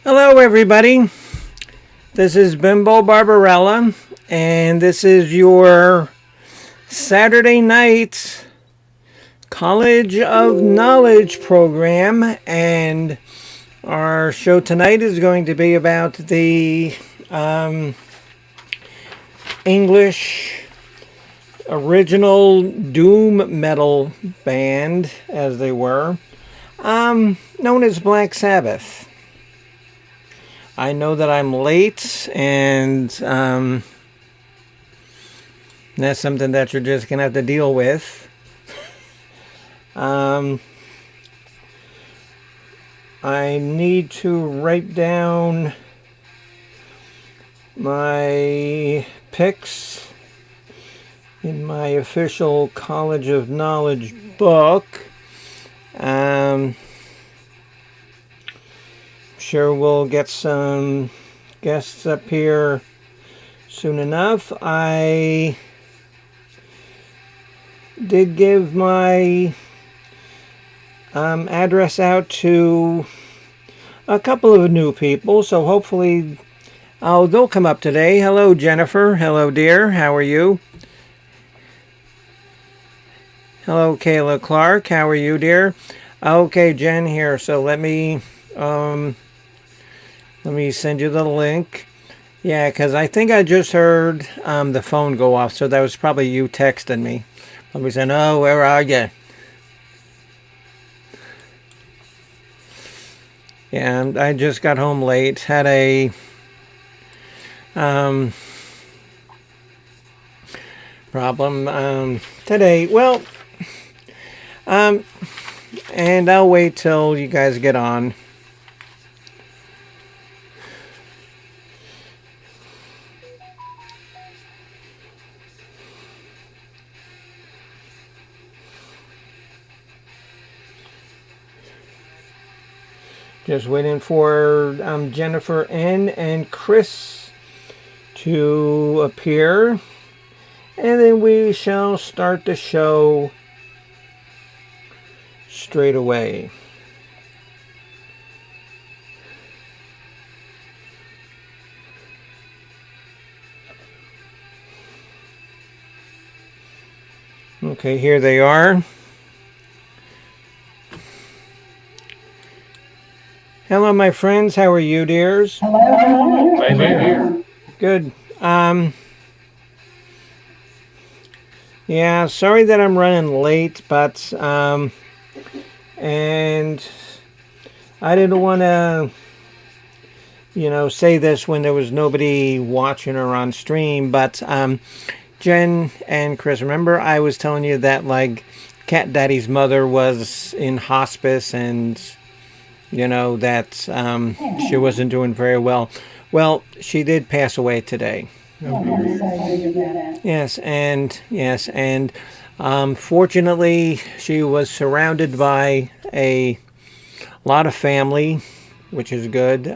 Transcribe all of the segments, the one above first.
Hello, everybody. This is Bimbo Barbarella, and this is your Saturday night College of Knowledge program. And our show tonight is going to be about the English original doom metal band, as they were, known as Black Sabbath. I know that I'm late, and that's something that you're just going to have to deal with. I need to write down my picks in my official College of Knowledge book. Sure we'll get some guests up here soon enough. I did give my address out to a couple of new people, so hopefully they'll come up today. Hello, Jennifer. Hello, dear. How are you? Hello, Kayla Clark. How are you, dear? Okay, Jen here. So let me send you the link. Yeah, because I think I just heard the phone go off, so that was probably you texting me. Let me say, "Oh, where are you?" Yeah, I just got home late. Had a problem today. Well, and I'll wait till you guys get on. Just waiting for Jennifer N. and Chris to appear. And then we shall start the show straight away. Okay, here they are. Hello, my friends. How are you, dears? Hello. Right here. Good. Yeah, sorry that I'm running late, but and I didn't want to, say this when there was nobody watching or on stream, but Jen and Chris, remember I was telling you that, like, Cat Daddy's mother was in hospice and that she wasn't doing very well. Well, she did pass away today. Yes, and fortunately, she was surrounded by a lot of family, which is good.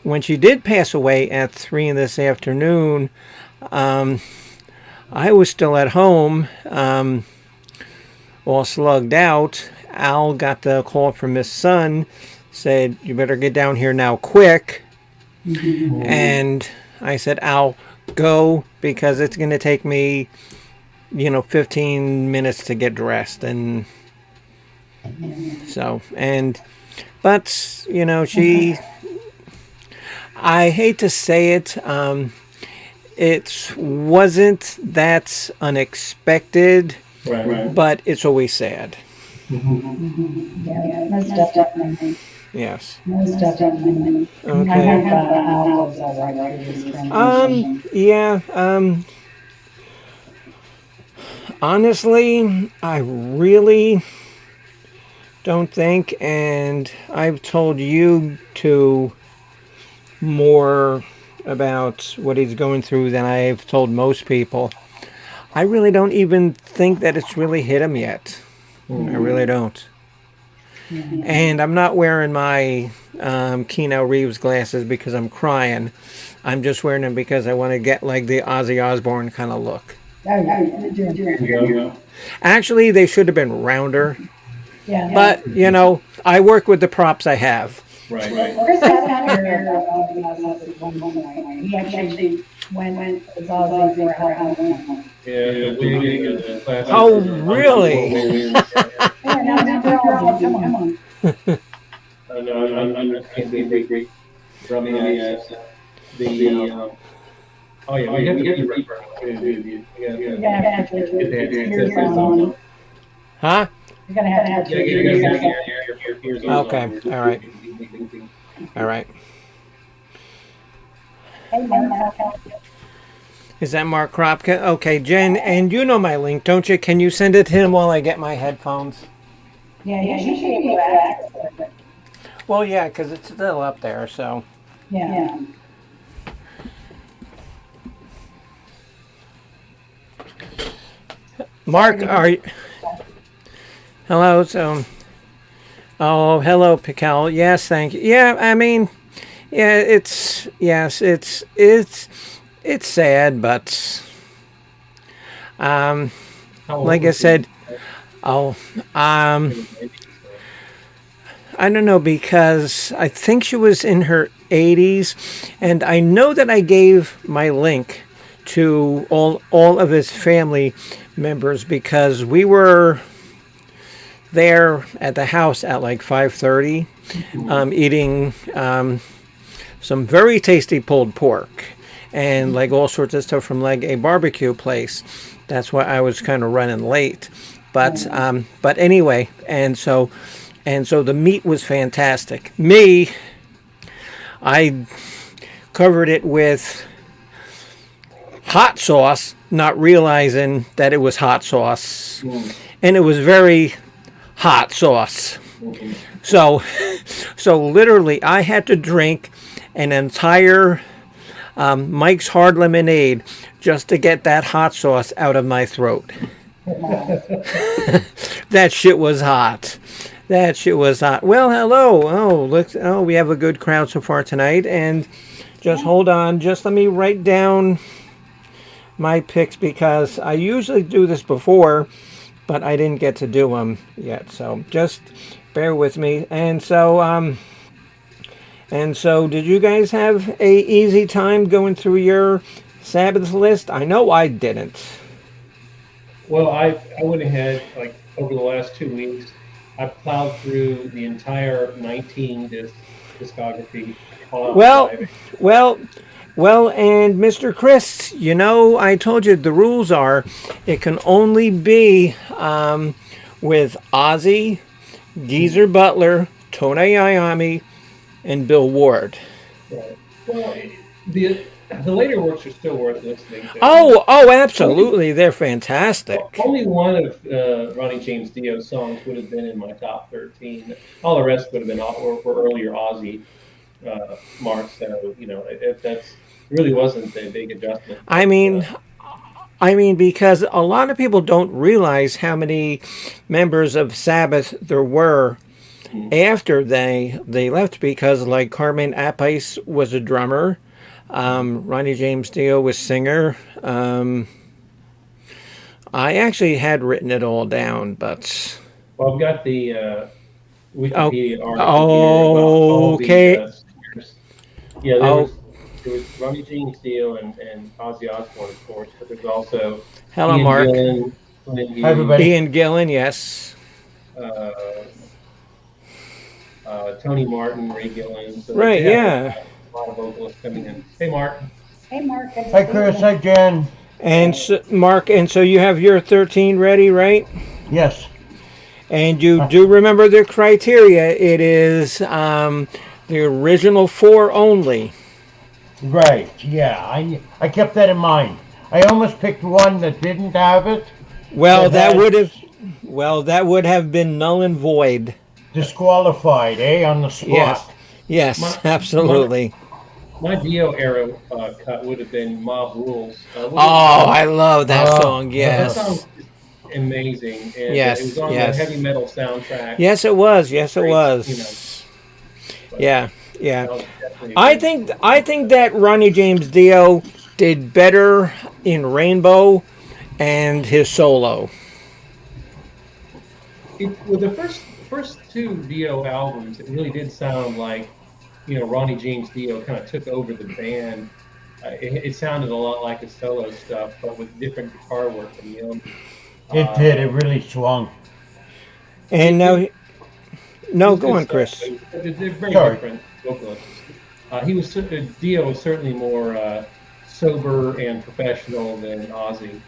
When she did pass away at 3 this afternoon, I was still at home, all slugged out. Al got the call from his son, said, "You better get down here now quick." And I said, "Al, go, because it's going to take me, 15 minutes to get dressed." And so, but, she, I hate to say it, it wasn't that unexpected, Right. but it's always sad. Yeah, most definitely. Yes. Most definitely. Okay. I hope Al was all right with his transition. Yeah, honestly, I really don't think, and I've told you two more about what he's going through than I've told most people. I really don't even think that it's really hit him yet. I really don't. And I'm not wearing my Keanu Reeves glasses because I'm crying. I'm just wearing them because I want to get like the Ozzy Osbourne kind of look. Yeah. Actually, they should have been rounder. Yeah. But, I work with the props I have. Right. Chris had a career at one point. He actually went as Aussie for a Halloween. Yeah, the wig and the classic. Oh, really? Yeah, now they're Aussie, come on. I know, I can't be a great drum ass. The, oh yeah, we have to get ready for it. Yeah, Get the ears headsets on. on. Huh? You're gonna have to Yeah, have get your your ears ears on. on. Okay, all right. All right. Hey, Mark. Is that Mark Kropka? Okay, Jen, and you know my link, don't you? Can you send it to him while I get my headphones? Yeah, you should be able to access it. Well, yeah, because it's still up there, so. Yeah. Mark, are you... Hello, so... Oh, hello, Pical. Yes, thank you. Yeah, I mean, yeah, it's sad, but... like I said, I don't know, because I think she was in her 80s, and I know that I gave my link to all of his family members because we were there at the house at like 5:30, eating some very tasty pulled pork and like all sorts of stuff from like a barbecue place. That's why I was kind of running late, but anyway, and so the meat was fantastic. I covered it with hot sauce, not realizing that it was hot sauce, and it was very hot sauce. So literally, I had to drink an entire Mike's Hard Lemonade just to get that hot sauce out of my throat. That shit was hot. That shit was hot. Well, hello. Oh, look. Oh, we have a good crowd so far tonight. And just hold on. Just let me write down my picks because I usually do this before, but I didn't get to do them yet. So just bear with me. And so, did you guys have a easy time going through your Sabbath list? I know I didn't. Well, I went ahead, like, over the last 2 weeks, I plowed through the entire 19 discography. Well, and Mr. Chris, I told you the rules are it can only be with Ozzy, Geezer Butler, Tony Iommi, and Bill Ward. Right. Well, the later works are still worth listening to. Oh, absolutely. They're fantastic. Only one of Ronnie James Dio's songs would have been in my top 13. All the rest would have been were earlier Ozzy marks. So, if that's really wasn't a big adjustment. I mean, because a lot of people don't realize how many members of Sabbath there were after they left, because like Carmen Appice was a drummer. Ronnie James Dio was singer. I actually had written it all down, but... Well, I've got the Wikipedia article okay. here about all the singers. Yeah, there was Ronnie James Dio and Ozzy Osbourne, of course, but there's also Hello, Ian Mark. Gillan, Hi, everybody. Ian Gillan, yes. Tony Martin, Ray Gillan. So Right, they yeah. have a lot of vocalists coming in. Hey, Mark. Hey, Mark. Hi, Chris. Hi, Jen. And so, Mark, and so you have your 13 ready, right? Yes. And you do remember the criteria. It is the original 4 only. Right. Yeah. I kept that in mind. I almost picked one that didn't have it. Well, that would have been null and void. Disqualified, on the spot. Yes, absolutely. My Dio era cut would have been Mob Rules. I love that song. That Yes. song is amazing. And Yes, it was on yes. the heavy metal soundtrack. Yes, it was. Yes, it Great, was. Yeah. That was definitely I think that Ronnie James Dio did better in Rainbow and his solo. With the first two Dio albums, it really did sound like, Ronnie James Dio kind of took over the band. It sounded a lot like his solo stuff, but with different guitar work from him. It did. It really swung. And now, no, It's go good on, stuff, Chris. but they're very Sorry. different vocalists. Dio was certainly more sober and professional than Ozzy.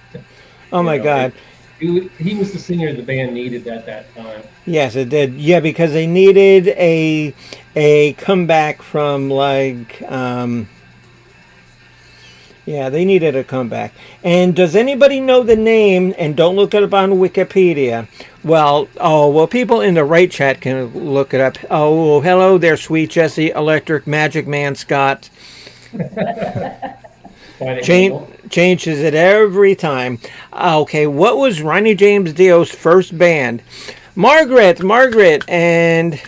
Oh my God. He was the singer the band needed at that time. Yes, it did. Yeah, because they needed a comeback from yeah, they needed a comeback. And does anybody know the name? And don't look it up on Wikipedia. Well, people in the right chat can look it up. Oh, hello there, sweet Jesse Electric Magic Man Scott. Changes it every time. Okay, what was Ronnie James Dio's first band? Margaret, and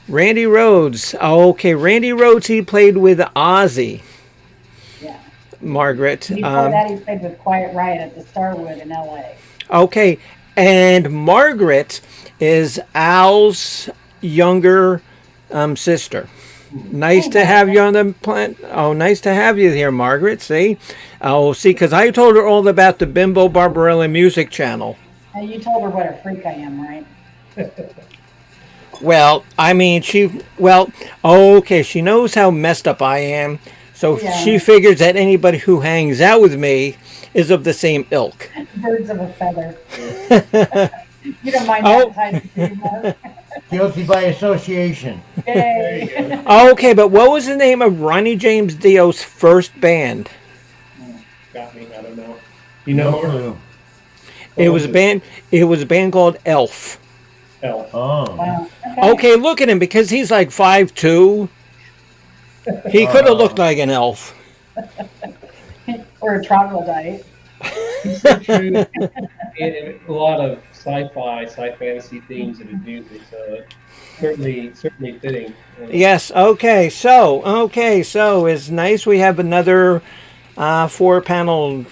Randy Rhoads. Okay, Randy Rhoads, he played with Ozzy. Yeah. Margaret. Before that, he played with Quiet Riot at the Starwood in L.A. Okay, and Margaret is Al's younger sister. Nice to have you on the plant. Oh, nice to have you here, Margaret. See? Oh, see, because I told her all about the Bimbo Barbarella Music Channel. And you told her what a freak I am, right? Well, I mean, okay, she knows how messed up I am. So Yeah. she figures that anybody who hangs out with me is of the same ilk. Birds of a feather. You don't mind Oh. that title, do you, Mark? Guilty by association. Yay. There you go. Okay, but what was the name of Ronnie James Dio's first band? Got me. I don't know. You know, No clue. It was a band called Elf. Elf. Oh. Wow. Okay, look at him, because he's like 5'2". He could have looked like an elf. Or a troglodyte. He's so true. And a lot of sci fantasy themes in his music. So certainly fitting. Yes. Okay. So it's nice we have another 4-panel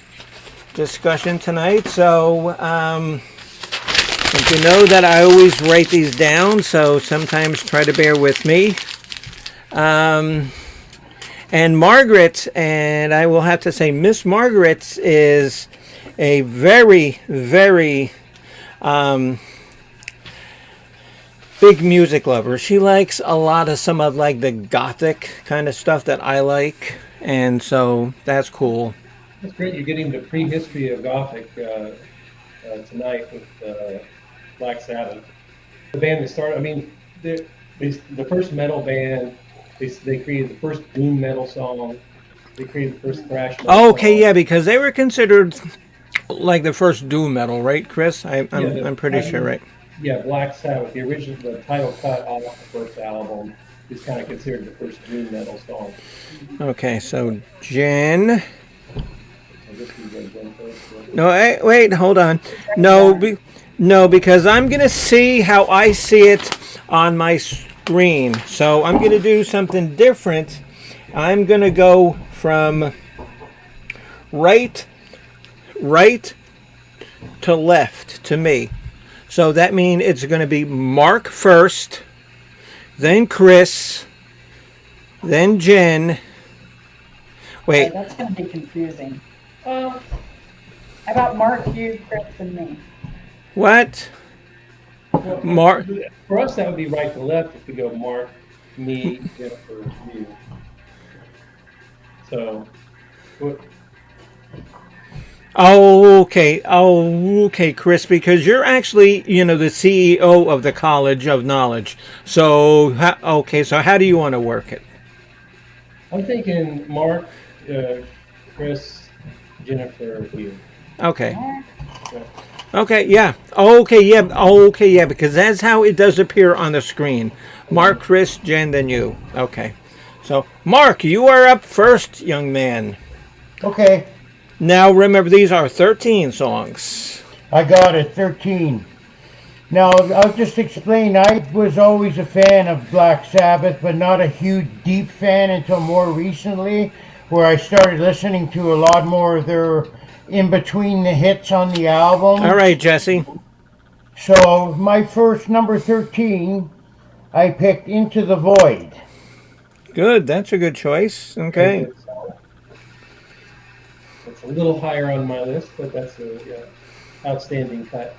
discussion tonight. So you know that I always write these down. So sometimes try to bear with me. And Margaret, and I will have to say, Miss Margaret is a very, very big music lover. She likes a lot of some of like the gothic kind of stuff that I like, and so that's cool. That's great. You're getting the prehistory of Gothic tonight with Black Sabbath. The band that started, I mean, the first metal band, they created the first doom metal song. They created the first thrash metal Okay, song. yeah, because they were considered like the first doom metal, right, Chris? I'm pretty sure, right? Yeah, Black Sabbath, the title cut off the first album, is kind of considered the first doom metal song. Okay, so Jen. So this is Jen first. No, wait, hold on. No, because I'm going to see how I see it on my screen. So I'm going to do something different. I'm going to go from right to left to me. So that means it's going to be Mark first, then Chris, then Jen. Wait. That's going to be confusing. How about Mark, you, Chris, and me? What? Mark. For us, that would be right to left if we go Mark, me, Jennifer, you. So, what? Oh, okay, Chris, because you're actually, the CEO of the College of Knowledge. So, so how do you want to work it? I'm thinking Mark, Chris, Jennifer, you. Okay. Yeah. Okay, yeah. Okay, yeah, because that's how it does appear on the screen. Mark, Chris, Jen, then you. Okay. So, Mark, you are up first, young man. Okay. Now, remember, these are 13 songs. I got it, 13. Now, I'll just explain. I was always a fan of Black Sabbath, but not a huge, deep fan until more recently, where I started listening to a lot more of their in between the hits on the album. All right, Jesse. So my first number 13, I picked Into the Void. Good. That's a good choice. Very Okay. good song. It's a little higher on my list, but that's a outstanding cut.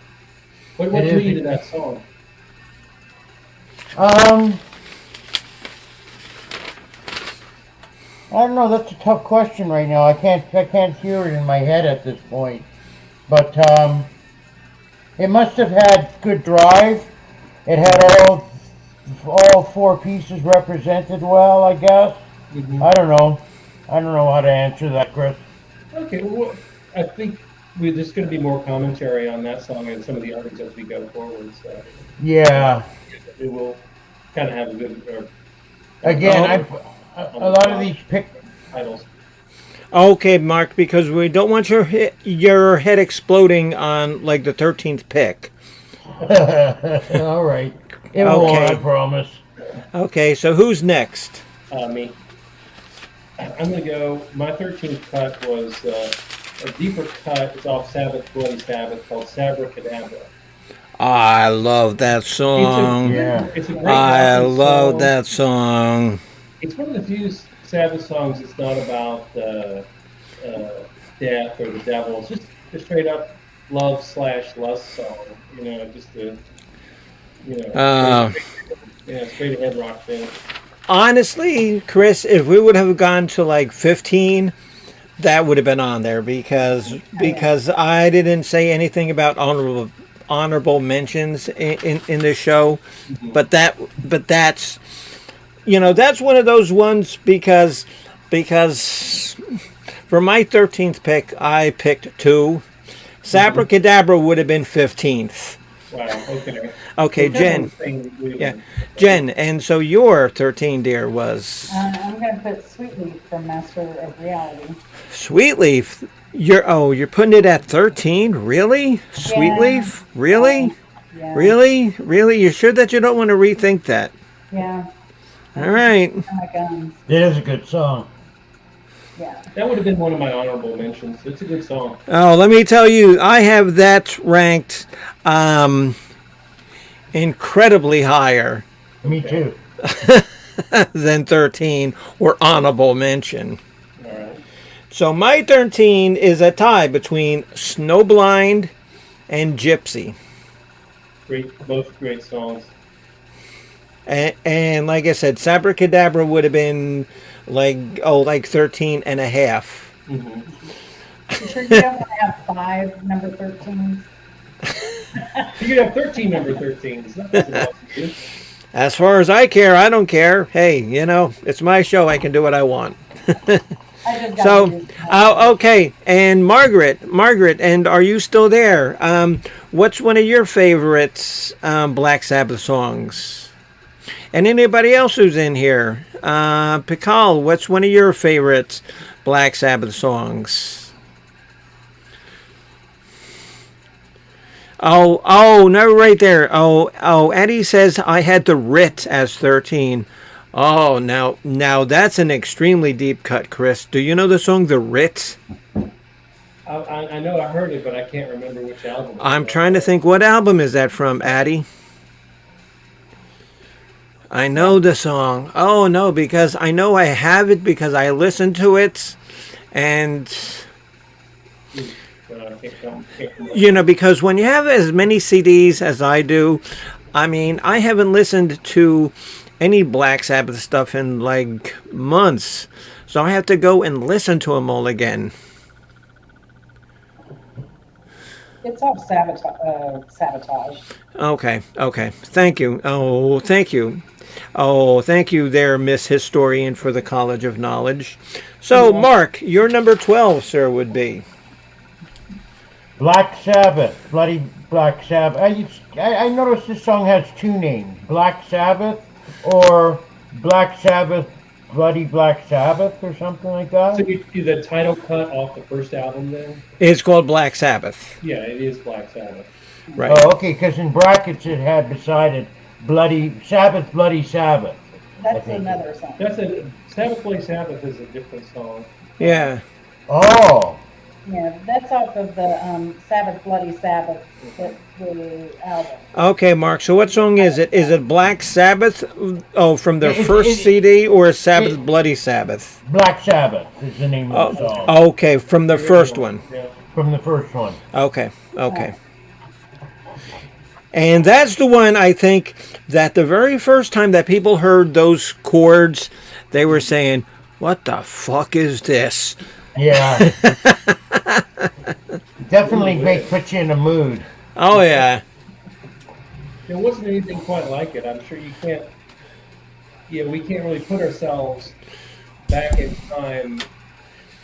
What It drew is. you to that song? I don't know. That's a tough question right now. I can't hear it in my head at this point. But it must have had good drive. It had all four pieces represented well, I guess. Mhm. I don't know. I don't know how to answer that, Chris. Okay, well, I think we're just going to be more commentary on that song and some of the others as we go forward. So Yeah. we will kind of have a good Again, a lot of these titles. Okay, Mark, because we don't want your head exploding on like the 13th pick. All right. It won't, Okay. I promise. Okay, so who's next? Me. I'm going to go. My 13th cut was a deeper cut. It's off Sabbath, Bloody Sabbath, called Sabracadabra. I love that song. Yeah. It's a great I gospel love song. that song. It's one of the few Sabbath songs that's not about death or the devil. It's just a straight up love/lust song. Just a straight ahead rock thing. Honestly, Chris, if we would have gone to like 15, that would have been on there because I didn't say anything about honorable mentions in the show, but that's that's one of those ones because for my 13th pick I picked 2. Sabracadabra would have been 15th. Wow. Okay. Okay, Jen. Yeah, Jen. And so your 13, dear, was I'm going to put Sweetleaf from Master of Reality. Sweetleaf. You're putting it at 13? Really? Sweetleaf? Really? Yeah. Really? Really? You sure that you don't want to rethink that? Yeah. All right. Oh my guns. It is a good song. Yeah. That would have been one of my honorable mentions. It's a good song. Oh, let me tell you, I have that ranked incredibly higher Me too. than 13 or honorable mention. All right. So my 13 is a tie between Snowblind and Gypsy. Both great songs. And like I said, Sabracadabra would have been like 13 and a half. Mm-hmm. You sure you don't want to have 5 number 13s? You could have 13 number 13s. That doesn't bother you. As far as I care, I don't care. Hey, it's my show. I can do what I want. I just got So, to do okay. And Margaret, and are you still there? What's one of your favorites Black Sabbath songs? And anybody else who's in here? Pikal, what's one of your favorites Black Sabbath songs? Oh, no, right there. Oh, Eddie says I had the Writ as 13. Oh, now that's an extremely deep cut, Chris. Do you know the song The Writ? I know I heard it, but I can't remember which album. I'm trying to think, what album is that from, Addie? I know the song. Oh, no, because I know I have it because I listened to it. And, because when you have as many CDs as I do, I mean, I haven't listened to any Black Sabbath stuff in like months. So I have to go and listen to them all again. It's off Sabotage. Okay. Thank you. Oh, thank you. Oh, thank you there, Miss Historian, for the College of Knowledge. So, Mark, your number 12, sir, would be? Black Sabbath. Bloody Black Sabbath. I noticed this song has 2 names. Black Sabbath or Black Sabbath, Bloody Black Sabbath or something like that. So you do the title cut off the first album then? It's called Black Sabbath. Yeah, it is Black Sabbath. Right. Oh, okay, because in brackets it had beside it Bloody Sabbath, Bloody Sabbath. That's another song. Sabbath Bloody Sabbath is a different song. Yeah. Oh, Yeah, that's off of the Sabbath, Bloody Sabbath, the album. Okay, Mark. So what song is it? Is it Black Sabbath? Oh, from their It, first it, CD, or Sabbath, it, Bloody Sabbath? Black Sabbath is the name of the Oh, song okay, from the The first original. one. Yeah. from the first one. Okay, okay. And that's the one, I think, that the very first time that people heard those chords, they were saying, "What the fuck is this?" Yeah, definitely Ooh, puts you in a mood. Oh yeah. there wasn't anything quite like it. I'm sure you can't. Yeah, we can't really put ourselves back in time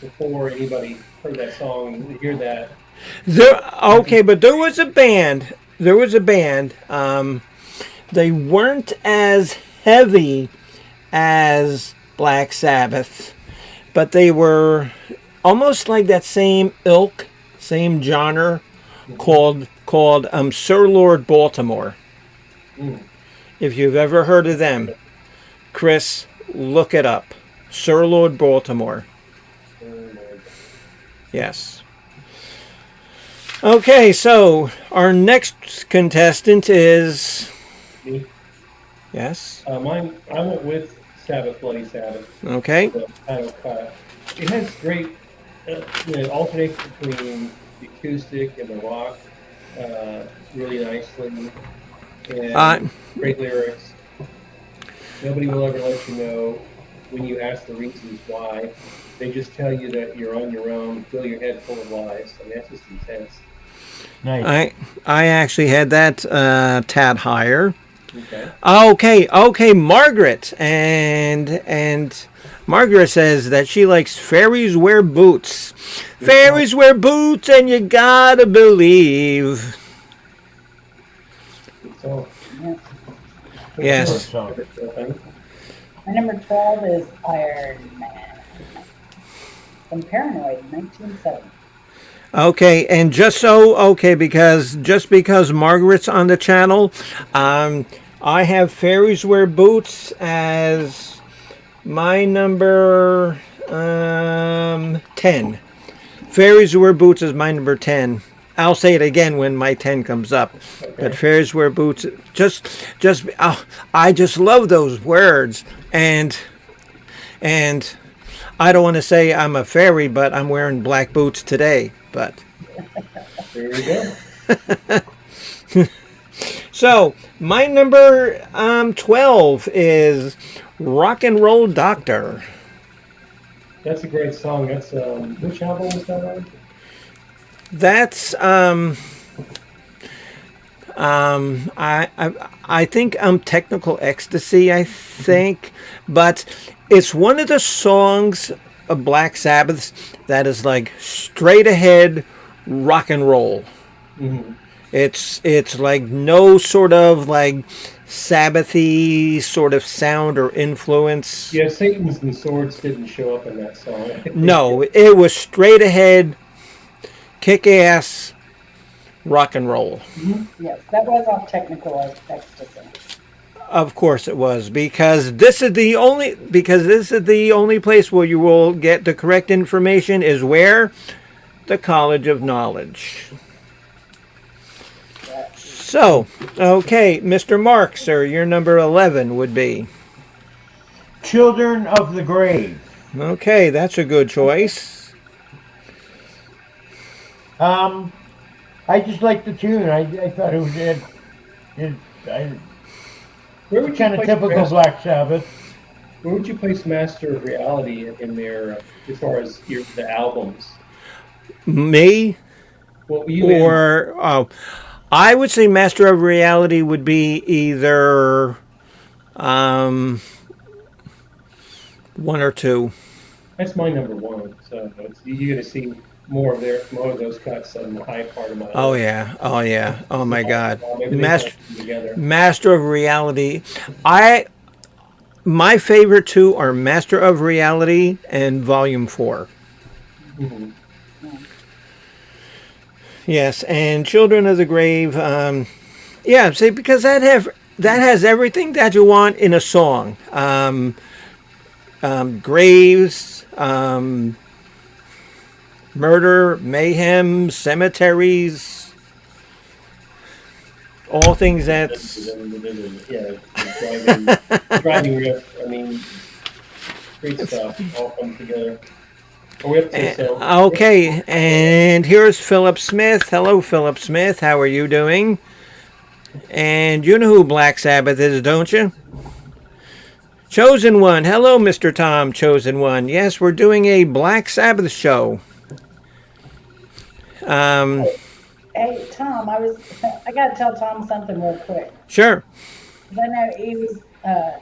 before anybody heard that song and hear that. There, okay, but there was a band. There was a band. They weren't as heavy as Black Sabbath, but they were almost like that same ilk, same genre, called Sir Lord Baltimore. Mm. If you've ever heard of them, Chris, look it up. Sir Lord Baltimore. Yes. Okay, so our next contestant is. Me. Yes. I went with Sabbath, Bloody Sabbath. Okay. The title cut. It has great, it alternates between the acoustic and the rock really nicely, Uh, and great lyrics. Nobody will ever let you know when you ask the reasons why. They just tell you that you're on your own, fill your head full of lies. I mean, that's just intense. Nice. I actually had that tad higher. Okay. Okay, Margaret, and Margaret says that she likes fairies wear boots. Fairies wear boots, and you gotta believe. So, Yeah. Yes. So, My number 12 is Iron Man from Paranoid, 1970. Okay, and just because Margaret's on the channel, I have fairies wear boots as my number 10. Fairies wear boots is my number 10. I'll say it again when my 10 comes up. okay. But fairies wear boots. I just love those words, and I don't want to say I'm a fairy, but I'm wearing black boots today. But There you go. so my number 12 is Rock and Roll Doctor. That's a great song. That's which album was that on? That's I think Technical Ecstasy, I think, but it's one of the songs of Black Sabbath that is like straight ahead rock and roll. Mm-hmm. It's like no sort of like Sabbathy sort of sound or influence. Yeah, Satan's and Swords didn't show up in that song. No, it was straight ahead, kick ass rock and roll. Yes, that was off Technical Ecstasy. Of course it was, because this is the only place where you will get the correct information is where? The College of Knowledge. So, okay, Mr. Mark, sir, your number 11 would be. Children of the Grave. Okay, that's a good choice. I just like the tune. I thought it was Where would you kind of place typical Master, Black Sabbath. Where would you place Master of Reality in there as far as the albums? Me Well, you and or I would say Master of Reality would be either one or two. that's my number one. So you're gonna see more of those cuts on the high part of my Oh list. yeah, oh yeah, oh my God, Maybe they Master come together. Master of Reality. My favorite two are Master of Reality and Volume 4. Mm-hmm. Yes, and Children of the Grave. Yeah, see, because that has everything that you want in a song. Graves, murder, mayhem, cemeteries, all things that's. Yeah, driving riff. I mean, great stuff. All comes together. Are we up to so? Okay, and here's Philip Smith. Hello, Philip Smith. How are you doing? And you know who Black Sabbath is, don't you? Chosen One. Hello, Mr. Tom, Chosen One. Yes, we're doing a Black Sabbath show. Hey, Tom, I got to tell Tom something real quick. Sure. I know I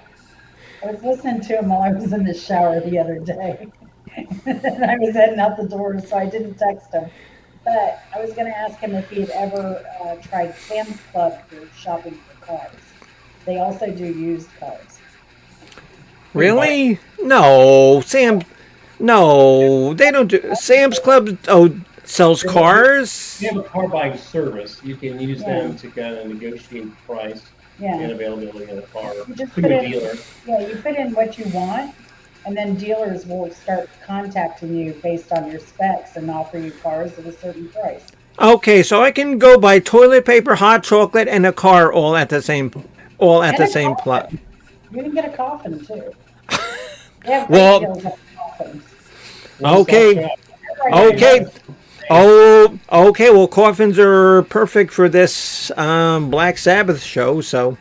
was listening to him while I was in the shower the other day. And I was heading out the door, so I didn't text him. But I was going to ask him if he had ever tried Sam's Club for shopping for cars. They also do used cars. Really? No, Sam. No, they don't do. Sam's Club sells cars. If you have a car buying service, you can use Yeah. them to kind of negotiate price and Yeah. availability of the car You just to put a in, dealer. yeah, you put in what you want, and then dealers will start contacting you based on your specs and offer you cars at a certain price. Okay, so I can go buy toilet paper, hot chocolate, and a car all at the same And a same coffin. plot. You can get a coffin too. They have great Well, deals on coffins. okay, Right okay. now, Oh, okay. Well, coffins are perfect for this Black Sabbath show. So,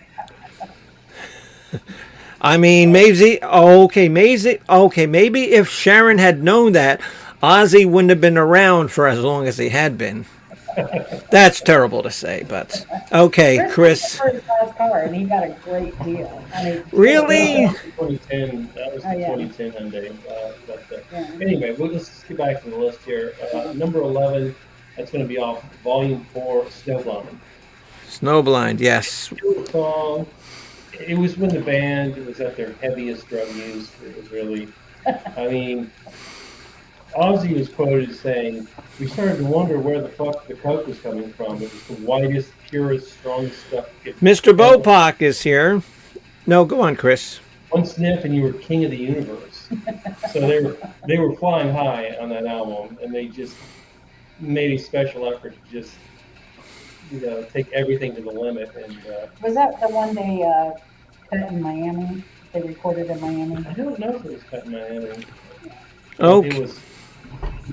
I mean, maybe okay. Maybe if Sharon had known that, Ozzy wouldn't have been around for as long as he had been. That's terrible to say, but okay, Chris Chris. paid for his last car, and he got a great deal. I mean, Really? 2010. That was the Oh, yeah. 2010 Hyundai. Yeah. Anyway, we'll just get back to the list here. Number 11. That's going to be off Volume 4, Snowblind. Snowblind, yes. Song. It was when the band was at their heaviest drug use. It was really, I mean, Ozzy was quoted as saying, "We started to wonder where the fuck the coke was coming from. It was the whitest, purest, strongest stuff. Mr. Bopak is here. No, go on, Chris. One sniff and you were king of the universe." So they were flying high on that album, and they just made a special effort to just take everything to the limit. And Was that the one they cut in Miami? They recorded in Miami. I don't know if it was cut in Miami. Okay.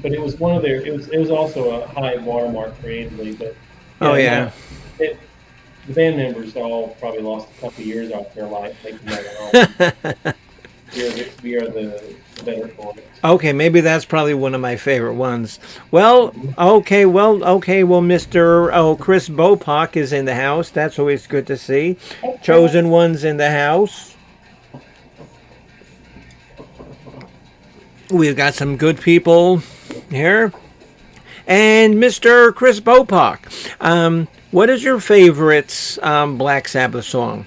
It was one of their. It was also a high watermark creatively, but Oh, yeah. the band members all probably lost a couple of years off their life making that album. We are the better for it. Okay, maybe that's probably one of my favorite ones. Well, Mr. Chris Bopak is in the house. That's always good to see. Hey, Chosen One's in the house. We've got some good people here. And Mr. Chris Bopak, what is your favorite Black Sabbath song?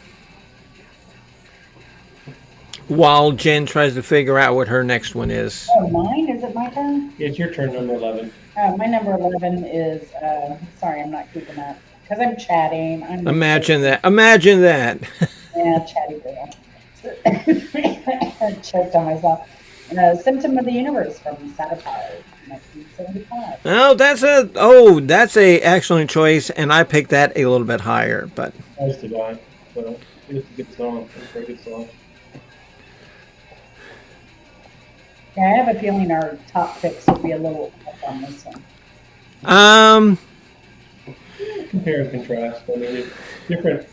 While Jen tries to figure out what her next one is. Oh, mine? Is it my turn? It's your turn, number 11. My number 11 is, sorry, I'm not keeping up. Because I'm chatting. Imagine that. Imagine that. Yeah, chatty girl. I choked on myself. Symptom of the Universe from SABBATH, 1975. That's a excellent choice, and I picked that a little bit higher, but As did I. So it's a good song. It's a very good song. Yeah, I have a feeling our top picks will be a little up on this one. Compare and contrast. I mean, it's different.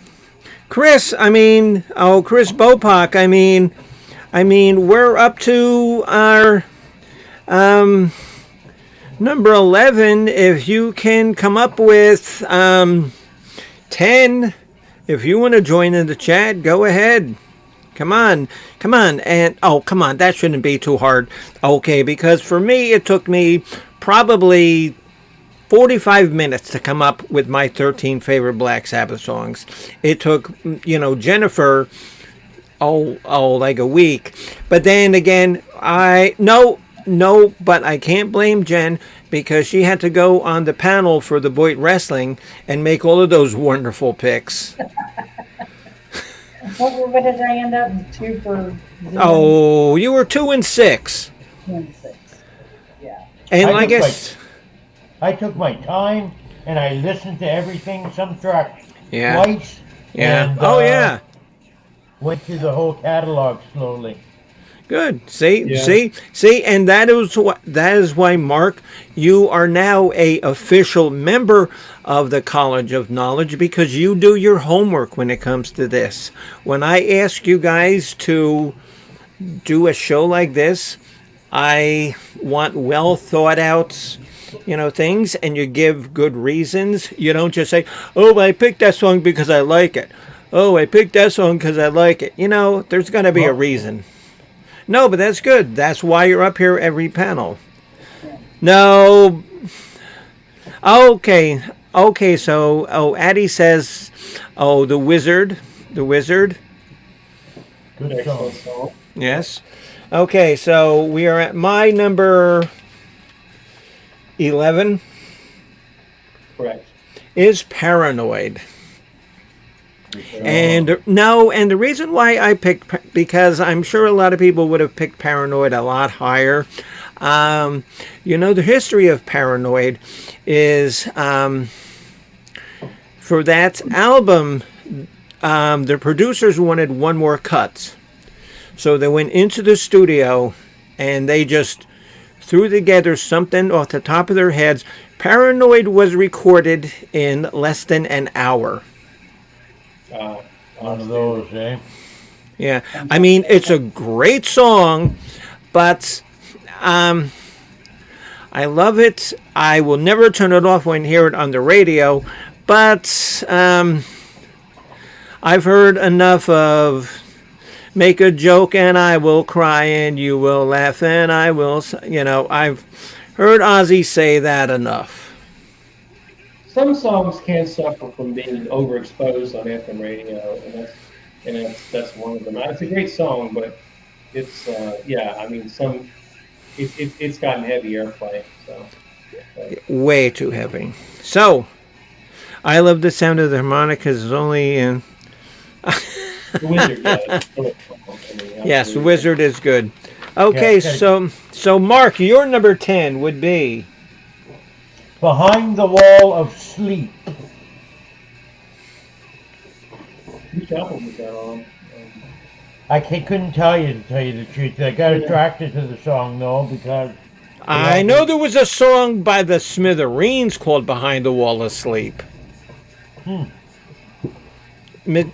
Chris Bopak, I mean, we're up to our number 11. If you can come up with 10, if you want to join in the chat, go ahead. Come on, and come on, that shouldn't be too hard. Okay, because for me, it took me probably 45 minutes to come up with my 13 favorite Black Sabbath songs. It took, Jennifer, like a week. But then again, but I can't blame Jen because she had to go on the panel for the Boyd Wrestling and make all of those wonderful picks. What did I end up? 2 for 0? Oh, you were 2 and 6. 2 and 6. Yeah. And I I took my guess, I took my time and I listened to everything, some tracks yeah, twice, yeah. and Oh, yeah. went through the whole catalog slowly. Good. See, Yeah. see, see, and that is why, Mark, you are now a official member of the College of Knowledge because you do your homework when it comes to this. When I ask you guys to do a show like this, I want well thought out, things, and you give good reasons. You don't just say, "Oh, I picked that song because I like it." Oh, I picked that song because I like it. There's going to be a Well, reason. No, but that's good. That's why you're up here every panel. Yeah. No, okay, okay. So, Addie says, "Oh, the wizard." good Excellent song. song. Yeah. Yes. Okay, so we are at my number 11 Correct. is Paranoid. Oh, And no, and the reason why I picked, because I'm sure a lot of people would have picked Paranoid a lot higher. Um, the history of Paranoid is for that album, the producers wanted one more cut. So they went into the studio and they just threw together something off the top of their heads. Paranoid was recorded in less than an hour. uh, One of outstanding. those, eh? Yeah, I mean it's a great song, but I love it. I will never turn it off when I hear it on the radio. But I've heard enough of make a joke and I will cry and you will laugh and I will. I've heard Ozzy say that enough. Some songs can suffer from being overexposed on FM radio, and that's one of them. It's a great song, but it's yeah. I mean, it's gotten heavy airplay. So, but Way too heavy. So I love the sound of the harmonicas. Is only in. the Wizard, yeah, it's still a song. I mean, Yes, the absolutely. wizard is good. Yeah, Okay, so Mark, your number 10 would be. Behind the Wall of Sleep. Which album was that on? Couldn't tell you, to tell you the truth. I got Yeah. attracted to the song though because it I had know the there was a song by the Smithereens called "Behind the Wall of Sleep." hmm.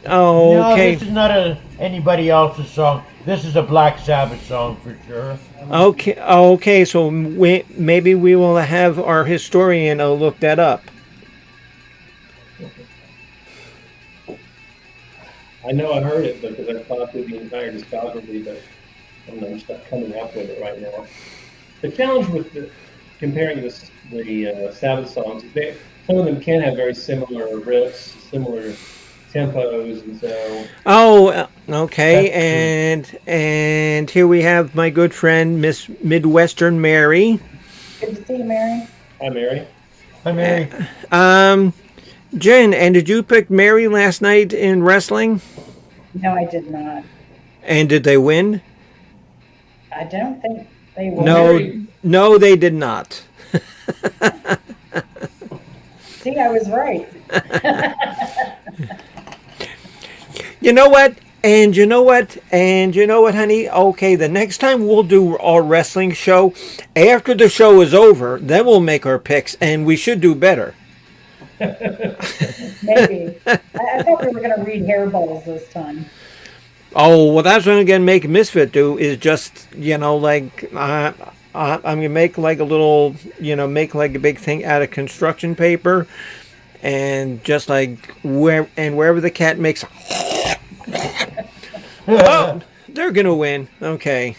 Oh, No, okay, this is not anybody else's song. This is a Black Sabbath song for sure. okay, okay. So maybe we will have our historian look that up. I know I heard it because I thought through the entire discography, but I'm just coming up with it right now. The challenge with comparing the Sabbath songs is some of them can have very similar riffs, similar tempos, and so Oh, okay, That's true. and here we have my good friend Miss Midwestern Mary. Good to see you, Mary. hi Mary. Hi, Mary. Um, Jen, and did you pick Mary last night in wrestling? No, I did not. And did they win? I don't think they Well, won. No, Mary, no, they did not. See, I was right. You know what? And you know what? And you know what, honey? Okay, the next time we'll do our wrestling show, after the show is over, then we'll make our picks, and we should do better. Maybe. I thought we were going to read hairballs this time. Oh, well, that's what I'm gonna make Misfit do is just like I'm gonna make like a little make like a big thing out of construction paper, and just like wherever the cat makes, oh, they're gonna win. Okay.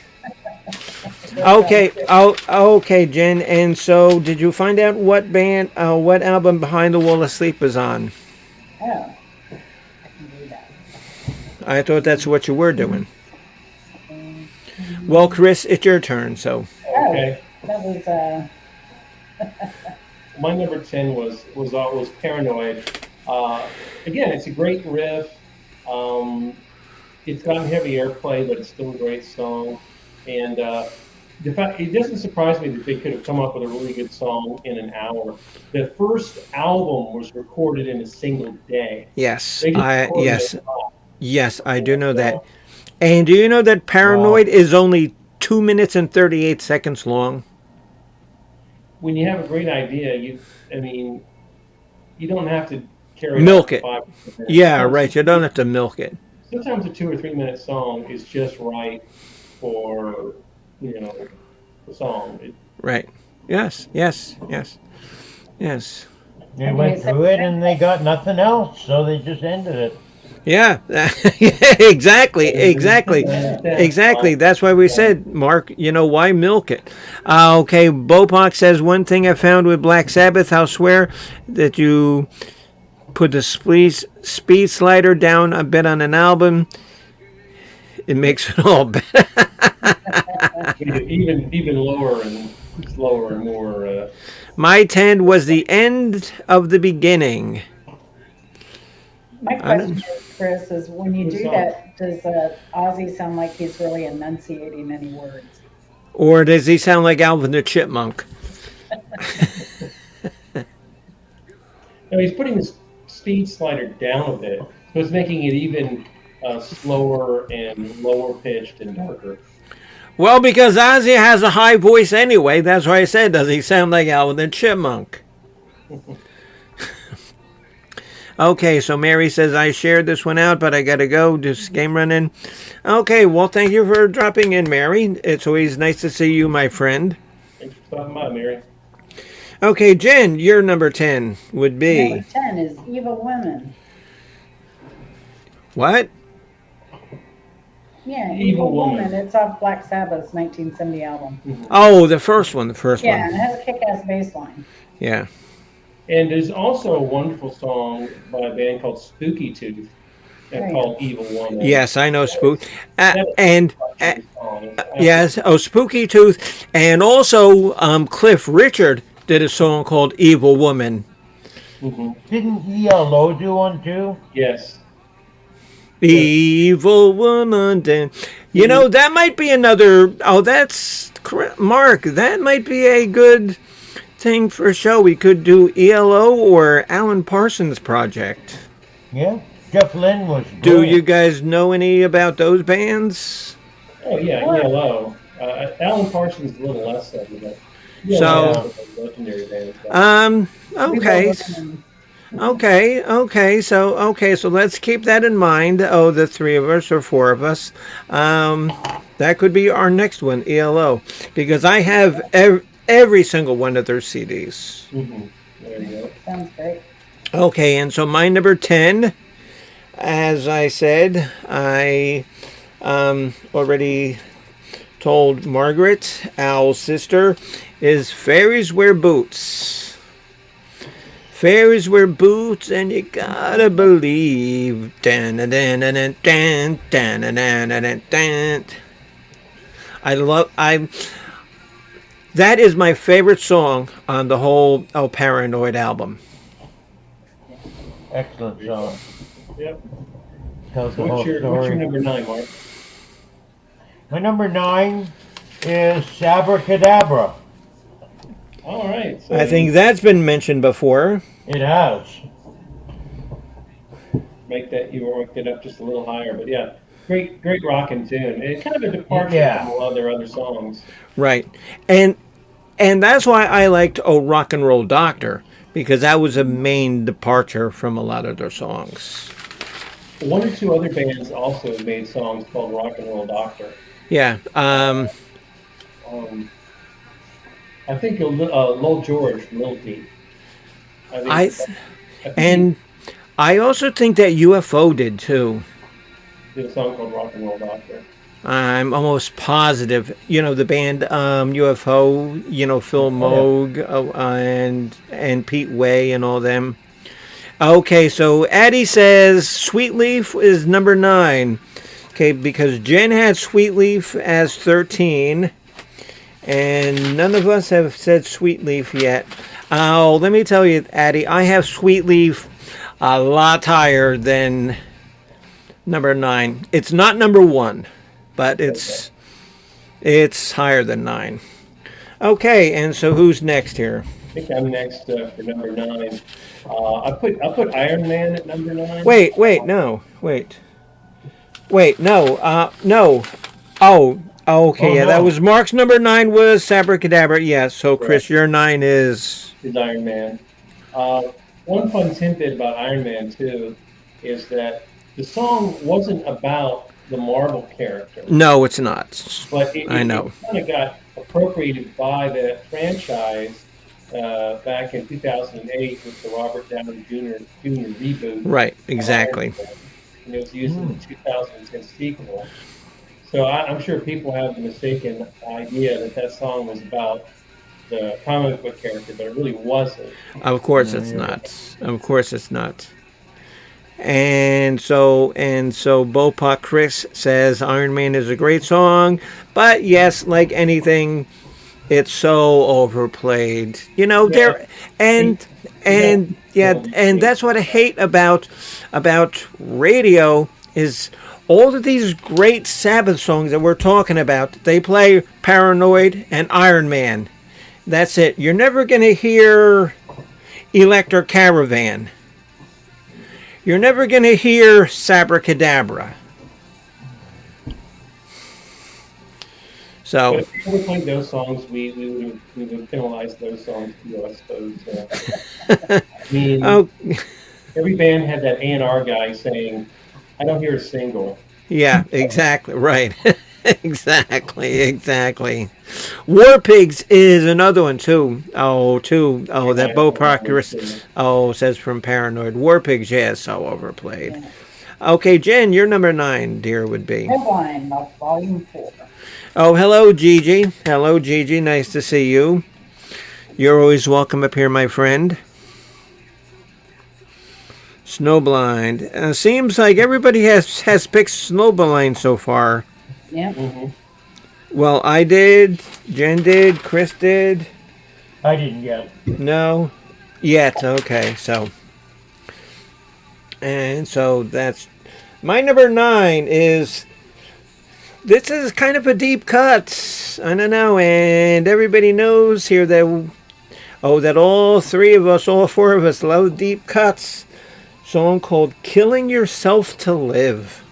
That sounds Okay. good. Oh, okay, Jen. And so, did you find out what album Behind the Wall of Sleep is on? Oh, I can do that. I thought that's what you were doing. Um, Well, Chris, it's your turn. So, Oh, okay. that was My number 10 was Paranoid. Again, it's a great riff. Um, it's gotten heavy airplay, but it's still a great song. And the fact it doesn't surprise me that they could have come up with a really good song in an hour. The first album was recorded in a single day. Yes, They just recorded it yes, live. yes, I do know And that. And do you know that Wow. Paranoid is only 2 minutes and 38 seconds long? when you have a great idea, I mean, you don't have to carry it on Milk for it. 5 or 10 minutes. Yeah, right. You don't have to milk it. Sometimes a 2 or 3 minute song is just right for the song. Right. Yes, yes, yes, yes. They Okay, went so through it and they got nothing else, so they just ended it. Yeah, exactly, exactly, That's exactly. fine. That's why we said, Mark, why milk it? Okay, Bopak says one thing I found with Black Sabbath, I'll swear that you put the speed slider down a bit on an album, it makes it all better. Even lower and slower and more. My 10 was the end of the beginning. my I question don't, is, Chris, is when you Good do song. that, does Ozzy sound like he's really enunciating any words? or does he sound like Alvin the Chipmunk? No, he's putting the speed slider down a bit, so it's making it even slower and lower pitched and darker. Well, because Ozzy has a high voice anyway. That's why I said, does he sound like Alvin the Chipmunk? Okay, so Mary says, I shared this one out, but I got to go. Just game running. Okay, well, thank you for dropping in, Mary. It's always nice to see you, my friend. Thanks for stopping by, Mary. Okay, Jen, your number 10 would Number be 10 is Evil Women. what? Yeah, Evil Evil Woman. Woman. It's off Black Sabbath's 1970 album. Oh, the first one, Yeah, and it has a kick-ass bass line. Yeah. And there's also a wonderful song by a band called Spooky Tooth Right. called Evil Woman. Yes, I know Spook. That is And a song. It's yes, Spooky Tooth, and also Cliff Richard did a song called Evil Woman. Mhm. Didn't ELO do one too? Yes. Evil Woman. That might be another. Oh, that's correct. Mark, that might be a good thing for a show. We could do ELO or Alan Parsons Project. Yeah. Jeff Lynne was Do brilliant. you guys know any about those bands? Oh yeah, What? ELO. Alan Parsons a little less so, but So- ELO is a legendary band. Okay. Evil Women. So let's keep that in mind. Oh, the three of us or four of us. That could be our next one, ELO, because I have every single one of their CDs. Mm-hmm. There you go. Sounds great. Okay, and so my number 10, as I said, I already told Margaret, Al's sister, is Fairies Wear Boots. Fairies wear boots, and you gotta believe. Dan, dan, dan, dan, dan, dan, dan, dan, dan. That is my favorite song on the whole Paranoid album. Excellent song. Yep. Tells the whole What's your story. number 9, Mark? My number 9 is Sabracadabra. All right. So I think that's been mentioned before. It has. you worked it up just a little higher, but yeah, great rocking tune. And kind of a departure Yeah. from a lot of their other songs. Right. And that's why I liked Rock and Roll Doctor, because that was a main departure from a lot of their songs. One or two other bands also have made songs called Rock and Roll Doctor. Yeah. I think Lil George from Lil Peep. And I also think that UFO did too. he did a song called Rock and Roll Doctor. I'm almost positive. The band UFO. Phil Moog and Pete Way and all them. Okay, so Addie says Sweet Leaf is number 9. Okay, because Jen had Sweet Leaf as 13, and none of us have said Sweet Leaf yet. Oh, let me tell you, Addie, I have Sweet Leaf a lot higher than number 9. It's not number 1, but it's It's higher than 9. Okay, and so who's next here? I think I'm next for number 9. I put Iron Man at number 9. Wait, no, no, no. Oh, okay, Oh yeah, that no. was Mark's number 9 was Sabracadabra. Yes, so Correct. Chris, your 9 is. Is Iron Man. Uh, One fun tidbit about Iron Man 2 is that the song wasn't about the Marvel character, No, it's not. but I it know. kind of got appropriated by the franchise back in 2008 with the Robert Downey Jr. reboot Right, of Iron exactly. Man, and it was used in the 2010 sequel. So I'm sure people have the mistaken idea that that song was about the comic book character, but it really wasn't. Of course Oh, it's yeah. not. Of course it's not. And so Bopak Chris says Iron Man is a great song, but yes, like anything, it's so overplayed. You know, Yeah, there he, and he got and yeah, killed. and that's what I hate about radio is all of these great Sabbath songs that we're talking about. They play Paranoid and Iron Man. That's it. You're never going to hear Electric Caravan. You're never going to hear Sabracadabra. But So, if we ever played those songs, we would penalize those songs too, I suppose. I mean, oh, every band had that A&R guy saying, "I don't hear a single." yeah, exactly, right. exactly. War Pigs is another one, too. Oh, Yeah, that I Bo know that one Proctorus, too. says from Paranoid. War Pigs, yeah, so overplayed. Yeah. Okay, Jen, your number 9, dear, would be. Headline of Volume 4. Oh, hello, Gigi. Hello, Gigi. Nice to see you. You're always welcome up here, my friend. Snowblind. Seems like everybody has picked Snowblind so far. Yep. Hmm. Well, I did, Jen did, Chris did. I didn't yet. No, yet. Okay, so that's my number 9 is. This is kind of a deep cut. I don't know, and everybody knows here that all 3 of us, all 4 of us, love deep cuts. Song called "Killing Yourself to Live."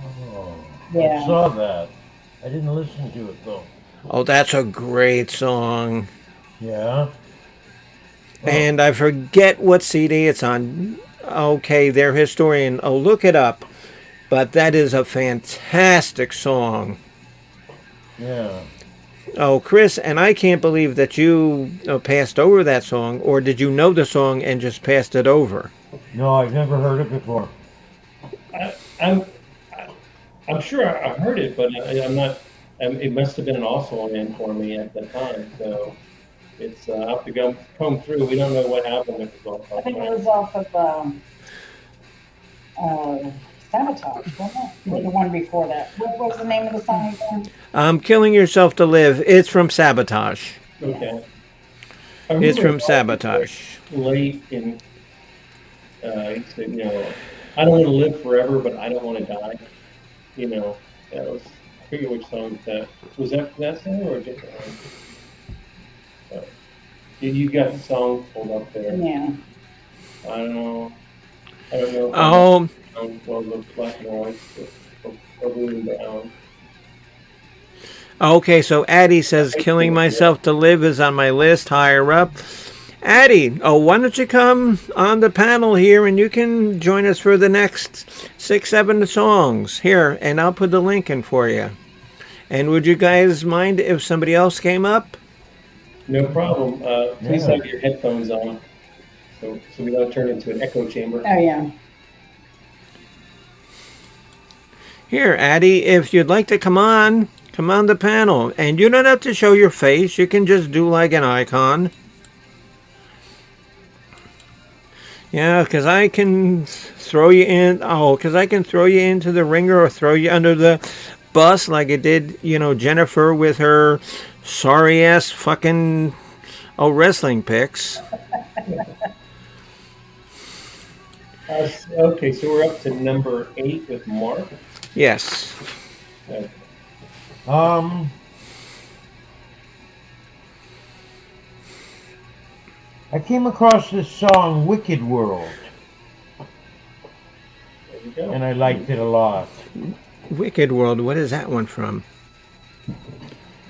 Oh, Yeah. I saw that. I didn't listen to it though. Oh, that's a great song. Yeah. Oh, And I forget what CD it's on. Okay, their historian. Oh, look it up. But that is a fantastic song. yeah. Oh, Chris, and I can't believe that you passed over that song, or did you know the song and just passed it over? No, I've never heard it before. I, I'm I'm sure I heard it, but I'm not. It must have been an awful land for me at the time. So it's I have to go comb through. We don't know what happened if it's all I think it right. was off of uh, Sabotage, wasn't it? Or the one before that. What was the name of the song again? "Killing Yourself to Live." It's from Sabotage. Yeah. Okay. I It's remember from Sabotage. late in. He said, I don't want to live forever, but I don't want to die. That was. I forget which song that was. That song or a different one? So, you got the song pulled up there. Yeah. I don't know. I don't know if Oh, well, the black and white or blue and brown. okay. So Addie says, "Killing Myself to Live" is on my list higher up. Addie, why don't you come on the panel here and you can join us for the next 6, 7 songs here, and I'll put the link in for you. And would you guys mind if somebody else came up? No problem. Please Yeah. have your headphones on, so we don't turn into an echo chamber. Oh, yeah. Here, Addie, if you'd like to come on the panel. And you don't have to show your face. You can just do like an icon. Yeah, because I can throw you in. Oh, because I can throw you into the ringer or throw you under the bus like it did, Jennifer with her sorry ass fucking wrestling picks. Okay, so we're up to number 8 with Mark. Yes. Uh, Um, I came across this song, Wicked World, There you go. and I liked it a lot. Wicked World. What is that one from?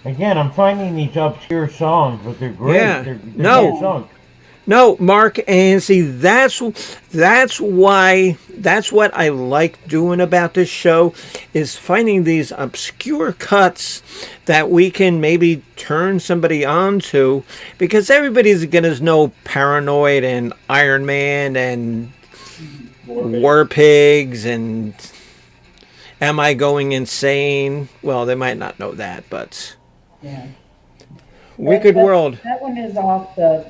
Again, I'm finding these obscure songs, but they're great. Yeah. They're No. good songs. No, Mark, and see that's why that's what I like doing about this show is finding these obscure cuts that we can maybe turn somebody on to because everybody's gonna know Paranoid and Iron Man and War Pigs and Am I Going Insane? Well, they might not know that, but Yeah. Wicked World. That one is off uh,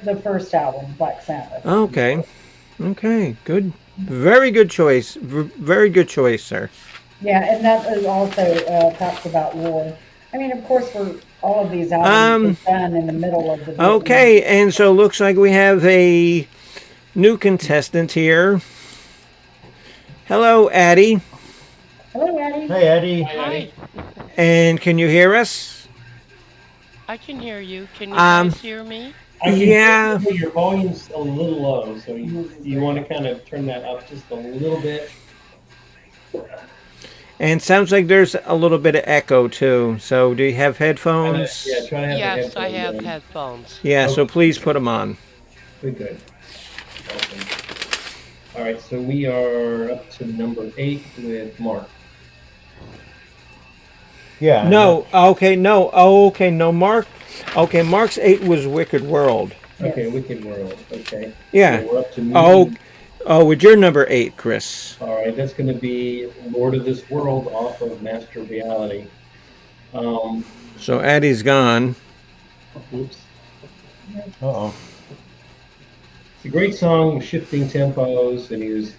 the first album, Black Sabbath. Okay. Okay, good. Very good choice. Very good choice, sir. Yeah, and that is also talks about war. I mean, of course, we're all of these Um, albums were done in the middle of the Vietnam. okay, and so looks like we have a new contestant here. Hello, Addie. Hello, Addie. Hey, Eddie. Hi, And can you hear us? I can hear you. Can you Um, guys hear me? I can Yeah. hear your volume's a little low, so you want to kind of turn that up just a little bit. And sounds like there's a little bit of echo too. So do you have headphones? Yeah, try to have the Yes, I headphones have on. headphones. Yeah, so please put them on. Good. Awesome. All right, so we are up to number 8 with Mark. Yeah. No, okay, no, oh, okay, no, Mark. Okay, Mark's 8 was Wicked World. Okay, Yes. Wicked World. Okay. Yeah. So we're up to Oh, oh, with your number 8, Chris. All right, that's going to be Lord of this World off of Master of Reality. Um, So Addie's gone. oops. Uh-oh. It's a great song with shifting tempos, and he was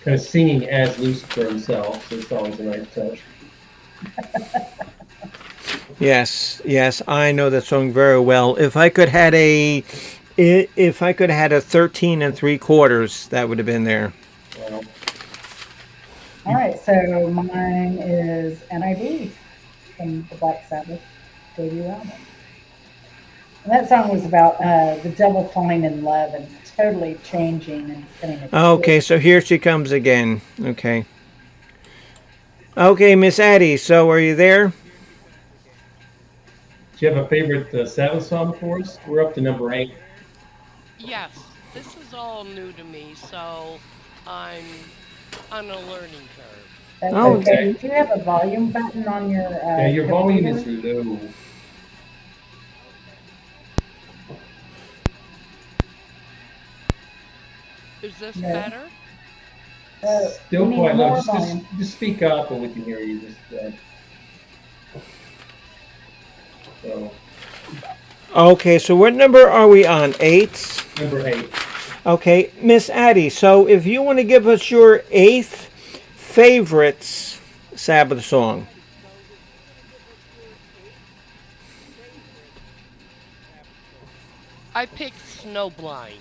kind of singing as Lucifer himself, so it's always a nice touch. Yes, yes, I know that song very well. If I could have had a 13 and 3/4, that would have been there. Well, All right, so mine is NIV from the Black Sabbath debut album. And that song was about the devil falling in love and totally changing and becoming a Okay, so here she comes again. Okay. Okay, Miss Addie, so are you there? do you have a favorite Sabbath song for us? We're up to number 8. Yes, this is all new to me, so I'm on a learning curve. That's Oh, okay. Do you have a volume button on your Yeah, your volume is computer? low. Is this No. better? Still you need quite low. more Just, volume. just speak up and we can hear you. So, Okay, so what number are we on? 8? number 8. Okay, Miss Addie, so if you want to give us your 8th favorite Sabbath song. I picked Snowblind.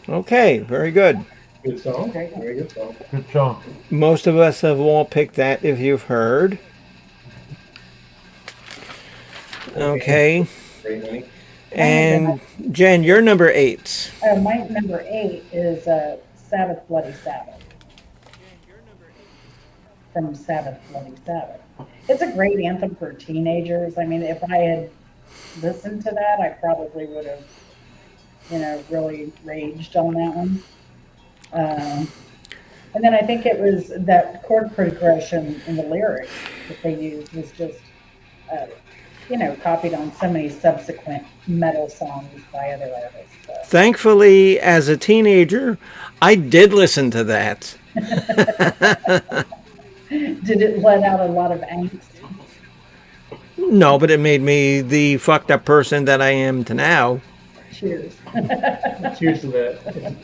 Okay, very good. Good song. Okay. Very good song. Good song. Most of us have all picked that if you've heard. Okay. Great, honey. And Jen, you're number 8. My number 8 is Sabbath Bloody Sabbath from Sabbath Bloody Sabbath. It's a great anthem for teenagers. I mean, if I had listened to that, I probably would have, really raged on that one. And then I think it was that chord progression in the lyrics that they used was just, copied on so many subsequent metal songs by other artists. So. Thankfully, as a teenager, I did listen to that. Did it let out a lot of angst? No, but it made me the fucked up person that I am to now. Cheers. Cheers to that.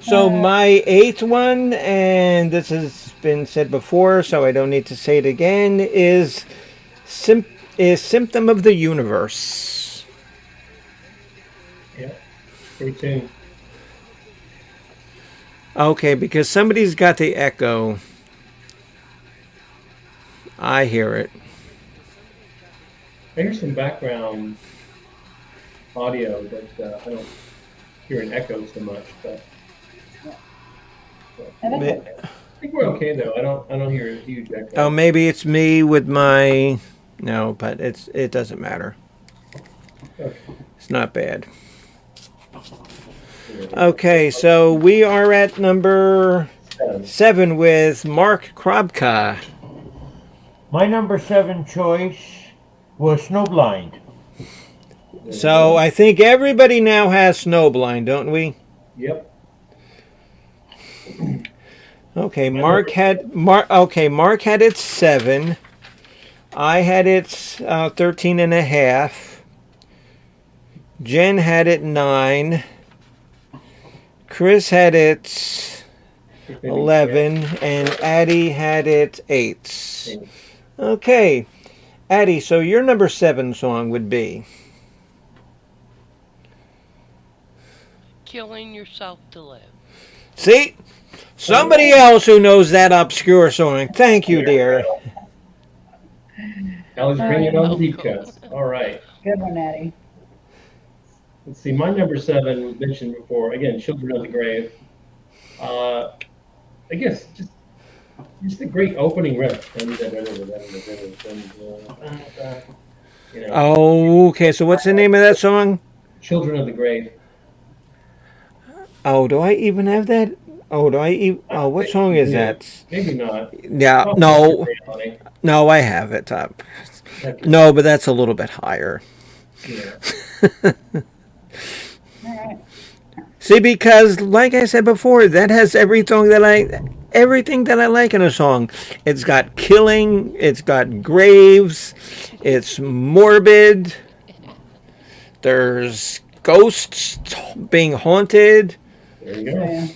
So my 8th one, and this has been said before, so I don't need to say it again, is Symptom of the Universe. Yeah. Great tune. Okay, because somebody's got the echo. I hear it. I hear some background audio, but I don't hear an echo so much. But And that's Ma- okay. I think we're okay though. I don't hear a huge Oh, echo. maybe it's me with my. No, but it doesn't matter. Okay. It's not bad. Yeah. Okay, so we are at number 7 with Mark Krobka. My number 7 choice was Snowblind. So I think everybody now has Snowblind, don't we? Yep. Okay, My number Mark had it 7. I had it 13 and a half. Jen had it 9. Chris had it 11, and Addie had it 8. Okay, Addie, so your number 7 song would be? Killing yourself to live. See? Somebody else who knows that obscure song. Thank you, dear. Ellie's bringing on the deep Welcome. cuts. All right. Good one, Addie. Let's see. My number 7 was mentioned before. Again, Children of the Grave. I guess just a great opening riff. You know, Okay, so what's the name of that song? Children of the Grave. Oh, do I even have that? Oh, do I even? Oh, what song is that? Maybe not. Yeah, Oh, no, reality. no, I have it up. Okay. No, but that's a little bit higher. Yeah. All right. See, because like I said before, that has everything that I like in a song. It's got killing, it's got graves, it's morbid. There's ghosts being haunted. There you go. Yeah.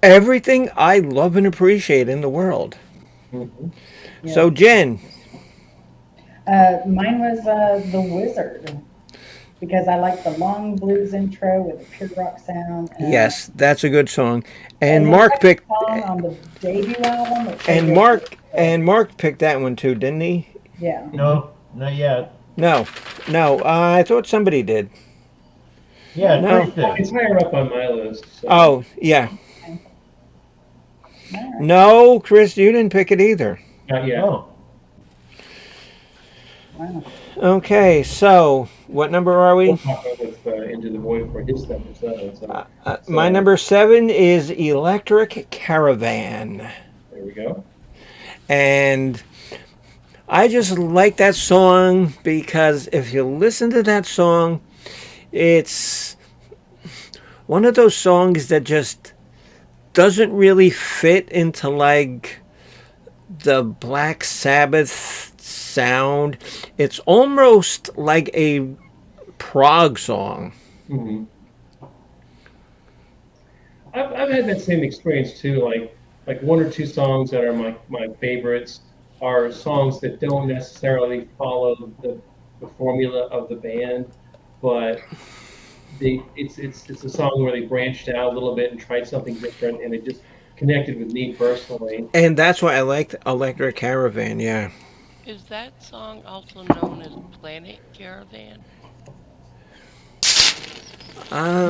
Everything I love and appreciate in the world. Mm-hmm. Yeah. So, Jen, Mine was The Wizard because I like the long blues intro with the pure rock sound. yes, that's a good song. And the Mark second picked song on the debut album. It's so and good. Mark picked that one too, didn't he? Yeah. No, not yet. No, no. I thought somebody did. Yeah, No. Chris did. It's higher up on my list. So. Oh, yeah. All right. No, Chris, you didn't pick it either. Not yet. Oh, Wow. Okay, so what number are We'll we? talk with Into the Void for his number 7. So My number 7 is Electric Caravan. there we go. And I just like that song because if you listen to that song, it's one of those songs that just doesn't really fit into like the Black Sabbath sound. It's almost like a prog song. Mm-hmm. I've had that same experience too. Like one or two songs that are my favorites are songs that don't necessarily follow the formula of the band, but it's a song where they branched out a little bit and tried something different, and it just connected with me personally. And that's why I liked Electric Caravan, yeah. Is that song also known as Planet Caravan?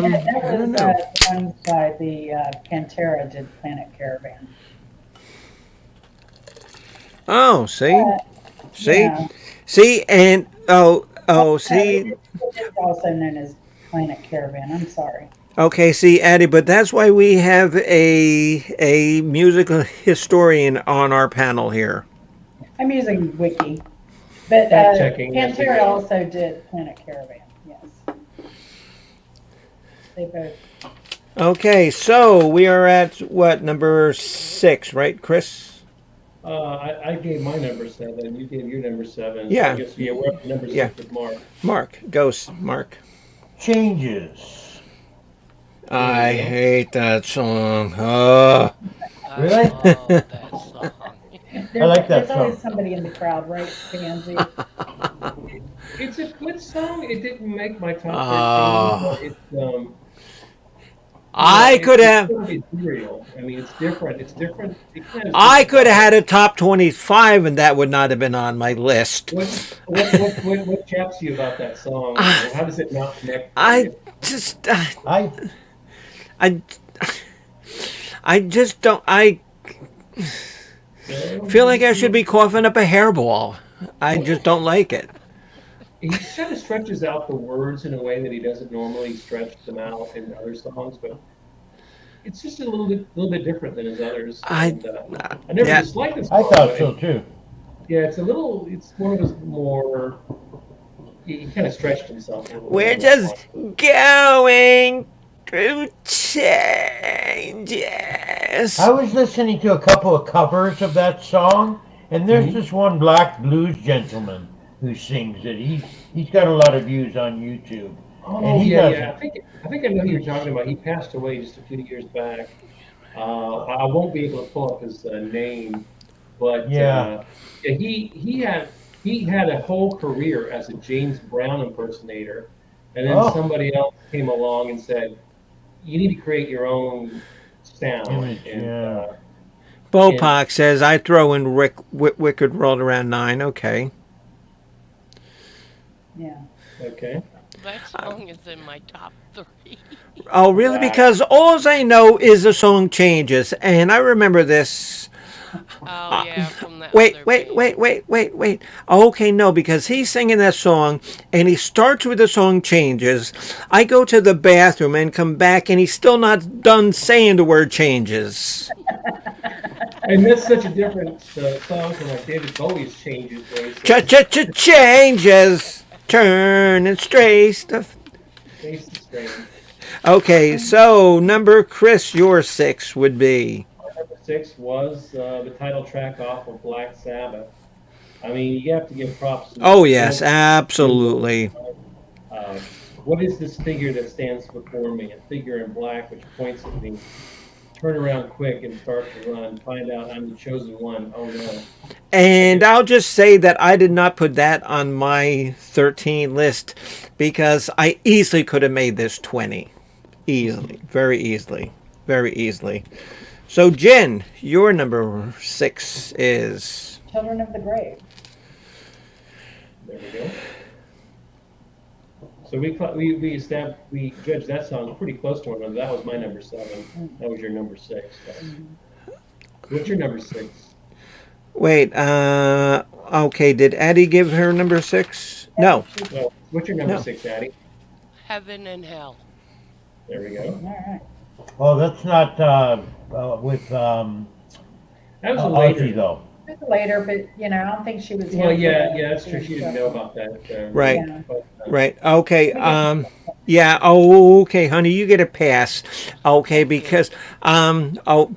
Yeah, that I don't was know. done by the Pantera did Planet Caravan. Oh, see? See? Yeah. See, and see. It's also known as Planet Caravan. I'm sorry. Okay, see, Addie, but that's why we have a musical historian on our panel here. I'm using Wiki. But Fact checking, yes, Pantera again. also did Planet Caravan. Yes. They both. Okay, so we are at what, number 6, right, Chris? I gave my number 7. You gave your number 7. So Yeah. I guess we're up to number 6 Yeah. with Mark. Mark, ghost, Mark. Changes. I hate that song. Oh. I Really? love that song. like that There's always song. somebody in the crowd, right, Pansy? It's a good song. It didn't make my top 13, Ah. but I could it's have. still material. I mean, it's different. It's different. It kind of is I different could have had vibe. a top 25, and that would not have been on my list. What chaps you about that song? How does it not connect for I you? just, I I, I just don't. I No, feel like I should be coughing up a hairball. I well, just don't like it. he kind of stretches out the words in a way that he doesn't normally stretch them out in other songs, but it's just a little bit different than his others. I, And I never yeah. disliked the I song, thought but so too. yeah, it's one of his more. He kind of stretched himself a little bit We're on that just one. going through I changes. was listening to a couple of covers of that song, and there's Hmm. this one black blues gentleman who sings it. He's got a lot of views on YouTube, and Oh he yeah, does yeah. it. I think I know who you're talking about. He passed away just a few years back. I won't be able to pull up his name, but Yeah. yeah, he had a whole career as a James Brown impersonator, and then Oh, somebody else came along and said, "You need to create your own sound." image. And Yeah. and Bopak says I throw in Wicked World around 9. Okay. Yeah. okay, That song is in my top three. Oh, really? wow, Because all I know is the song changes, and I remember this. Oh Uh, yeah, from the wait, other wait, band. wait, wait, wait, wait. Okay, no, because he's singing that song, and he starts with the song changes. I go to the bathroom and come back, and he's still not done saying the word changes. and that's such a different song from like David Bowie's changes, where he Cha says, cha cha changes, turning straight stuff. "Face the strain." Okay, so number Chris, your 6 would be. Number six was the title track off of Black Sabbath. I mean, you have to give props to Oh the yes, vocals. To, absolutely. what is this figure that stands before me? A figure in black which points at me. Turn around quick and start to run. Find out I'm the chosen one. Oh no. I And guess I'll just say that I did not put that on my 13 list because I easily could have made this 20. Easily. Very easily. Very easily. So, Jen, your number 6 is. Children of the Grave. there we go. So we judged that song pretty close to one another. That was my number seven. That was your number six. So. Mhm. What's your number six? Wait, okay, did Addie give her number 6? Yep, No. she, Well, what's your number No. six, Addie? Heaven and Hell. There we all go. right. Well, that's not with That was a Ozzy later. though. Bit later, but I don't think she was Well, here for yeah, that's the true. She didn't know about that Right. release, Yeah. but Right. Okay. We get Yeah. Oh. Okay, honey. You get a pass. Okay, Thank you. because Oh.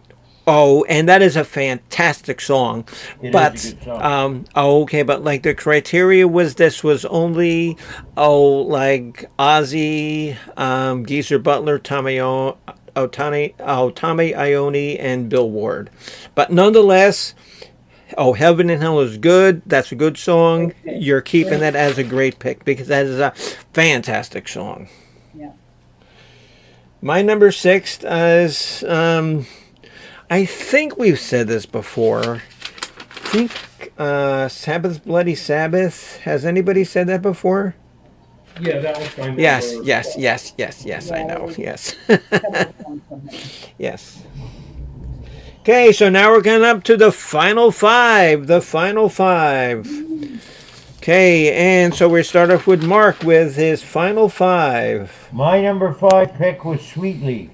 Oh, and that is a fantastic song, It is a but good song. okay, but like the criteria was this was only like Ozzy, Geezer Butler, Tommy Ione, and Bill Ward, but nonetheless. Oh, Heaven and Hell is good. That's a good song. great pick. You're keeping Great. that as a great pick because that is a fantastic song. Yeah. My number 6 is, I think we've said this before. I think Sabbath's Bloody Sabbath. Has anybody said that before? yeah, that was my Yes, number yes, 12. yes, yes, yes, I Yeah, there know. was Yes. a couple of songs from there. Yes. Okay, so now we're going up to the final 5. The final 5. Okay, and so we start off with Mark with his final 5. My number 5 pick was Sweetleaf.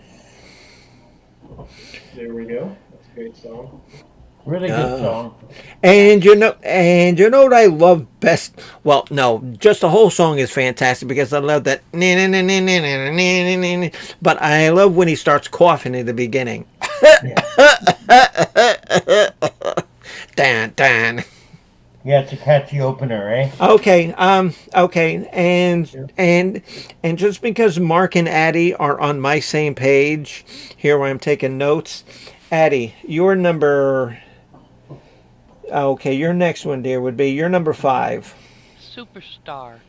There we go. That's a great song. Really good song. And you know what I love best? Well, no, just the whole song is fantastic because I love that. But I love when he starts coughing in the beginning. Yeah. Dan, dan. Yeah, it's a catchy opener, eh? Okay, okay, Yeah. and just because Mark and Addie are on my same page here, where I'm taking notes, Addie, your number. Okay, your next one, dear, would be your number 5. Superstar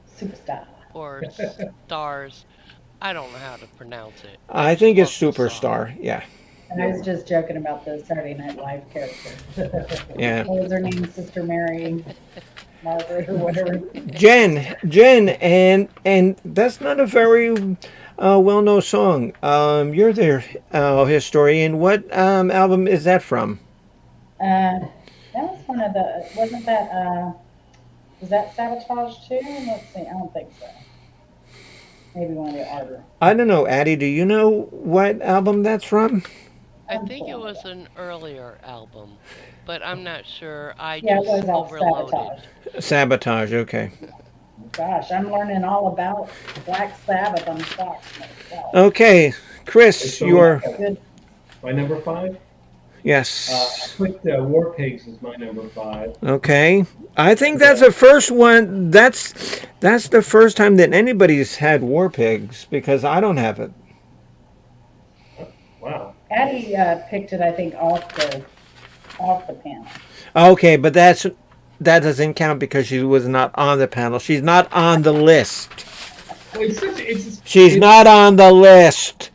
Superstar. or Stars. I don't know how to pronounce it. I I just think it's love the song. Superstar. Yeah, And I was just joking about the Saturday Night Live character. yeah. What was her name? Sister Mary, Margaret, or whatever. Jen, and that's not a very well-known song. You're the historian. What album is that from? That was one of the. Wasn't that? Was that Sabotage too? Let's see. I don't think so. Maybe one of the Arbor. I don't know, Addie. Do you know what album that's from? I I'm think it pulling it was up. an earlier album, but I'm not sure. I Yeah, it just was off overloaded. Sabotage. Sabotage. Okay. Gosh, I'm learning all about Black Sabbath on Fox myself. Okay, And Chris, so you're Good. my number five, I yes. put War Pigs as my number five. Okay. I think And that's the first one. That's the first time that anybody's had War Pigs because I don't have it. Wow. Addie picked it, I think, off the panel. Okay, but that doesn't count because she was not on the panel. She's not on the list. Well, She's not on the list.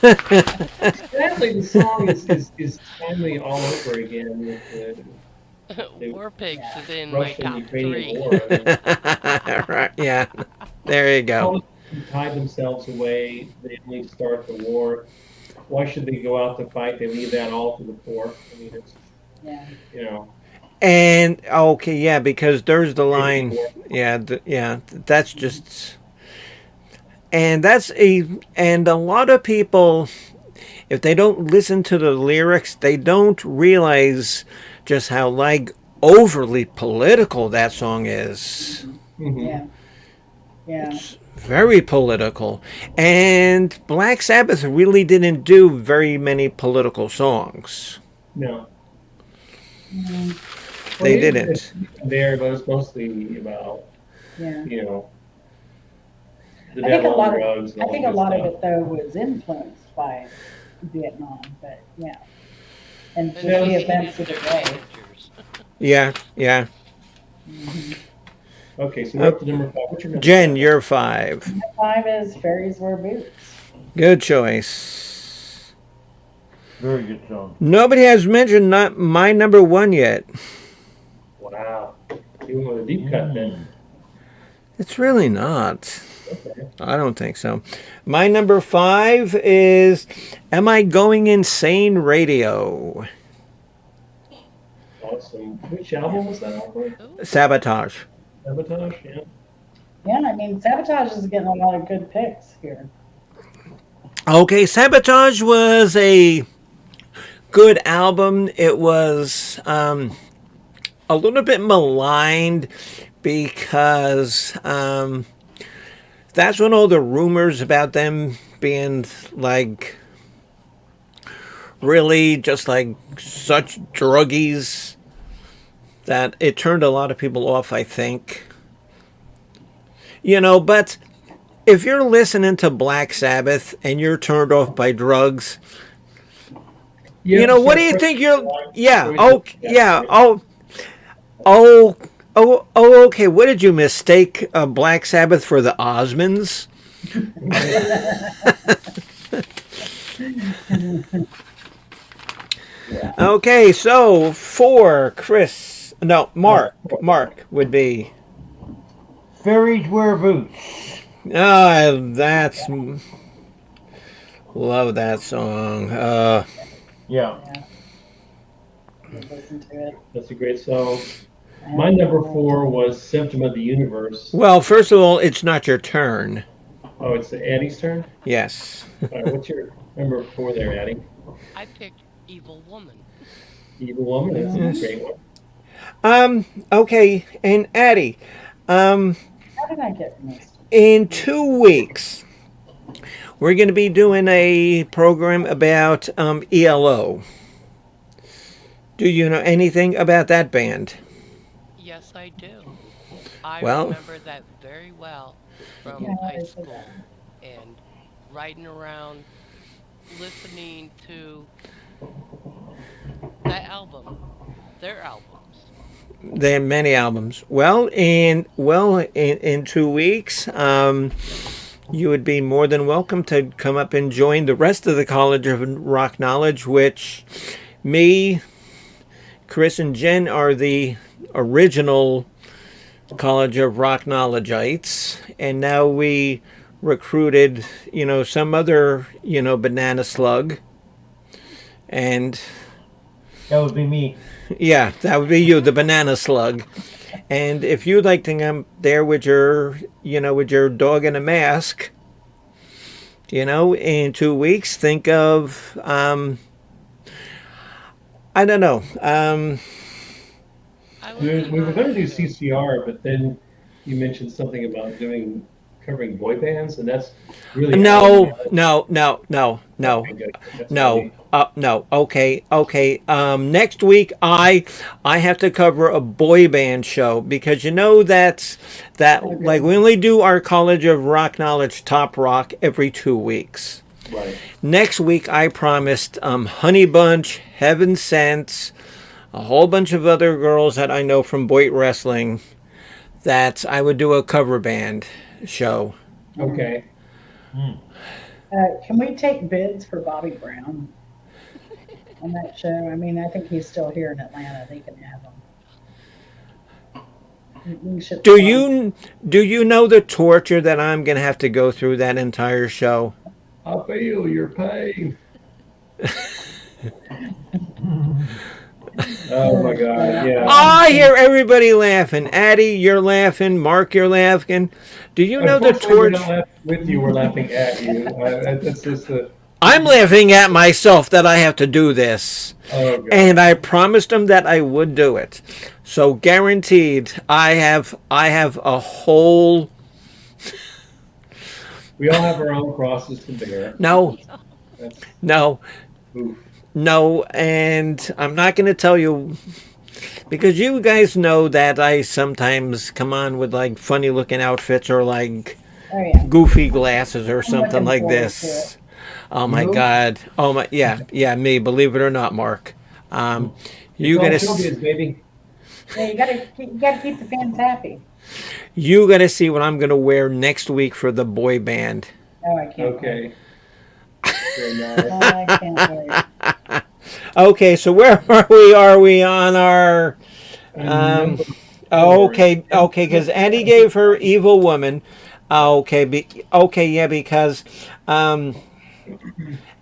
actually the song is timely all over again with the War Pigs Yeah. is in my top Russian-Ukrainian three. war. I mean, Right, yeah. There you go. all the hide themselves away. They only start the war. Why should they go out to fight? They leave that all to the poor. I mean, it's Yeah. you know, And okay, yeah, because there's the crazy line. war. Yeah, yeah. That's just, and and a lot of people, if they don't listen to the lyrics, they don't realize just how like overly political that song is. Hmm. Yeah. Yeah. It's very political. And Black Sabbath really didn't do very many political songs. No, Mhm. well, They maybe didn't. there, but it's mostly about Yeah. you know the I think a devil lot and of drugs and I all think a that lot of stuff. it though was influenced by Vietnam, but yeah, and just And Yeah. the they events needed of the their day. soldiers. Yeah, yeah. Mhm. Okay, so we're up to number five. What's your number Jen, five? you're 5. Five is fairies wear boots. Good choice. Very good song. Nobody has mentioned not my number 1 yet. Wow, you went with a deep cut then. It's really not. Okay, I don't think so. My number 5 is Am I Going Insane Radio? awesome. Which album was that album? Ooh, Sabotage. Sabotage. Yeah. Yeah, I mean Sabotage is getting a lot of good picks here. Okay, Sabotage was a good album. It was a little bit maligned because that's when all the rumors about them being like really just like such druggies that it turned a lot of people off, I think. But if you're listening to Black Sabbath and you're turned off by drugs, You have to what do start you questioning think you're. your life Yeah, choices. oh, yeah, okay. What did you mistake Black Sabbath for the Osmonds? Yeah. Okay, so for Chris, no, Mark would be. Fairies wear boots. That's love that song. Yeah. Yeah. Listen to it. That's a great song. I My have number no 4 idea. was Symptom of the Universe. Well, first of all, it's not your turn. Oh, it's Addie's turn? Yes. All right, what's your number 4 there, Addie? I picked Evil Woman. Evil Woman, that's Yes. a great one. Okay, and Addie, How did I get missed? in 2 weeks, we're going to be doing a program about ELO. Do you know anything about that band? Yes, I do. I Well, remember that very well from Yeah, high I said school that. and riding around listening to that album, their albums. they have many albums. In 2 weeks, you would be more than welcome to come up and join the rest of the College of Rock Knowledge, which me, Chris, and Jen are the original College of Rock Knowledgeites, and now we recruited, some other, banana slug, and That would be me. yeah, that would be you, the banana slug. And if you'd like to come there with your dog in a mask, in 2 weeks, think of, I don't know, I would We, be we were going to do honored to. CCR, but then you mentioned something about covering boy bands, and that's really out of my. no, no, no, no, no, Okay, good. That's what I no. need. No. Okay. Okay. Next week, I have to cover a boy band show because that we only do our College of Rock Knowledge Top Rock every 2 weeks. Right. Next week, I promised Honey Bunch, Heaven Sent, a whole bunch of other girls that I know from Boyd Wrestling that I would do a cover band show. Okay. Mm. Can we take bids for Bobby Brown on that show? I mean, I think he's still here in Atlanta. They can have him. We should Do try. you know the torture that I'm gonna have to go through that entire show? I feel your pain. Oh my God. Yeah. I hear everybody laughing. Addie, you're laughing. Mark, you're laughing. Do you know the Unfortunately, we're torture? not laughing with you. We're laughing at you. That's just the. I'm laughing at myself that I have to do this. Oh God. And I promised him that I would do it. So guaranteed, I have a whole We all have our own crosses to bear. no, That's no, oof. no, and I'm not going to tell you because you guys know that I sometimes come on with like funny looking outfits or like Oh yeah, goofy glasses or I'm something looking like forward to this. it. Oh my You? God! Oh my, yeah, me. Believe it or not, Mark. It's You all gotta showbiz, baby. Yeah, you gotta keep the fans happy. you gotta see what I'm gonna wear next week for the boy band. Oh, I can't wait. Okay. Very nice. I can't wait. Okay, so where are we? Are we on our? And Um, number oh, four. okay, because Annie gave her Evil Woman. Okay, yeah, because um,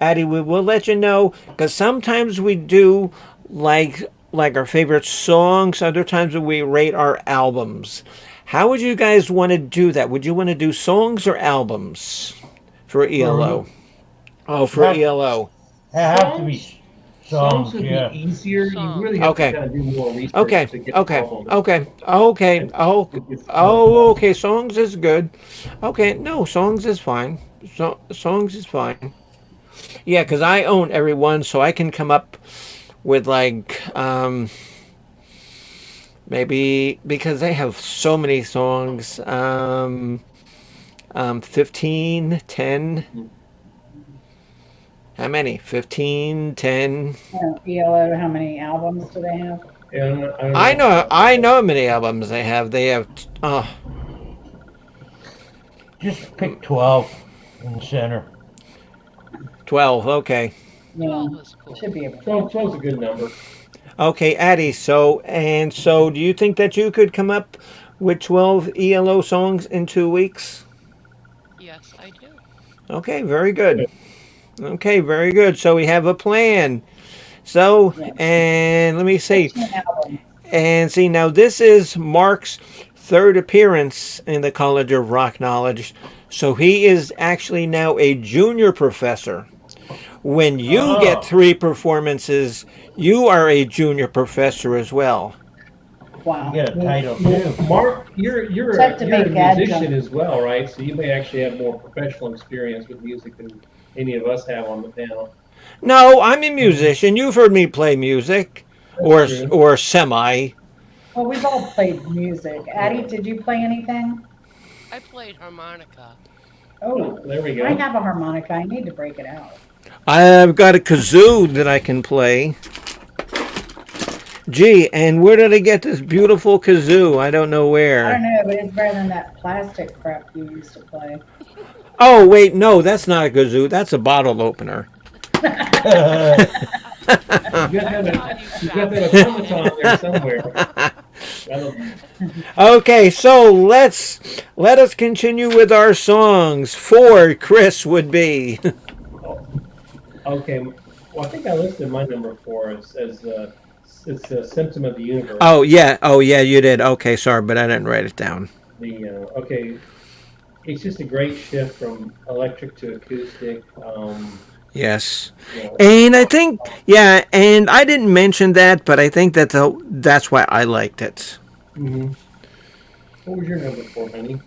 Addie, we will let you know because sometimes we do like our favorite songs. Other times we rate our albums. How would you guys want to do that? Would you want to do songs or albums for ELO? Oh, for That, ELO. that have to be Songs. Songs songs, would yeah. be easier. You really Songs. have to Okay, kind of do more research okay, to get okay, albums. okay, okay. And Oh, it's more oh, tough. okay. Songs is good. Okay, no, songs is fine. Songs is fine. Yeah, because I own every one, so I can come up with like maybe because they have so many songs 15, 10. How many? 15, 10. ELO, how many albums do they have? Yeah, I don't I know off the know top of my I head. know how many albums they have. They have Just pick 12 in the center. 12. Okay. Yeah, 12 is should cool. be able to. 12's a good number. Okay, Addie. So do you think that you could come up with 12 ELO songs in 2 weeks? Yes, I do. Okay, very good. Good. Okay, very good. So we have a plan. So, Yes. and let me see. 15 albums. And see, now this is Mark's third appearance in the College of Rock Knowledge. So he is actually now a junior professor. When you get Oh, 3 performances, you are a junior professor as well. you Wow. get a title Well, too. Mark, you're Just you're have a, to you're a make musician adjunct. as well, right? So you may actually have more professional experience with music than any of us have on the panel. No, I'm a musician. You've heard me play music, That's true. or semi. Well, we've all played music. Addie, Yeah. did you play anything? I played harmonica. Oh, Oh, there we I go. have a harmonica. I need to break it out. I've got a kazoo that I can play. Gee, and where did I get this beautiful kazoo? I don't know I don't where. know, but it's better than that plastic crap you used to play. Oh, wait, no, that's not a kazoo. That's a bottle opener. You got I that, saw you you got shop that at automaton SABBATH. there somewhere. That'll, Okay, so let us continue with our songs. Four, Chris would be. oh, okay. Well, I think I listed my number four as it's a symptom of the universe. Oh yeah, you did. Okay, sorry, but I didn't write it down. Okay, it's just a great shift from electric to acoustic. Yes, You know, and I think yeah, and I didn't mention that, but I think that's why I liked it. hmm What was your number four, honey?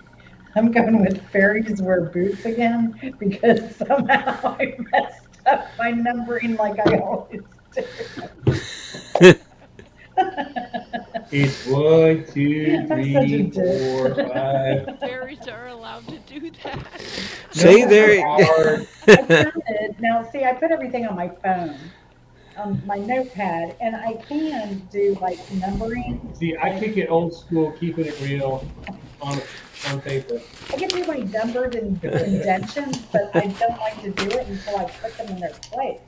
I'm going with fairies wear boots again because somehow I messed up my numbering like I always do. It's one, two, I'm such a three, four, five. Fairies are allowed to do that. See No, they there. are. I counted. Now, see, I put everything on my phone, on my notepad, and I can do like numbering. See, I Like kick it old school, keeping it real on on paper. I can do my numbers and indentions, but I don't like to do it until I put them in their place.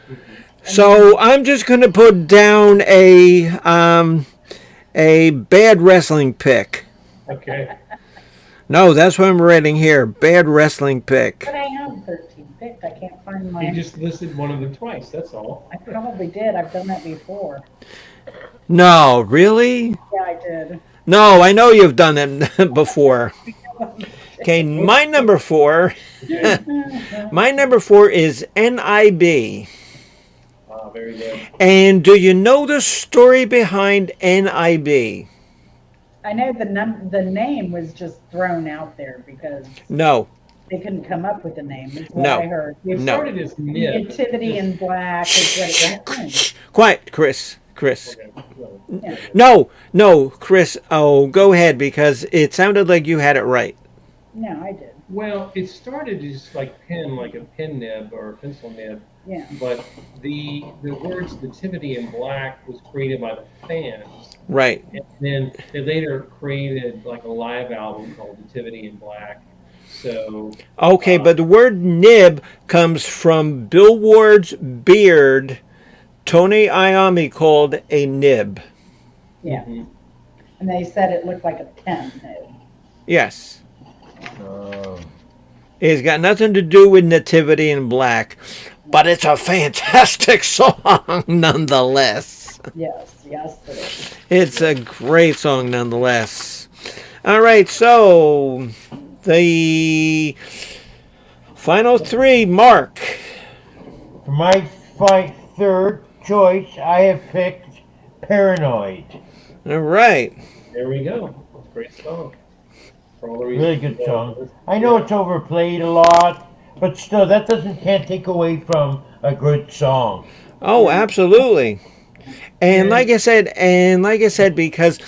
Mhm. And then, So I'm just gonna put down a bad wrestling pick. Okay. No, that's what I'm writing here. Bad wrestling pick. but I have 13 picked. I can't find You my. just listed one of them twice. That's all. I probably did. I've done that before. No, really? Yeah, I did. No, I know you've done it before. Okay, Mistake. my number four. Okay. My number four is NIB. Very good. And do you know the story behind NIB? I know the name was just thrown out there because No, they couldn't come up with a name. That's what I no, heard. It no. started as nib. Nativity Just in Black is what Shh, it was. shh, quiet, Chris. Chris. okay. No. Yeah. No, no, Chris. Oh, go ahead because it sounded like you had it right. No, I did. Well, it started as like a pen nib or a pencil nib, Yeah. but the words nativity in black was created by the fans, Right. and then they later created like a live album called Nativity in Black. So Okay, uh, but the word nib comes from Bill Ward's beard. Tony Iommi called a nib. Yeah. mhm. And they said it looked like a pen. Yes. Oh. It's got nothing to do with Nativity in Black, but it's a fantastic song nonetheless. Yes, yes, it is. It's a great song nonetheless. All right, so the final three, Mark. For my third choice, I have picked Paranoid. All right. There we go. Great song. For all the Really reasons good you song. know. I know it's overplayed a lot, but still, that can't take away from a good song. Oh, absolutely. And And like I said, because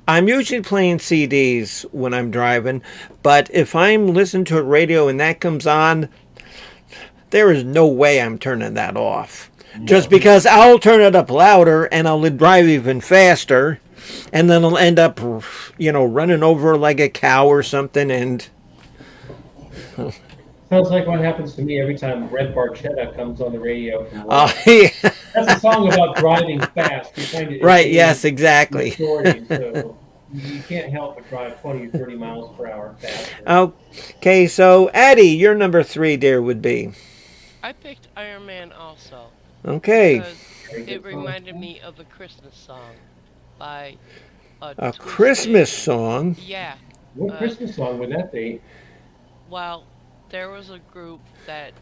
I'm usually playing CDs when I'm driving, but if I'm listening to a radio and that comes on, there is no way I'm turning that off. Just because I'll turn it up louder and I'll drive even faster, and then I'll end up, running over like a cow or something. And sounds like what happens to me every time Red Barchetta comes on the radio from work. yeah, That's a song about driving fast. You're trying to right, yes, entertain the exactly. majority, so you can't help but drive 20 or 30 miles per hour faster. Okay, so Addie, your number three, dear, would be I picked Iron Man also okay. because Very it good song. reminded me of a Christmas song by a A twisted. Christmas song. Yeah. What Uh, Christmas song would that be? well, there was a group that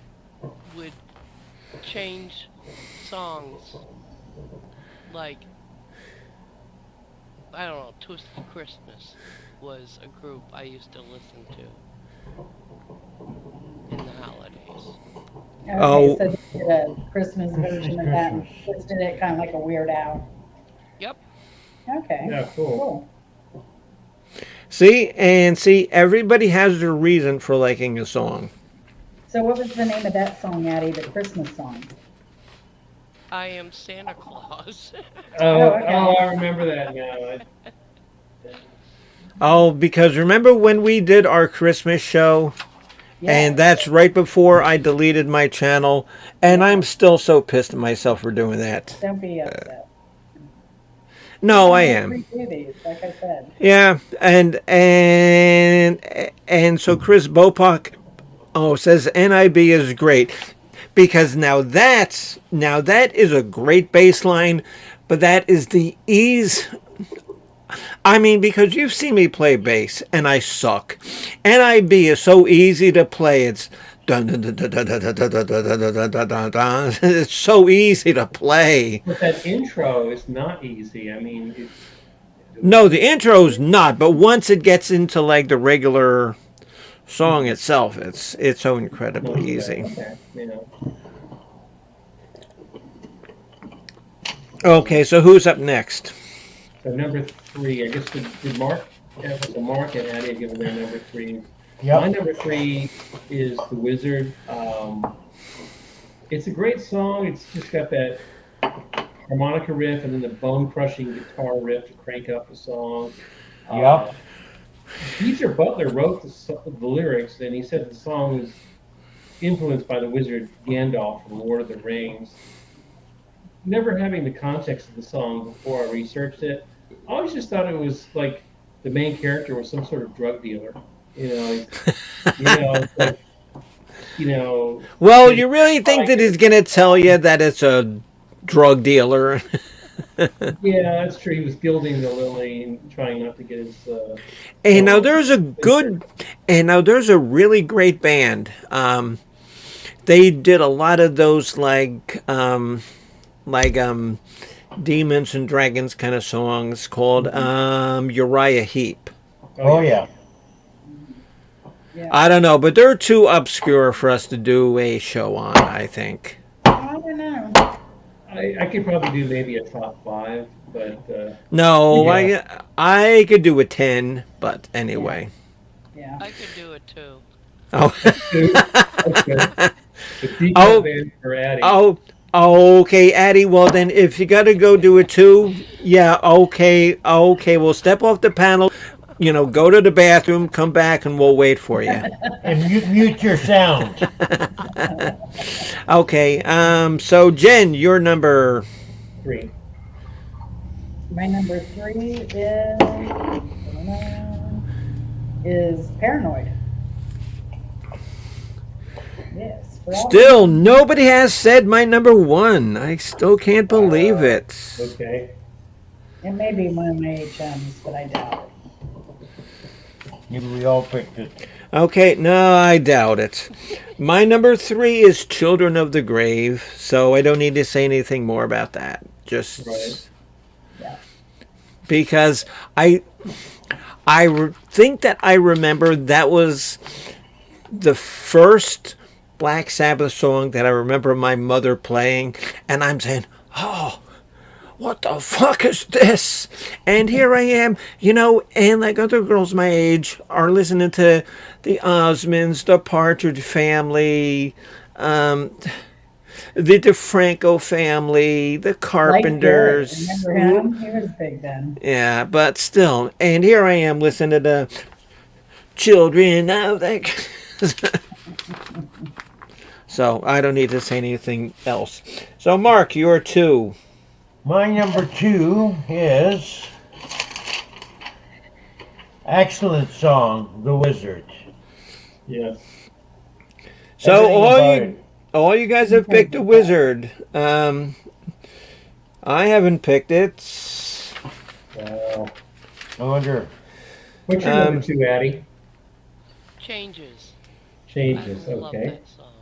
would change songs like I don't know, Twisted Christmas was a group I used to listen to in the holidays. Oh, Okay, so they did a Christmas version Christmas, of that and Christmas. twisted it kind of like a Weird Al. Yep. Okay, Yeah, cool. cool. see, everybody has their reason for liking a song. So what was the name of that song, Addie, the Christmas song? I am Santa Claus. Oh, I okay. remember that now. Oh, because remember when we did our Christmas show? And Yes. that's right before I deleted my channel. And Yeah. I'm still so pissed at myself for doing that. Don't be upset. No, I Sometimes am. we do these, like I said. Yeah, and so Chris Bopak says NIB is great because now that is a great baseline, but that is the ease. I mean, because you've seen me play bass and I suck. NIB is so easy to play. It's dun dun dun dun dun dun dun dun dun dun dun dun dun dun. It's so easy to play. But that intro is not easy. I mean, No, the intro's not, but once it gets into like the regular song itself, it's so incredibly okay, easy. okay, yeah. Okay, so who's up next? So number three, I guess did Mark? Yeah, so Mark and Addie have given their number three. My Yep. number three is The Wizard. It's a great song. It's just got that harmonica riff and then the bone crushing guitar riff to crank up the song. Uh, Yep. Geezer Butler wrote the lyrics, and he said the song was influenced by the wizard Gandalf from Lord of the Rings. Never having the context of the song before I researched it, I always just thought it was like the main character was some sort of drug dealer. You know, it's like, Well, getting you really think high, that he's gonna tell you that it's a drug dealer? yeah, that's true. He was gilding the lily and trying not to get his And now song there's a censored. good, and now there's a really great band. They did a lot of those like demons and dragons kind of songs called Uriah Heep. Oh Oh yeah. yeah. Yeah. I don't know, but they're too obscure for us to do a show on, I think. I don't know. I could probably do maybe a top five, but No, yeah. I could do a 10, but Yeah. anyway. Yeah. I could do it too. Oh. Two. Okay. The decal oh, band for Addie. oh, okay, Addie. Well, then if you got to go do it too, yeah, okay. We'll step off the panel, go to the bathroom, come back, and we'll wait for you. And mute your sound. Okay, so Jen, your number. Three. My number three is Paranoid. Yes. For all Still, nobody has said my number one. I still can't believe it. Okay. it may be one of my HMs, but I doubt Maybe we all picked it. Okay, no, I doubt it. My number three is Children of the Grave, so I don't need to say anything more about that. Just Right. Yeah. because think that I remember that was the first Black Sabbath song that I remember my mother playing, and I'm saying, "Oh, what the fuck is this?" And here I am, and like other girls my age are listening to the Osmonds, the Partridge Family, the DeFranco family, the Like Garrett. Carpenters. Remember him? He was big then. Yeah, but still, and here I am listening to the Children of the. So I don't need to say anything else. So Mark, you're two. My number two is excellent song, The Wizard. Yes. So Everything about it. all you guys have picked a wizard. I haven't picked it. Wow. I wonder. What's your number two, Addie? Changes. Changes. I love Okay. that song.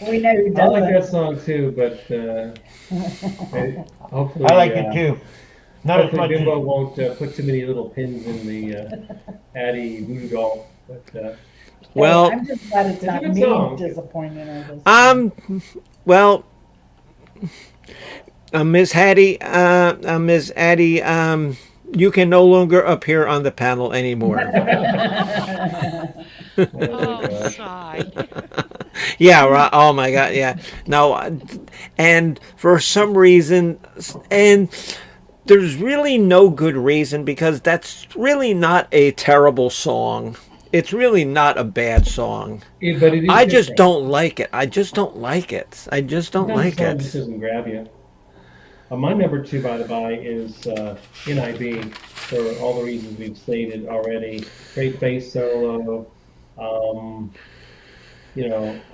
We know who I like that doesn't. song too, but hopefully, I like it too. Not as hopefully much as Bimbo won't put too many little pins in the Addie voodoo doll. But Well, I'm just glad it's It's a not good me song. disappointing her this time. well, Miss Hattie, Miss Addie, you can no longer appear on the panel anymore. oh my Oh, gosh. sigh. Yeah, right. Oh my God, yeah. No, and for some reason, and there's really no good reason because that's really not a terrible song. It's really not a bad song. But it is I just different. don't like it. I just don't like it. I just don't Sometimes a like song just it. doesn't grab you. My number two, by the by, is NIB for all the reasons we've stated already. Great bass solo. Um,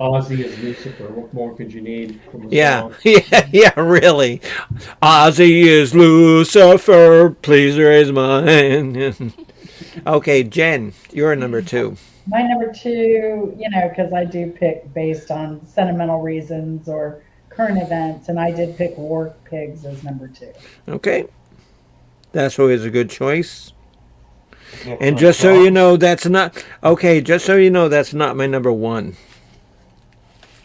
Ozzy as Lucifer. What more could you need from a Yeah, song? yeah, yeah, really. Ozzy is Lucifer. Please raise my hand. Okay, Jen, you're number two. My number two, because I do pick based on sentimental reasons or current events, and I did pick War Pigs as number two. Okay, that's always a good choice. And Excellent just so you song. know, that's not okay. Just so you know, that's not my number one.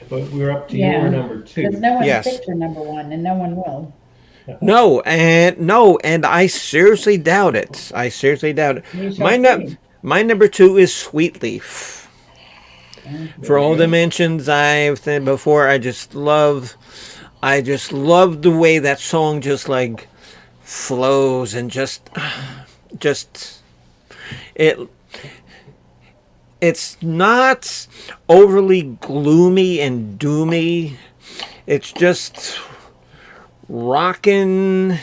But we're up to your Yeah, number because two. no one's Yes. picked your number one, and no one will. No, and I seriously doubt it. I seriously doubt it. We shall My num see. my number two is Sweet Leaf. For Very all the good. mentions I've said before, I just love the way that song just like flows and just it it's not overly gloomy and doomy. It's just rockin'.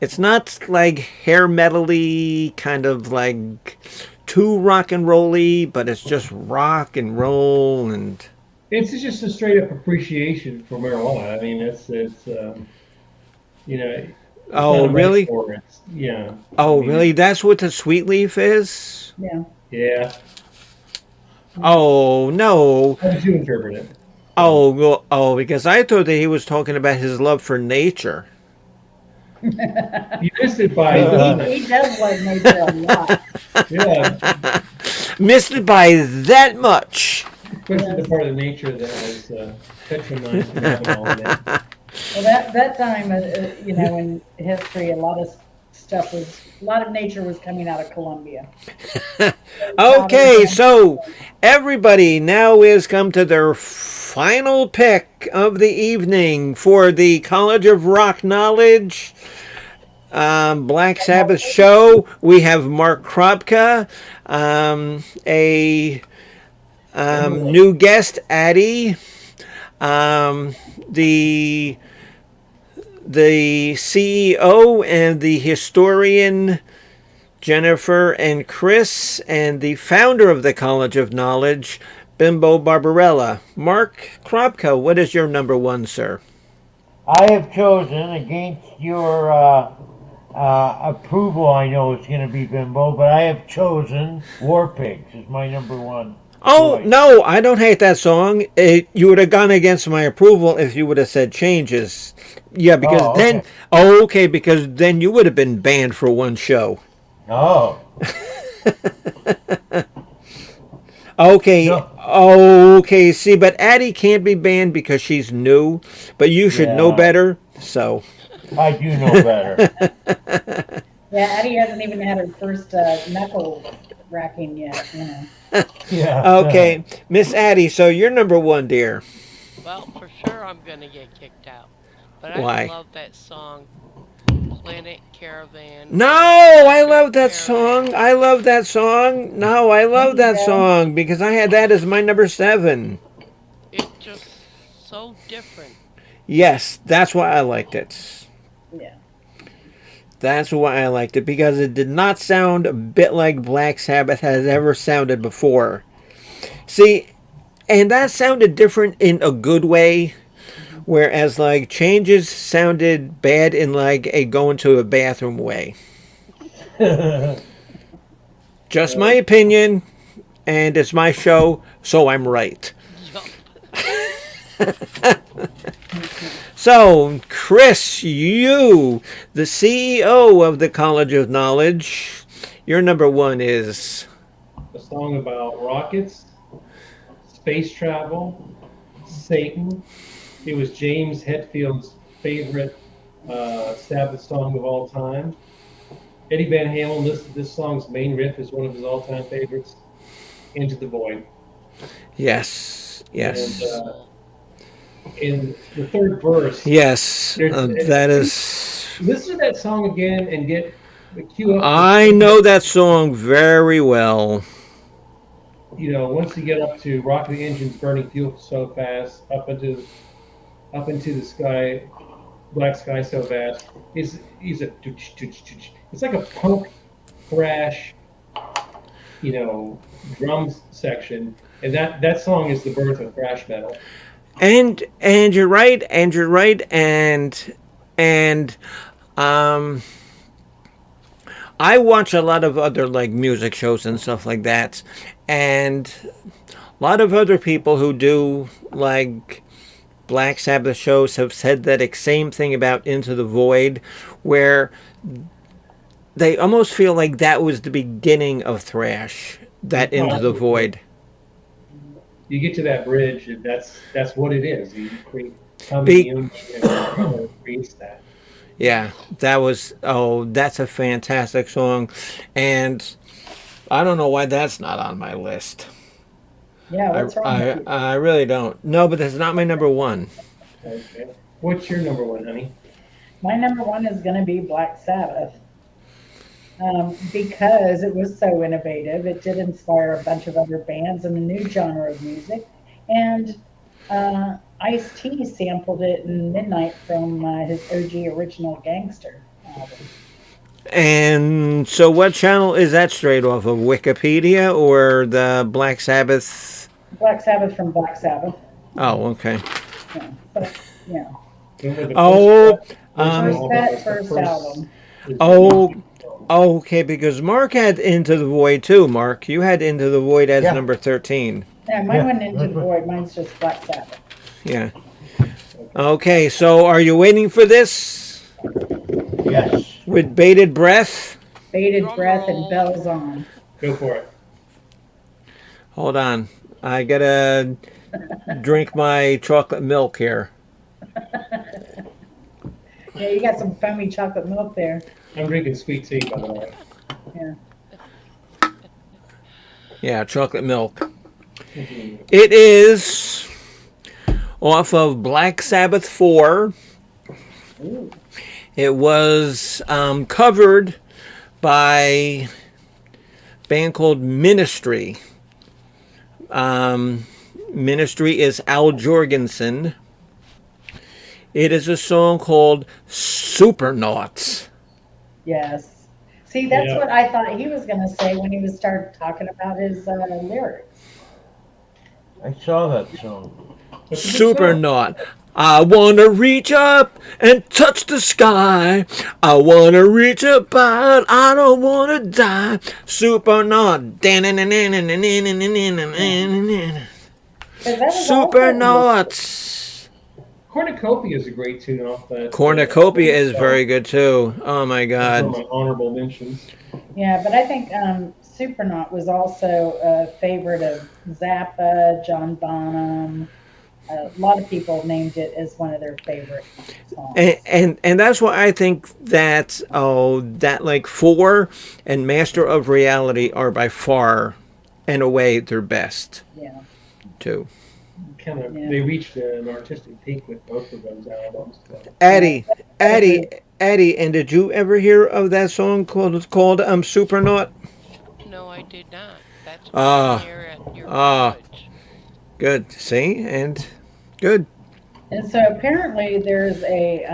It's not like hair metally kind of like too rock and rolly, but it's just rock and roll and It's just a straight up appreciation for marijuana. I mean, you know, it's not oh a really? metaphor. It's yeah. I Oh mean, really? That's what the sweet leaf is? Yeah. yeah. Oh no. How did you interpret it? So Oh, because I thought that he was talking about his love for nature. you missed it by He does love nature a lot. yeah, Missed it by that much. especially the Yes. part of nature that has petronine cannabinol in it. Well, that time, in history, a lot of nature was coming out of Colombia. Okay, so everybody now is come to their final pick of the evening for the College of Rock Knowledge Black Sabbath show. We have Mark Kropka, a new guest, Addie, um, the CEO and the historian Jennifer and Chris, and the founder of the College of Knowledge, Bimbo Barbarella. Mark Kropka, what is your number one, sir? I have chosen against your approval. I know it's going to be Bimbo, but I have chosen War Pigs as my number one Oh, choice. no, I don't hate that song. You would have gone against my approval if you would have said changes. Yeah, because Oh, then, okay. oh, okay, because then you would have been banned for one show. Oh, Okay, no. okay, see, but Addie can't be banned because she's new, but you should know Yeah, better, so. I do know better. Yeah, Addie hasn't even had her first knuckle racking yet. Yeah. Okay, Miss Addie, so you're number one, dear. Well, for sure I'm gonna get kicked out. But I Why? love that song, Planet Caravan No, or I Electric love that song. Caravan. I love that song. No, I There love you that go. song because I had that as my number seven. It's just so different. Yes, that's why I liked it. Yeah. That's why I liked it because it did not sound a bit like Black Sabbath has ever sounded before. See, and that sounded different in a good way, whereas like Changes sounded bad in like a going to a bathroom way. Just my Uh, opinion, and it's my show, so I'm right. Yup. So, Chris, you, the CEO of the College of Knowledge, your number one is. a song about rockets, space travel, Satan. It was James Hetfield's favorite Sabbath song of all time. Eddie Van Halen listed this song's main riff as one of his all-time favorites, "Into the Void." Yes. And Yes. in the third verse, Yes. there's That is. listen to that song again and get the cue up the I know that song very well. once you get up to rock the engines burning fuel so fast up into the sky, black sky so vast. He's a it's like a punk thrash, drums section, and that song is the birth of thrash metal. And you're right. And you're right. And um, I watch a lot of other like music shows and stuff like that, and a lot of other people who do like Black Sabbath shows have said that same thing about Into the Void, where they almost feel like that was the beginning of thrash. That Into the Void. You get to that bridge, and that's what it is. You create Tommy Be- Young and drummer creates that. yeah, that was. Oh, that's a fantastic song, and I don't know why that's not on my list. Yeah, I what's wrong I, with you? I really don't. No, but that's not my number one. Okay. What's your number one, honey? My number one is going to be Black Sabbath. Because it was so innovative. It did inspire a bunch of other bands and a new genre of music. And Ice-T sampled it in Midnight from his OG original Gangster album. And so, what channel is that straight off of? Wikipedia or the Black Sabbath? Black Sabbath from Black Sabbath. Oh, okay. Yeah. So, yeah. When was the Oh, First album? that Was the first album. is the oh, okay. Because Mark had Into the Void too. Mark, you had Into the Void as Yeah. number 13. Yeah, mine Yeah, went into that's the what- void. Mine's just Black Sabbath. Yeah. Okay. So, are you waiting for this Yes. with bated breath? Bated Drum breath and roll. bells on. Go for it. Hold on. I gotta drink my chocolate milk here. Yeah, you got some foamy chocolate milk there. I'm drinking sweet tea, by the way. Yeah. Yeah, chocolate milk. It is off of Black Sabbath 4. Ooh. It was covered by a band called Ministry. Ministry is Al Jorgensen. It is a song called Supernauts. Yes. See, that's Yeah. what I thought he was going to say when he was started talking about his lyrics. I saw that song. It's a good song. Supernaut. I wanna reach up and touch the sky. I wanna reach up, but I don't wanna die. Supernaut. 'Cause that was also- Supernauts. Cornucopia is a great tune off that. Cornucopia is very good too. Oh my That's one god. of my honorable mentions. Yeah, but I think Supernaut was also a favorite of Zappa, John Bonham. A lot of people named it as one of their favorite songs. And that's why I think that that like 4 and Master of Reality are by far and away their best Yeah. too. Kind of, Yeah. they reached an artistic peak with both of those albums. So. Eddie, Eddie, and did you ever hear of that song called Supernaut? No, I did not. That's Ah, here at your ah. college. Good. See? And good. And so apparently there's a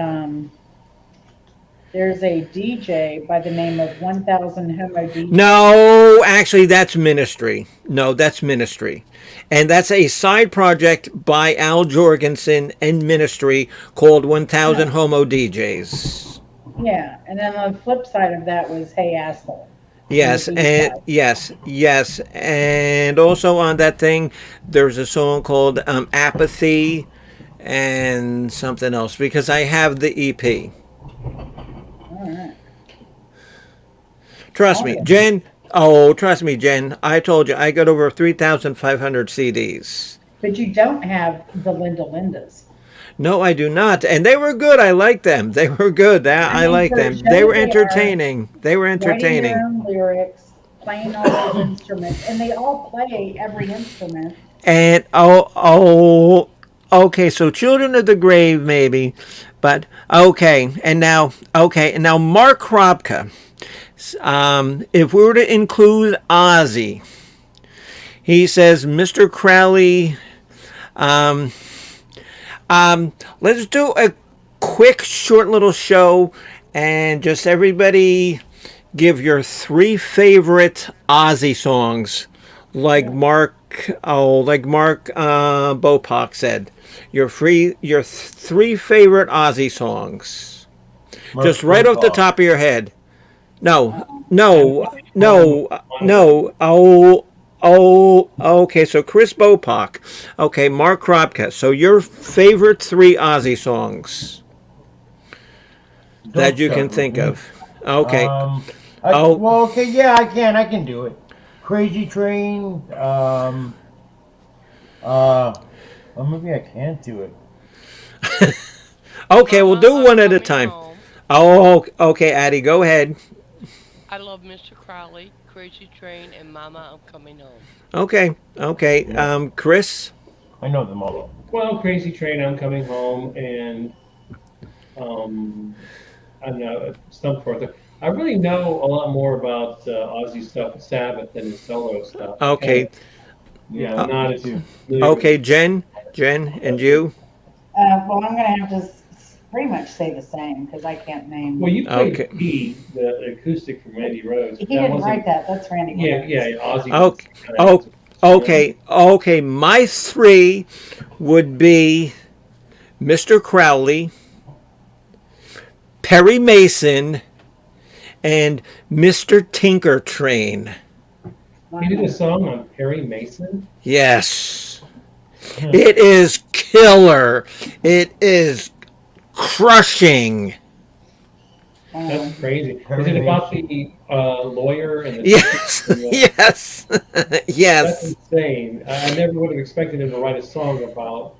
DJ by the name of 1000 Homo DJ. No, actually that's Ministry. No, that's Ministry. And that's a side project by Al Jorgensen and Ministry called 1000 Homo DJs. Yeah, and then on the flip side of that was Hey Asshole. Yes, and yes, and also on that thing, there's a song called Apathy and something else because I have the EP. All right. Trust me, Jen. Oh, trust me, Jen. I told you I got over 3,500 CDs. But you don't have the Linda Lindas. No, I do not, and they were good. I like them. They were good. I mean, like for them. a show, They were they are entertaining. They were Writing their entertaining. own lyrics, playing all those instruments, and they all play every instrument. And okay. So Children of the Grave, maybe, but okay. And now Mark Kropka. If we were to include Ozzy, he says Mr. Crowley. Um, let's do a quick, short little show, and just everybody give your three favorite Ozzy songs, like Mark Bopak said. Your three favorite Ozzy songs, Mark just right off the Bopak. top of your head. No, I'm no, coming home. no, no. Oh, okay. So Chris Bopak. Okay, Mark Kropka. So your favorite three Ozzy songs Don't that you can start with think me. of. Okay. Oh, Well, okay, yeah, I can do it. Crazy Train. Well, maybe I can't do it. okay. We'll Mama, do I'm one at a coming time. home. Oh, okay, Addie, go ahead. I love Mr. Crowley, Crazy Train, and Mama, I'm coming home. Okay, okay. Yeah, Chris. I know them all. Well, Crazy Train, I'm coming home, and um, I don't know, stuff forth. I really know a lot more about Ozzy stuff with Sabbath than his solo stuff. I kind of, Okay. I'm Uh, not Me as too. familiar with okay, his Jen, stuff. and you. Well, I'm going to have to pretty much say the same because I can't Well, name. you played Okay. P, the acoustic from Randy Rhodes, He but that didn't wasn't. write that. That's Randy Yeah, Rhoads. yeah. Ozzy Okay. just kind of Oh, adds a to it. okay. My three would be Mr. Crowley, Perry Mason, and Mr. Tinker Train. He did a Wow. song on Perry Mason. Yes. Hmm. It is killer. It is crushing. That's Wow. crazy. Is Perry it about Mason. the lawyer and the teacher? Yes. And Yes. that's Yes. insane. I never would have expected him to write a song about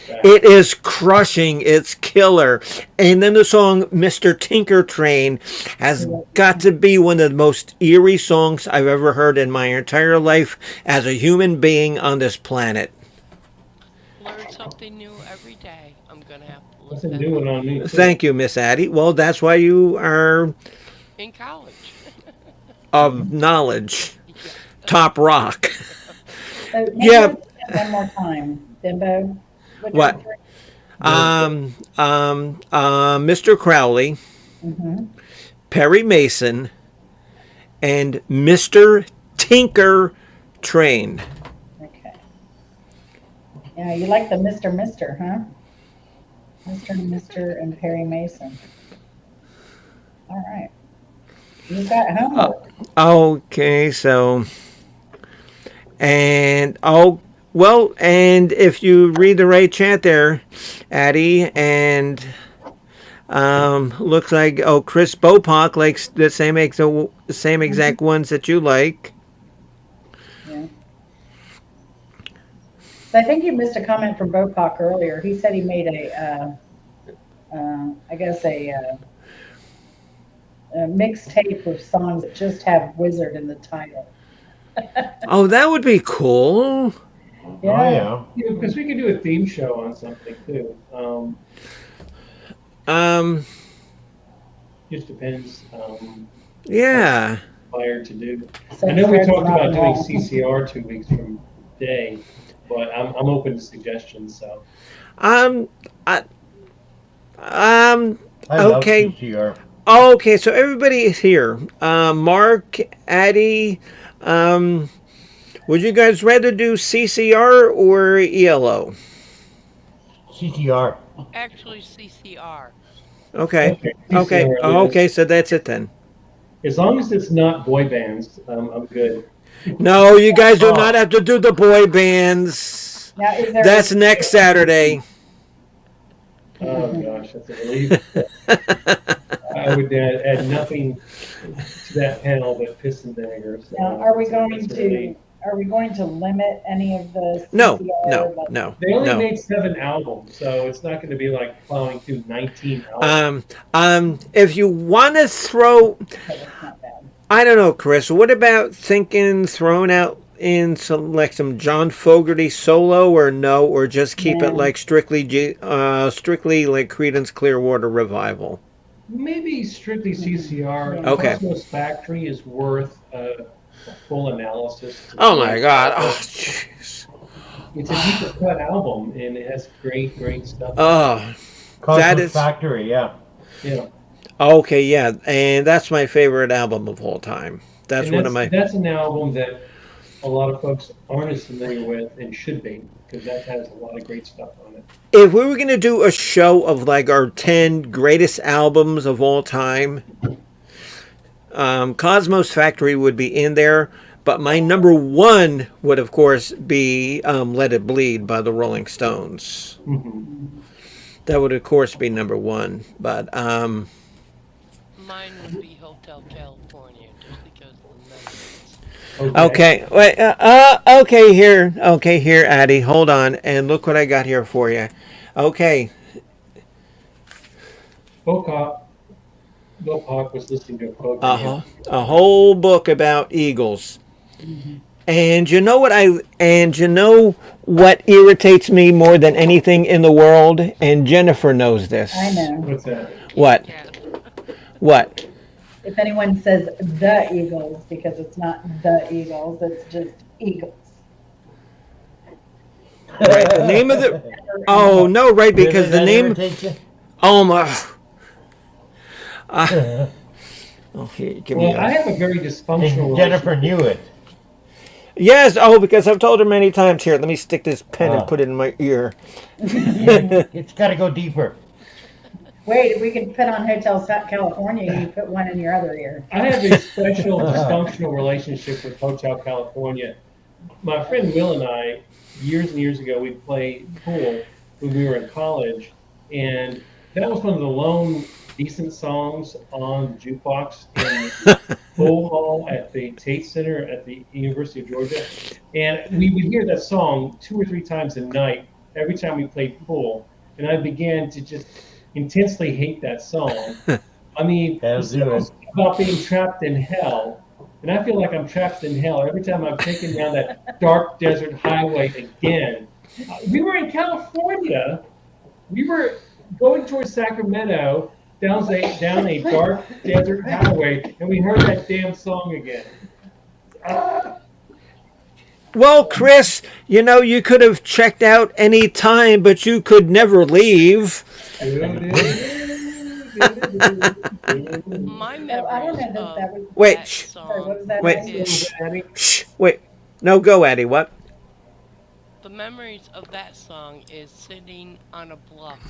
that. It is crushing. It's killer. And then the song Mr. Tinker Train has got to be one of the most eerie songs I've ever heard in my entire life as a human being on this planet. Learn something new every day. I'm going to have to look That's a that new up. one on me too. Thank you, Miss Addie. Well, that's why you are In college. of knowledge. Yeah. Top rock. So maybe Yeah. let's do it one more time. Bimbo, which are the What? three? Mr. Crowley, Mm-hmm. Perry Mason, and Mr. Tinker Train. Okay. Yeah, you like the Mr. huh? Mr. and Perry Mason. All right. You got Uh, homework. okay, so and and if you read the right chat there, Addie, and looks like Chris Bopak likes the same Mhm. exact ones that you like. Yeah. So I think you missed a comment from Bopak earlier. He said he made I guess a mixtape of songs that just have Wizard in the title. Oh, that would be cool. Oh Yeah. yeah. Yeah, because we could do a theme show on something too. Um, Just depends what yeah. we're inspired to do. I Sex, know we drugs, and talked rock about and doing roll. CCR 2 weeks from today, but I'm open to suggestions. So Um, I, um, I love okay. CCR. Okay, so everybody is here. Mark, Addie, um, would you guys rather do CCR or ELO? CCR. Actually, CCR. Okay. okay, Okay. CCR it is. Okay, so that's it then. As long as it's not boy bands, I'm good. No, you guys do not Oh, have to do the boy bands. Now, is there That's next Saturday. Oh gosh, that's a relief. I would add nothing to that panel but piss and vinegar. now, So it's a relief. are we going to limit any of the No, CCR no, like no, They only no. made 7 albums, so it's not going to be like plowing through 19 albums. If you want to throw, okay, that's not bad. I don't know, Chris. What about throwing out in some like some John Fogerty solo or no, or just keep it No. like strictly like Creedence Clearwater Revival? Maybe strictly CCR. Yeah. Okay. Cosmos Factory is worth a full analysis. It's a Oh my great God. Oh, album. jeez. It's a deeper cut album, and it has great, great stuff on it. Oh, that Cosmos is Factory, yeah. Yeah, okay. Yeah, and that's my favorite album of all time. That's and one of my. that's an album that a lot of folks aren't as familiar with and should be, because that has a lot of great stuff on it. If we were gonna do a show of like our 10 greatest albums of all time, Cosmos Factory would be in there. But my number one would, of course, be "Let It Bleed" by the Rolling Stones. Hmm. That would, of course, be number one. But Mine would be Hotel California, just because of the memories. Okay. okay, wait, okay, here, Addie, hold on, and look what I got here for you. Okay, Bocock, Bill Pock was listening to a uh program. huh, a whole book about eagles. Mhm. And you know what irritates me more than anything in the world? And Jennifer knows this. I know. What's that? What? Cat. What? If anyone says the Eagles, because it's not the Eagles, it's just Eagles. Right. The name of the. Oh no! Right, because the That name. irritates you? Oh my. Uh, oh, here, give me Well, I a. have a very dysfunctional And Jennifer knew it. Yes. Oh, because I've told her many times. Here, let me stick this pen and Oh. put it in my ear. It's got to go deeper. Wait, if we could put on Hotel California, you put one in your other ear. I have a special dysfunctional relationship with Hotel California. My friend Will and I, years and years ago, we played pool when we were in college, and that was one of the lone decent songs on the jukebox in the pool hall at the Tate Center at the University of Georgia. And we would hear that song 2 or 3 times a night every time we played pool, and I began to just intensely hate that song. I mean, That'll the do song's about being trapped in hell. And I feel like I'm trapped in hell every time I'm taken down that dark desert highway again. We were in California. We were going towards Sacramento down a dark desert highway, and we heard that damn song again. Well, Chris, you know you could have checked out any time, but you could never leave. My Oh, I don't memories know of that was. Wait. that Sorry, what song was that? Wait. Nancy? Shh. Wait. No, go, Addie. What? the memories of that song is sitting on a bluff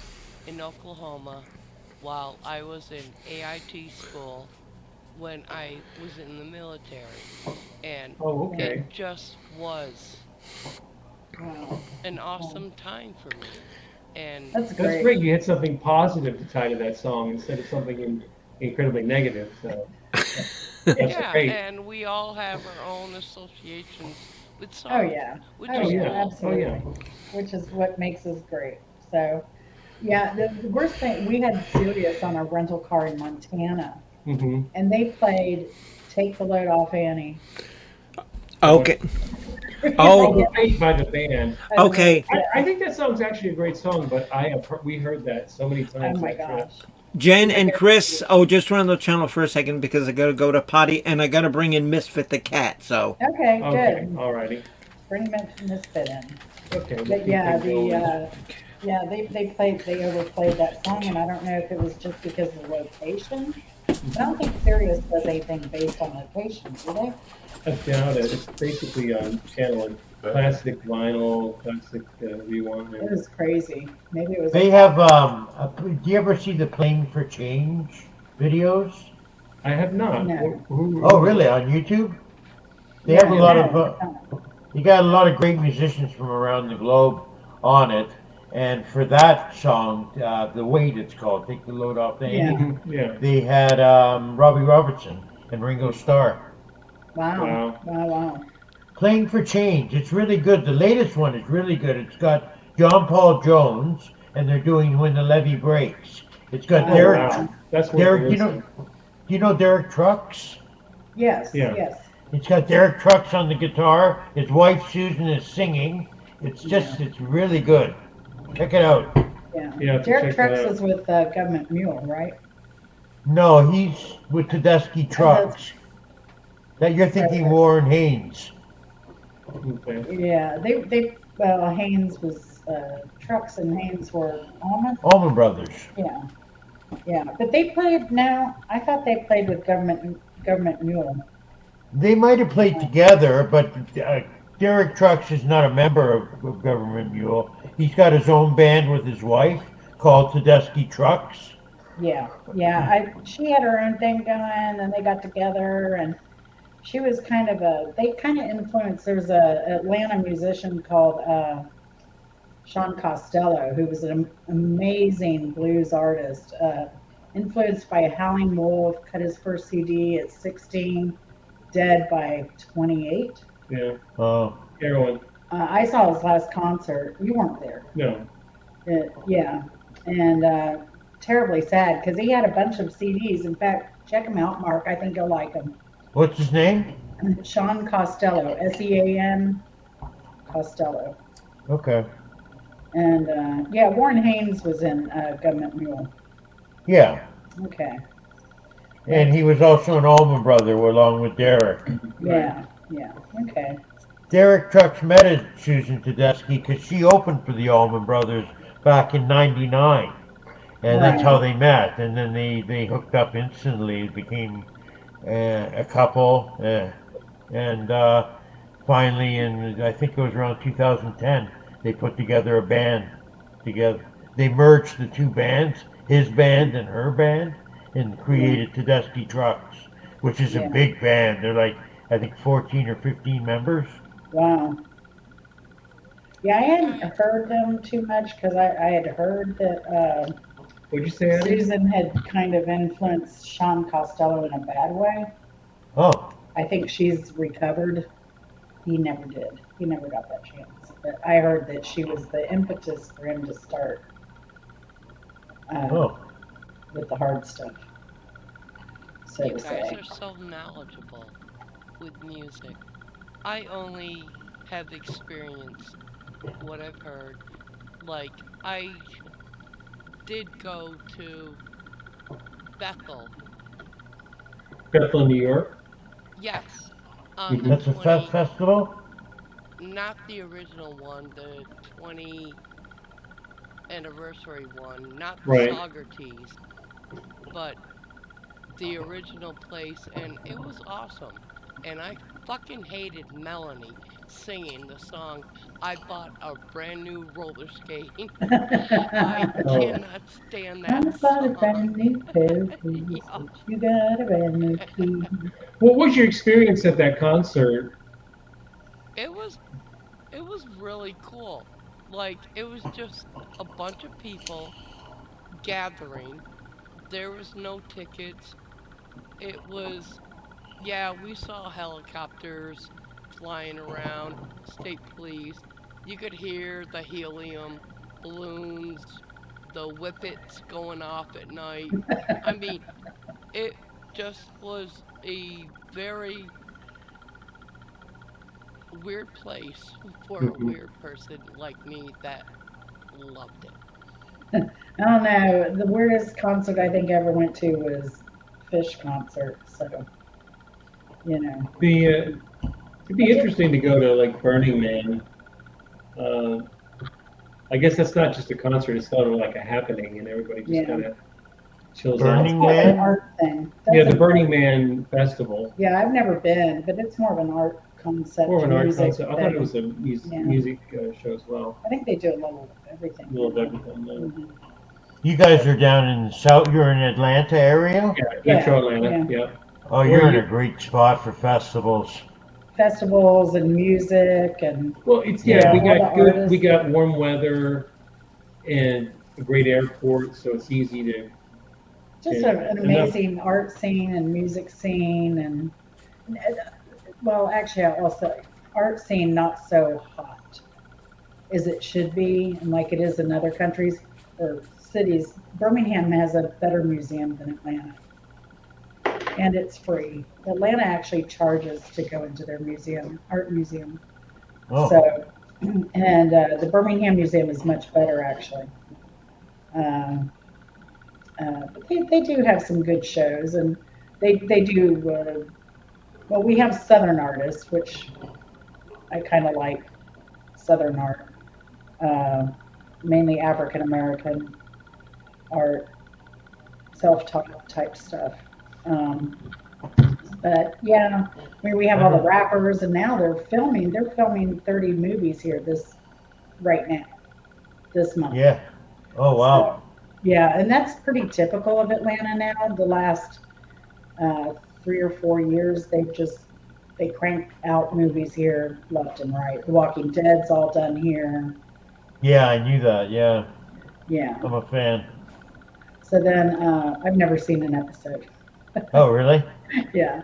in Oklahoma while I was in AIT school when I was in the military. And Oh, it okay. just was Wow, an awesome time for me. And that's That's great. great. You had something positive to tie to that song instead of something incredibly negative. So that's yeah, great. and we all have our own associations with Oh songs, yeah, which oh Oh is yeah, yeah. cool. Oh absolutely. yeah. Which is what makes us great. So, yeah, the worst thing, we had Sirius on our rental car in Montana, Hmm. and they played "Take the Load Off Annie." Okay. Oh, Oh, great by the band. By the okay. Birds, yeah. I think that song's actually a great song, but we heard that so many Oh times my that trip. gosh. Jen and Chris. Oh, just run the channel for a second because I gotta go to potty and I gotta bring in Misfit the cat. So. Okay, Okay, good. alrighty. Bring Misfit in. Okay, we'll But keep yeah, it going. they overplayed that song, and I don't know if it was just because of the location. But I don't think Sirius does anything based on location, do they? I doubt it. It's basically channeling classic vinyl, classic rewind. It was crazy. Maybe it was. They have, do you ever see the Playing for Change videos? I have not. No. Oh, really? On YouTube? They Yeah, have a lot of, no. you got a lot of great musicians from around the globe on it. And for that song, The Weight it's called, Take the Load Off the Yeah. Annie, Yeah. they had Robbie Robertson and Ringo Starr. Wow. Wow. Playing for Change. It's really good. The latest one is really good. It's got John Paul Jones, and they're doing When the Levee Breaks. It's got Oh, Derek. Wow. That's what Derek, it is. you know Derek Trucks? Yes, Yeah. yes. It's got Derek Trucks on the guitar. His wife Susan is singing. It's really good. Check it out. Yeah. You have to Derek check that Trucks out. is with Government Mule, right? No, he's with Tedeschi Trucks. That you're thinking Right. Warren Haynes. Okay. Yeah, well, Haynes was, Trucks and Haynes were Almond. Allman Brothers. Yeah, yeah. But they played now, I thought they played with Government Mule. They might have played together, but Derek Trucks is not a member of Government Mule. He's got his own band with his wife called Tedeschi Trucks. Yeah, yeah. She had her own thing going, and they got together, and she was they kind of influenced. There was a Atlanta musician called Sean Costello, who was an amazing blues artist, influenced by Howling Wolf. Cut his first CD at 16, dead by 28. Yeah. Oh, Heroin. I saw his last concert. You weren't there. No. Yeah, and terribly sad because he had a bunch of CDs. In fact, check him out, Mark. I think you'll like him. what's his name? Sean Costello, Sean Costello. Okay. And yeah, Warren Haynes was in Government Mule. Yeah, Okay. and he was also an Allman Brother along with Derek. Yeah, yeah. Okay. Derek Trucks met Susan Tedeschi because she opened for the Allman Brothers back in '99, and that's how they met. And then they hooked up instantly, became a couple, and finally, in I think it was around 2010, they put together a band together. They merged the two bands, his band and her band, and created Tedeschi Trucks, which is a big band. They're like, I think 14 or 15 members. Wow. Yeah, I hadn't heard them too much because I had heard that What'd you say, Andy? Susan had kind of influenced Sean Costello in a bad way. Oh, I think she's recovered. He never did. He never got that chance. But I heard that she was the impetus for him to start oh. with the hard stuff, so You to guys say. are so knowledgeable with music. I only have experienced what I've heard. Like, I did go to Bethel. Bethel, New York. Yes, on the That's a 20, festival? not the original one, the 20 anniversary one, not the Right. Socrates, but the original place, and it was awesome. And I fucking hated Melanie singing the song. I bought a brand new roller skating. I Oh. cannot stand I that bought a song. brand new pair of shoes, Yeah. but you got a brand new key. What was your experience at that concert? It was really cool. Like, it was just a bunch of people gathering. There was no tickets. It was, yeah, we saw helicopters flying around, state police. You could hear the helium balloons, the whippets going off at night. I mean, it just was a very weird place for a Mhm. weird person like me that loved it. I don't know. The weirdest concert I think I ever went to was Fish concert. So, you know. It'd be interesting to go to like Burning Man. Uh, I guess that's not just a concert; it's sort of like a happening, and everybody just Yeah. kind of chills Burning out. More of an Man? art thing. Yeah, the Doesn't- Burning Man festival. Yeah, I've never been, but it's more of an art concept. More of an art music concert. I thought thing. it was a Yeah. music show as well. I think they do a little of everything. A little of everything. Mhm. You guys are down in the south. You're in Atlanta area. Yeah, Yeah, Metro Atlanta. Yeah. Oh, you're in a great spot for festivals. Festivals and music and Well, it's Yeah. we All got the good. artists. We got warm weather and a great airport, so it's easy to. just Yeah, an enough. amazing art scene and music scene and well, actually, I'll say art scene not so hot as it should be, and like it is in other countries or cities. Birmingham has a better museum than Atlanta. and it's free. Atlanta actually charges to go into their museum, art museum. Oh, So, and the Birmingham Museum is much better actually. Um, but they do have some good shows, and they do. Well, we have Southern artists, which I kind of like Southern art, uh, mainly African American art, self-taught type stuff. Um, but yeah, I mean, we have all the rappers, and now they're filming. They're filming 30 movies here this right now, this month. yeah. Oh, So wow. yeah, and that's pretty typical of Atlanta now. The last 3 or 4 years, they crank out movies here left and right. The Walking Dead's all done here. Yeah, I knew that. Yeah, Yeah. I'm a fan. So then I've never seen an episode. Oh, really? Yeah.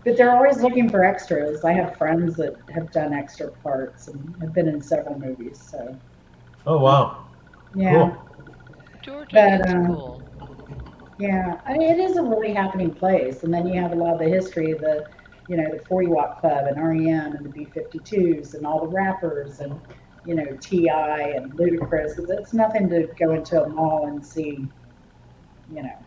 But they're always looking for extras. I have friends that have done extra parts and have been in several movies. So Oh, uh, wow. yeah. Cool. Georgia But is cool. yeah, I mean, it is a really happening place. And then you have a lot of the history of the 40 Watt Club and REM and the B-52s and all the rappers and, T.I. and Ludacris. It's nothing to go into a mall and see, you know.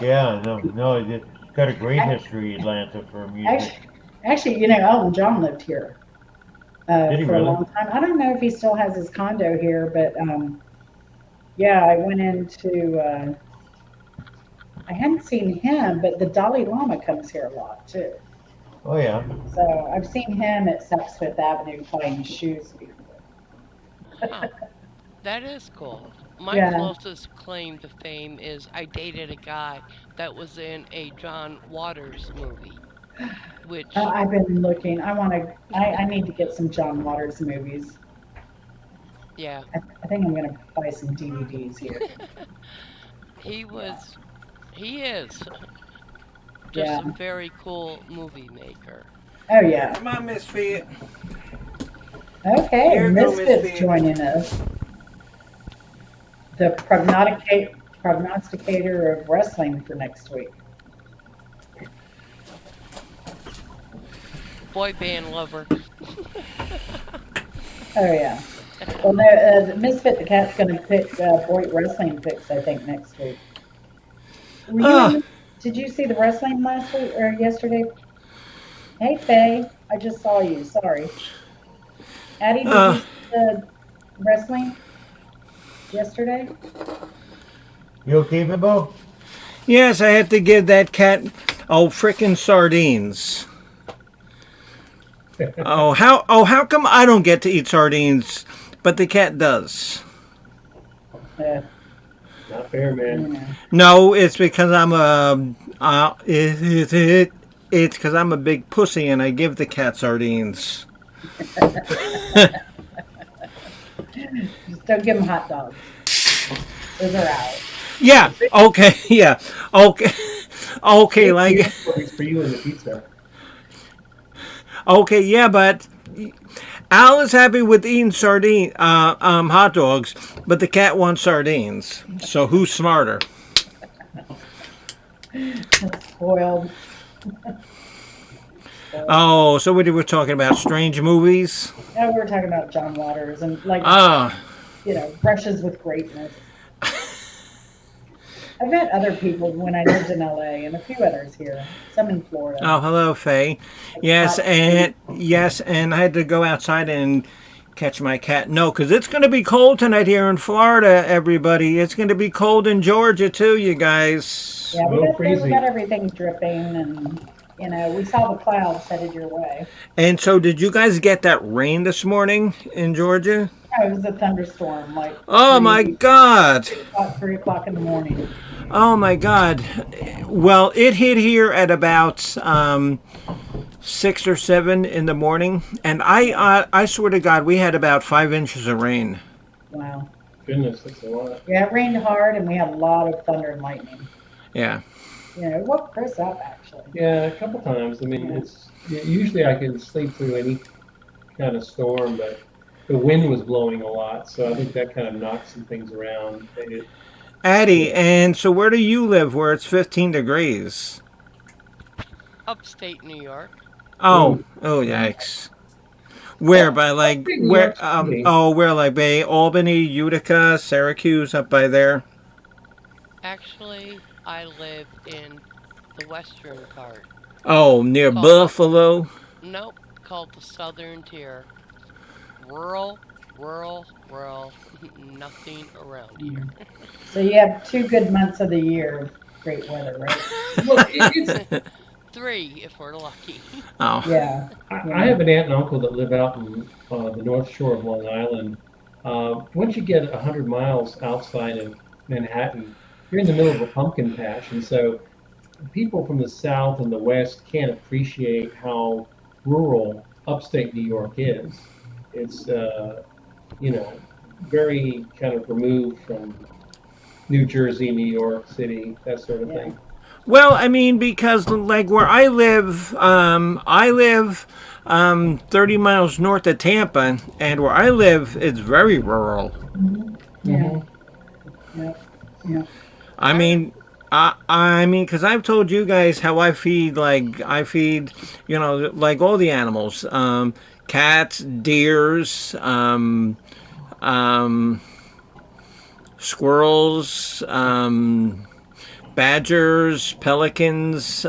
Yeah, no, it's got a great history, Atlanta, for music. Actually, Elton John lived here Did he for a really? long time. I don't know if he still has his condo here, but yeah, I went into, I hadn't seen him, but the Dalai Lama comes here a lot too. Oh, yeah. So I've seen him at Saks Fifth Avenue buying shoes before. Huh. That is cool. My Yeah. closest claim to fame is I dated a guy that was in a John Waters movie, which, I've been looking. I need to get some John Waters movies. yeah, I think I'm going to buy some DVDs here. he Yeah. was, he is just Yeah. a very cool movie maker. Oh, yeah. Come on, Misfit. Okay. Here go Misfits Misfit. joining us. The prognosticator of wrestling for next week. Boy band lover. Oh, yeah. Well, no, the Misfit the Cat's going to pick Boyd wrestling picks, I think, next week. Were you Ah, did you see the wrestling last week or yesterday? Hey, Faye, I just saw you. Sorry. Addie, did you uh, see the wrestling yesterday? You okay, Bimbo? yes, I had to give that cat frickin' sardines. How come I don't get to eat sardines, but the cat does? Uh, Not fair, man. you know. No, it's because I'm it's because I'm a big pussy and I give the cat sardines. Just don't give them hot dogs. Those are out. Yeah. Okay. Yeah. Okay. Okay. It's Like. for you and the pizza. Okay. Yeah. But Al is happy with eating hot dogs, but the cat wants sardines. So who's smarter? Spoiled. Oh, so what were we talking about? Strange movies? No, we were talking about John Waters and Ah. brushes with greatness. I've met other people when I lived in LA and a few others here, some in Florida. Oh, hello, Faye. Yes, and I had to go outside and catch my cat. No, because it's going to be cold tonight here in Florida, everybody. It's going to be cold in Georgia, too, you guys. Yeah, Oh, we crazy. got everything dripping and, we saw the clouds headed your way. And so, did you guys get that rain this morning in Georgia? Yeah, it was a thunderstorm, like Oh, my God. 3 o'clock in the morning. Oh, my God. Well, it hit here at about 6 or 7 in the morning. And I swear to God, we had about 5 inches of rain. Wow. Goodness, that's a lot. Yeah, it rained hard and we had a lot of thunder and lightning. Yeah. It woke Chris up, actually. Yeah, a couple times. I mean, usually I can sleep through any kind of storm, but the wind was blowing a lot, so I think that kind of knocked some things around. Addie, and so where do you live where it's 15 degrees? Upstate New York. Oh, Oh, oh, yeah. yikes. Where by like Upstate New where? York's pretty. Where like by Albany, Utica, Syracuse, up by there. Actually, I live in the western part, Oh, near called the Buffalo. nope, called the southern tier. Rural, rural, rural, nothing around here. Mm. So you have 2 good months of the year of great weather, right? Well, it's. 3 if we're lucky. Oh, Yeah, I yeah, have an aunt and uncle that live out in the North Shore of Long Island. Once you get 100 miles outside of Manhattan, you're in the middle of a pumpkin patch, and so people from the South and the West can't appreciate how rural upstate New York is. It's you know very kind of removed from New Jersey, New York City, that sort of yeah. thing. well, I mean, because like where I live 30 miles north of Tampa, and where I live, it's very rural. Hmm. Yeah, Hmm. yeah, yeah. I I re- mean, because I've told you guys how I feed, like all the animals, cats, deers, um, squirrels, badgers, pelicans,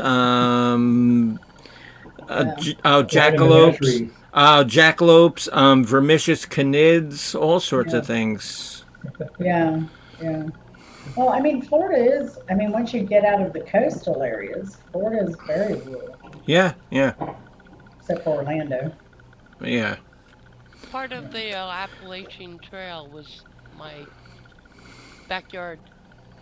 Yeah, Right in the jackalopes, menagerie. vermicious canids, all sorts yeah, of things. yeah, yeah. Well, I mean, Florida is, I mean, once you get out of the coastal areas, Florida is very rural, Yeah, yeah, except for Orlando. yeah. Part of Yeah, the Appalachian Trail was my backyard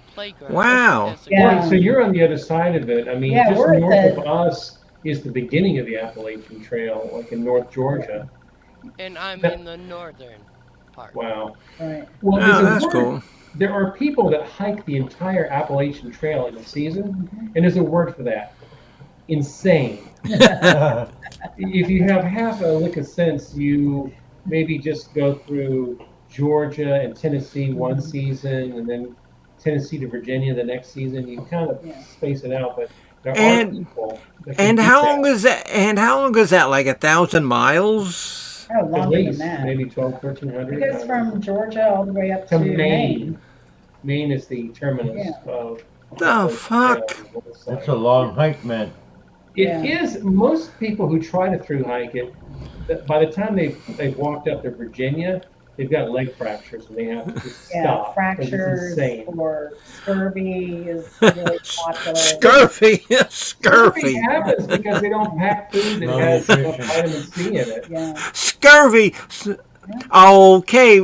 playground Wow. as a Well, so yeah, kid. you're on the other side of it. I mean, yeah, just we're at north of the, us is the beginning of the Appalachian Trail, like in North yeah, Georgia. And I'm That, in the northern part. wow. right. Well, there's Oh, a that's word. cool. There are people that hike the entire Appalachian Trail in a season, Hmm. and there's a word for that. Insane. If you have half a lick of sense, you maybe just go through Georgia and Tennessee one Hmm. season, and then Tennessee to Virginia the next season. You kind of Yeah. space it out, but there are and people that can and do how long that. is that? And how long is that? Like 1,000 miles? Oh, At longer than least that. maybe 12, It 1,300. goes from Georgia all the way up To to Maine. Maine. Maine is the terminus Yeah, of The Appalachian Trail fuck? on the north That's side. a long hike, man. It yeah, is most people who try to through hike it. By the time they've walked up to Virginia, they've got leg fractures and they have to just yeah. stop because it's Fractures insane. or scurvy is really popular. Well, Scurvy, scurvy scurvy, happens because they don't pack food that has enough Malnutrition. vitamin C in it. Yeah, scurvy. yeah. Okay,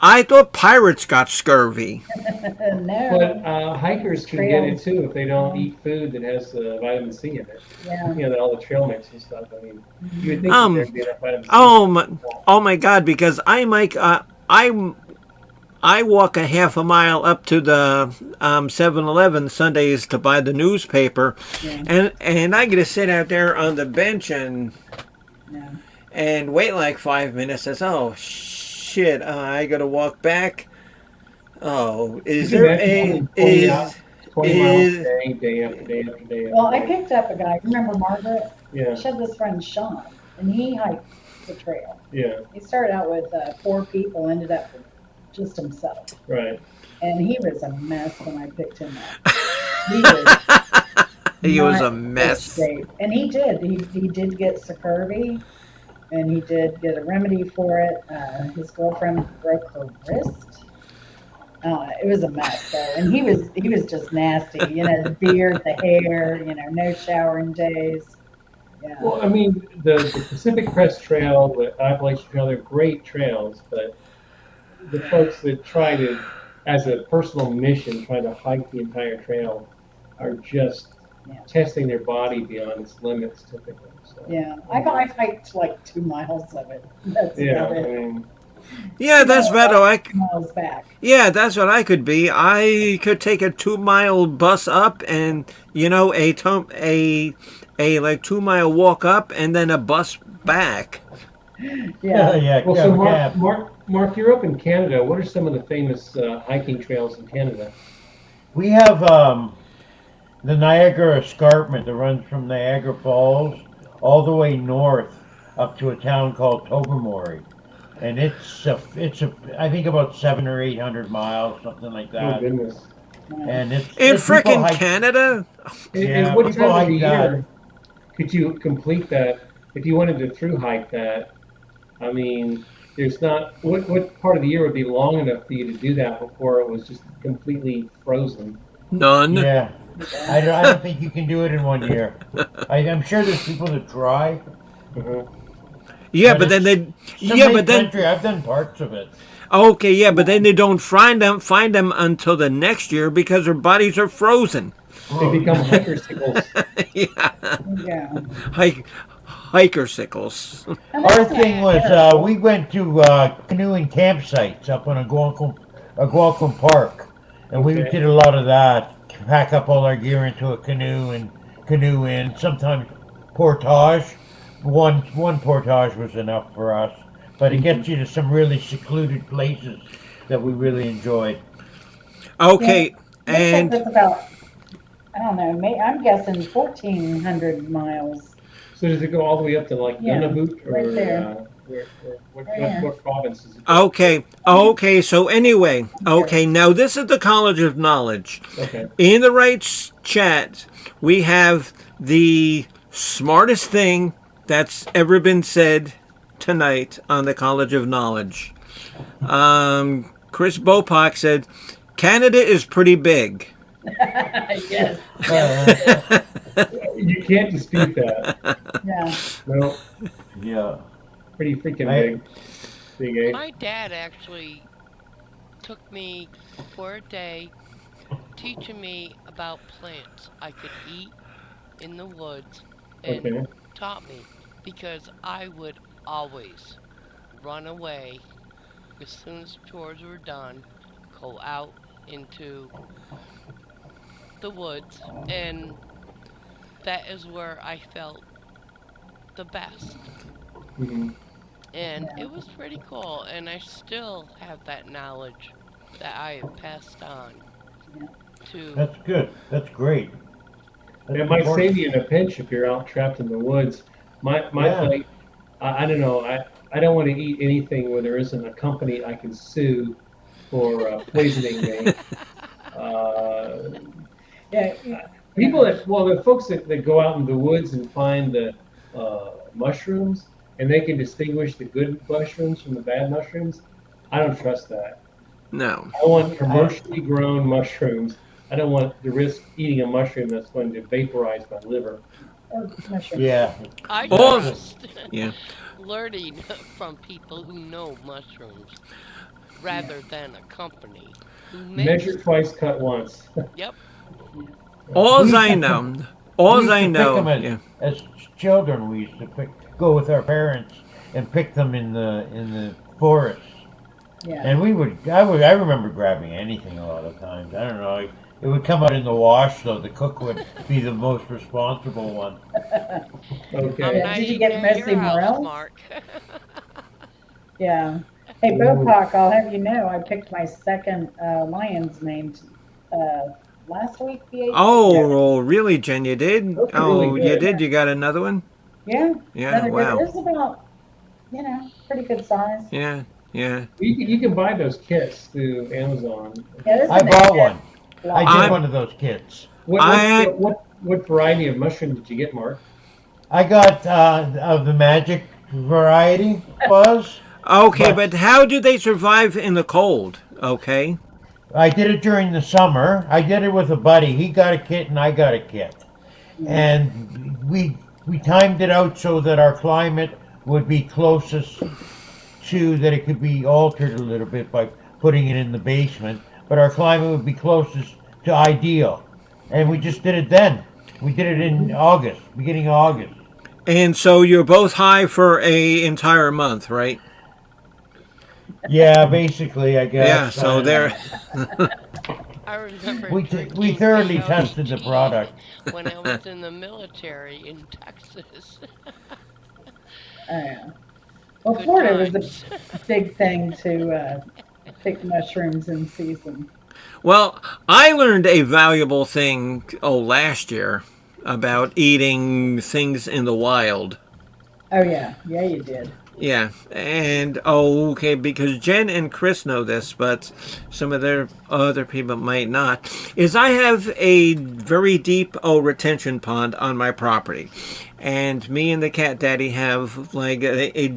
I thought pirates got scurvy. But No, hikers can get it trails. too if they don't Yeah, eat food that has vitamin C in it. yeah. All the trail mix and stuff. I mean, you would Mhm. think that Um, there'd be enough vitamin C oh for my, people to walk. oh my God! Because I walk a half a mile up to the 7-Eleven Sundays to buy the newspaper, Yeah, and I get to sit out there on the bench yeah, and wait like 5 minutes. I says, oh shit! I got to walk back. Oh, Could you imagine putting 20 miles a is day, day after day after day well, after I day? picked up a guy. Remember Margaret? Yeah, She had this friend Sean, and he hiked the trail. yeah, He started out with 4 people, ended up with just himself, right. and he was a mess when I picked him up. He was he was not a in good mess. shape, and he did get scurvy, and he did get a remedy for it. His girlfriend broke her wrist. It was a mess though, and he was just nasty. You know, the beard, the hair. You know, no showering days. Yeah, Well, I mean, the Pacific Crest Trail, the Appalachian Trail, they're great trails, but the yeah, folks that try to, as a personal mission, try to hike the entire trail are just yeah, testing their body beyond its limits typically. So, yeah. I hiked like 2 miles of it. That's yeah, about I it. mean, Yeah, 2 miles that's better. up, 2 miles back. Yeah, that's what I could be. I could take a 2 mile bus up, and a like 2 mile walk up, and then a bus back. Yeah. Yeah, well, so grab a cab. Mark, you're up in Canada. What are some of the famous hiking trails in Canada? We have the Niagara Escarpment that runs from Niagara Falls all the way north up to a town called Tobermory, and it's I think about 700 or 800 miles, something like Oh that. goodness. Yeah. And In people frickin' hike. Canada? And Yeah, what people time of the hike that. year could you complete that if you wanted to through hike that? I mean, there's not what part of the year would be long enough for you to do that before it was just completely frozen? None. Yeah, Yeah. I don't think you can do it in 1 year. I'm sure there's people that try, Uh-huh. Yeah, but but then it's they. some Yeah, but Lake then. Country. I've done parts of it. Okay, yeah, but then Yeah. they don't find them until the next year because their bodies are frozen. They Oh, become hikercycles. Yeah, Yeah. hike hiker sickles. And our that's thing not was we terrible. went to canoeing campsites up on Algonquin Park, and we Okay. did a lot of that. Pack up all our gear into a canoe and canoe in. Sometimes portage. One portage was enough for us, but it Mhm. gets you to some really secluded places that we really enjoyed. Yeah. Okay, Looks like and that's about, I don't know, I'm guessing 1,400 miles. So does it go all the way up to like Yeah, Nunavut right or there. where what, Right what here. what province does it go through? okay. So anyway, Here. okay. Now this is the College of Knowledge. Okay. In the right chat, we have the smartest thing that's ever been said tonight on the College of Knowledge. Chris Bopak said, "Canada is pretty big." Yes, yes, it Uh, is. You can't dispute that. Yeah. No, yeah, pretty freaking I big. Big A. My dad actually took me for a day teaching me about plants I could eat in the woods and Okay. taught me because I would always run away as soon as chores were done, go out into the woods, and that is where I felt the best. Hmm. And Yeah. it was pretty cool, and I still have that knowledge that I have passed on Yeah. to. that's good. That's great. That's It might important. save you in a pinch if you're out trapped in the woods. My Yeah. thing, I don't know. I don't want to eat anything where there isn't a company I can sue for poisoning me. Uh, Yeah. People Yeah. that well, the folks that go out in the woods and find the mushrooms and they can distinguish the good mushrooms from the bad mushrooms. I don't trust that. No. I want I, commercially grown mushrooms. I don't want to risk eating a mushroom that's going to vaporize my liver. Or mushrooms. yeah, I All, exactly. trust yeah. learning from people who know mushrooms Yeah. rather than a company who makes Measure them. twice, cut once. Yep. Yeah. All's We used I to know. we All's used I to pick them know. Yeah. as children. We used to go with our parents and pick them in the forest. Yeah. And I remember grabbing anything a lot of times. I don't know. It would come out in the wash, so the cook would be the most responsible one. I'm Okay. Yeah. not Did you eating get at your Messy house, Morels? Mark. Yeah. Hey, Ooh. Bopak, I'll have you know, I picked my second lion's name last week, Oh, yeah. oh, really, Jen? You did? Those are really Oh, you good. did? You got another one? Yeah, Yeah. another good, Wow. it's about, pretty good size. Yeah. Yeah. You can buy those kits through Amazon. Yeah, this I is an bought one. I lot. did I'm. one of those kits. I. What variety of mushroom did you get, Mark? I got of the magic variety was, Okay, but but how do they survive in the cold? Okay. I did it during the summer. I did it with a buddy. He got a kit and I got a kit, Yeah. and we timed it out so that our climate would be closest to that it could be altered a little bit by putting it in the basement, but our climate would be closest to ideal. And we just did it then. We did it in August, beginning of August. And so you're both high for a entire month, right? Yeah, basically, I Yeah. guess. So there. I remember We drinking thoroughly peyote tested the tea product. when I was in the military in Texas. Oh, yeah. Well, Good Florida was times. a big thing to pick mushrooms in season. Well, I learned a valuable thing last year about eating things in the wild. Oh yeah, yeah, you did. Yeah, and okay, because Jen and Chris know this, but some of their other people might not. Is I have a very deep retention pond on my property, and me and the cat daddy have like a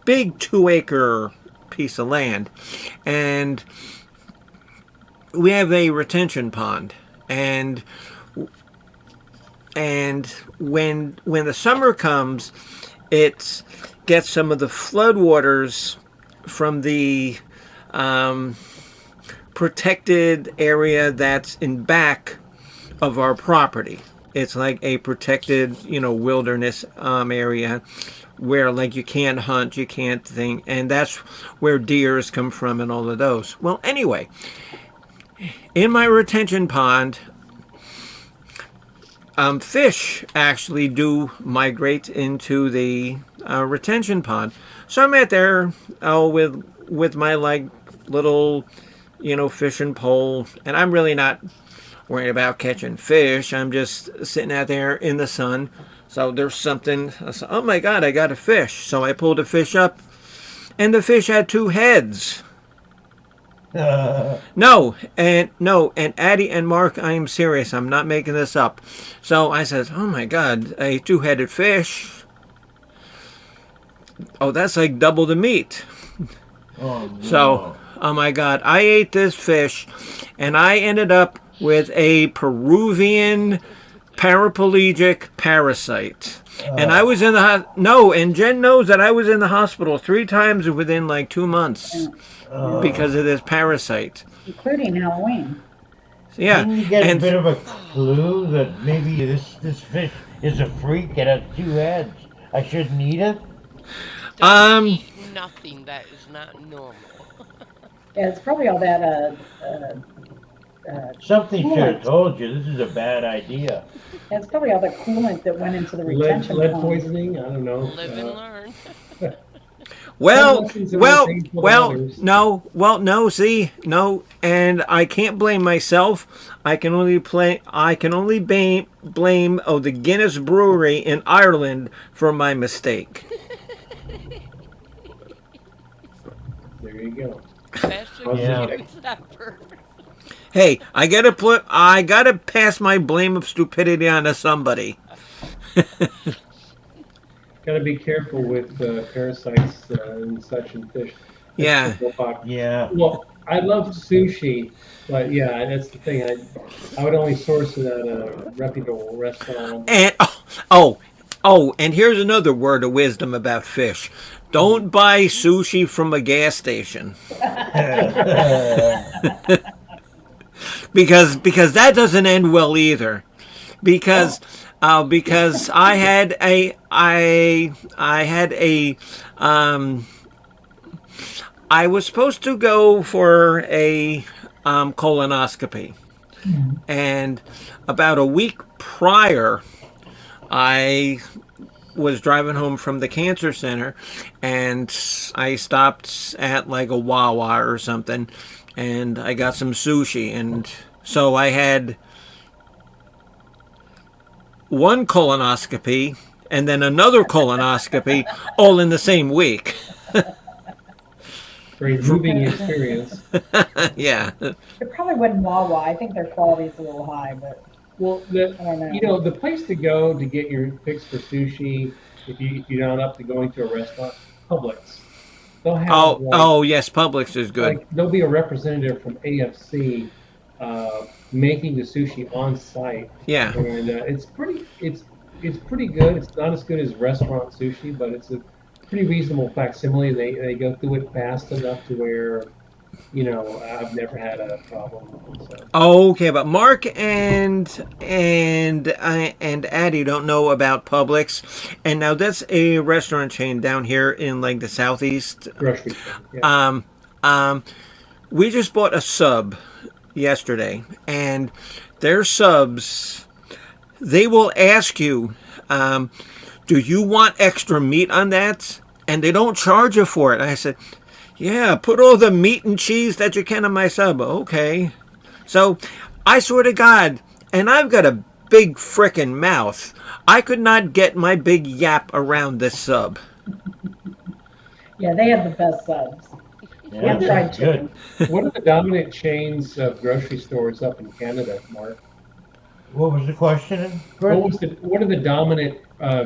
big 2 acre piece of land, and we have a retention pond, and when the summer comes, it gets some of the floodwaters from the um, protected area that's in back of our property. It's like a protected, wilderness area where like you can't hunt, you can't think, and that's where deers come from and all of those. Well, anyway, in my retention pond, fish actually do migrate into the retention pond. So I'm at there with my like little fishing pole, and I'm really not worried about catching fish. I'm just sitting out there in the sun. So there's something. I said, oh my God, I got a fish. So I pulled the fish up, and the fish had 2 heads. No, and Addie and Mark, I am serious. I'm not making this up. So I said, "Oh my God, a 2-headed fish! Oh, that's like double the meat." Oh, no. So, oh my God, I ate this fish, and I ended up with a Peruvian paraplegic parasite. And I was in the and Jen knows that I was in the hospital 3 times within like 2 months because of this parasite. Including Halloween. So, yeah, Didn't you get a and bit of a clue that maybe this fish is a freak? It has 2 heads. I shouldn't eat it. Don't eat nothing that is not normal. Yeah, it's probably all that Something should have coolant. told you this is a bad idea. Yeah, it's probably all the coolant that went into the Lead, retention lead pond. poisoning? I don't know. Live and learn. well, lessons are more well, painful than well, others. no, see, no, and I can't blame myself. I can only blame the Guinness Brewery in Ireland for my mistake. There you go. Best Yeah. excuse ever. Hey, I gotta pass my blame of stupidity onto somebody. Got to be careful with parasites and such in fish. Yeah. Yeah. Well, I love sushi, but yeah, that's the thing. I would only source it at a reputable restaurant. And and here's another word of wisdom about fish. Don't buy sushi from a gas station. because that doesn't end well either. Because I had a I was supposed to go for a colonoscopy, and about a week prior, I was driving home from the cancer center, and I stopped at like a Wawa or something, and I got some sushi, and so I had one colonoscopy and then another colonoscopy all in the same week. Very moving experience. Yeah. It probably wasn't Wawa. I think their quality's a little high, but Well, I don't know. the place to go to get your fix for sushi, if you're not up to going to a restaurant, Publix. They'll have Yes, Publix is good. like there'll be a representative from AFC making the sushi on site, Yeah. and it's pretty good. It's not as good as restaurant sushi, but it's a pretty reasonable facsimile. They go through it fast enough to where I've never had a problem. So. Okay, but Mark and Addie don't know about Publix, and now that's a restaurant chain down here in like the southeast. Grocery. Yeah. We just bought a sub yesterday, and their subs, they will ask you, do you want extra meat on that? And they don't charge you for it. And I said, yeah, put all the meat and cheese that you can on my sub. Okay. So, I swear to God, and I've got a big frickin' mouth. I could not get my big yap around this sub. Yeah, they have the best subs. What Yeah, are And the fried sounds good. chicken. what are the dominant chains of grocery stores up in Canada, Mark? What was the question, Chris? What are the dominant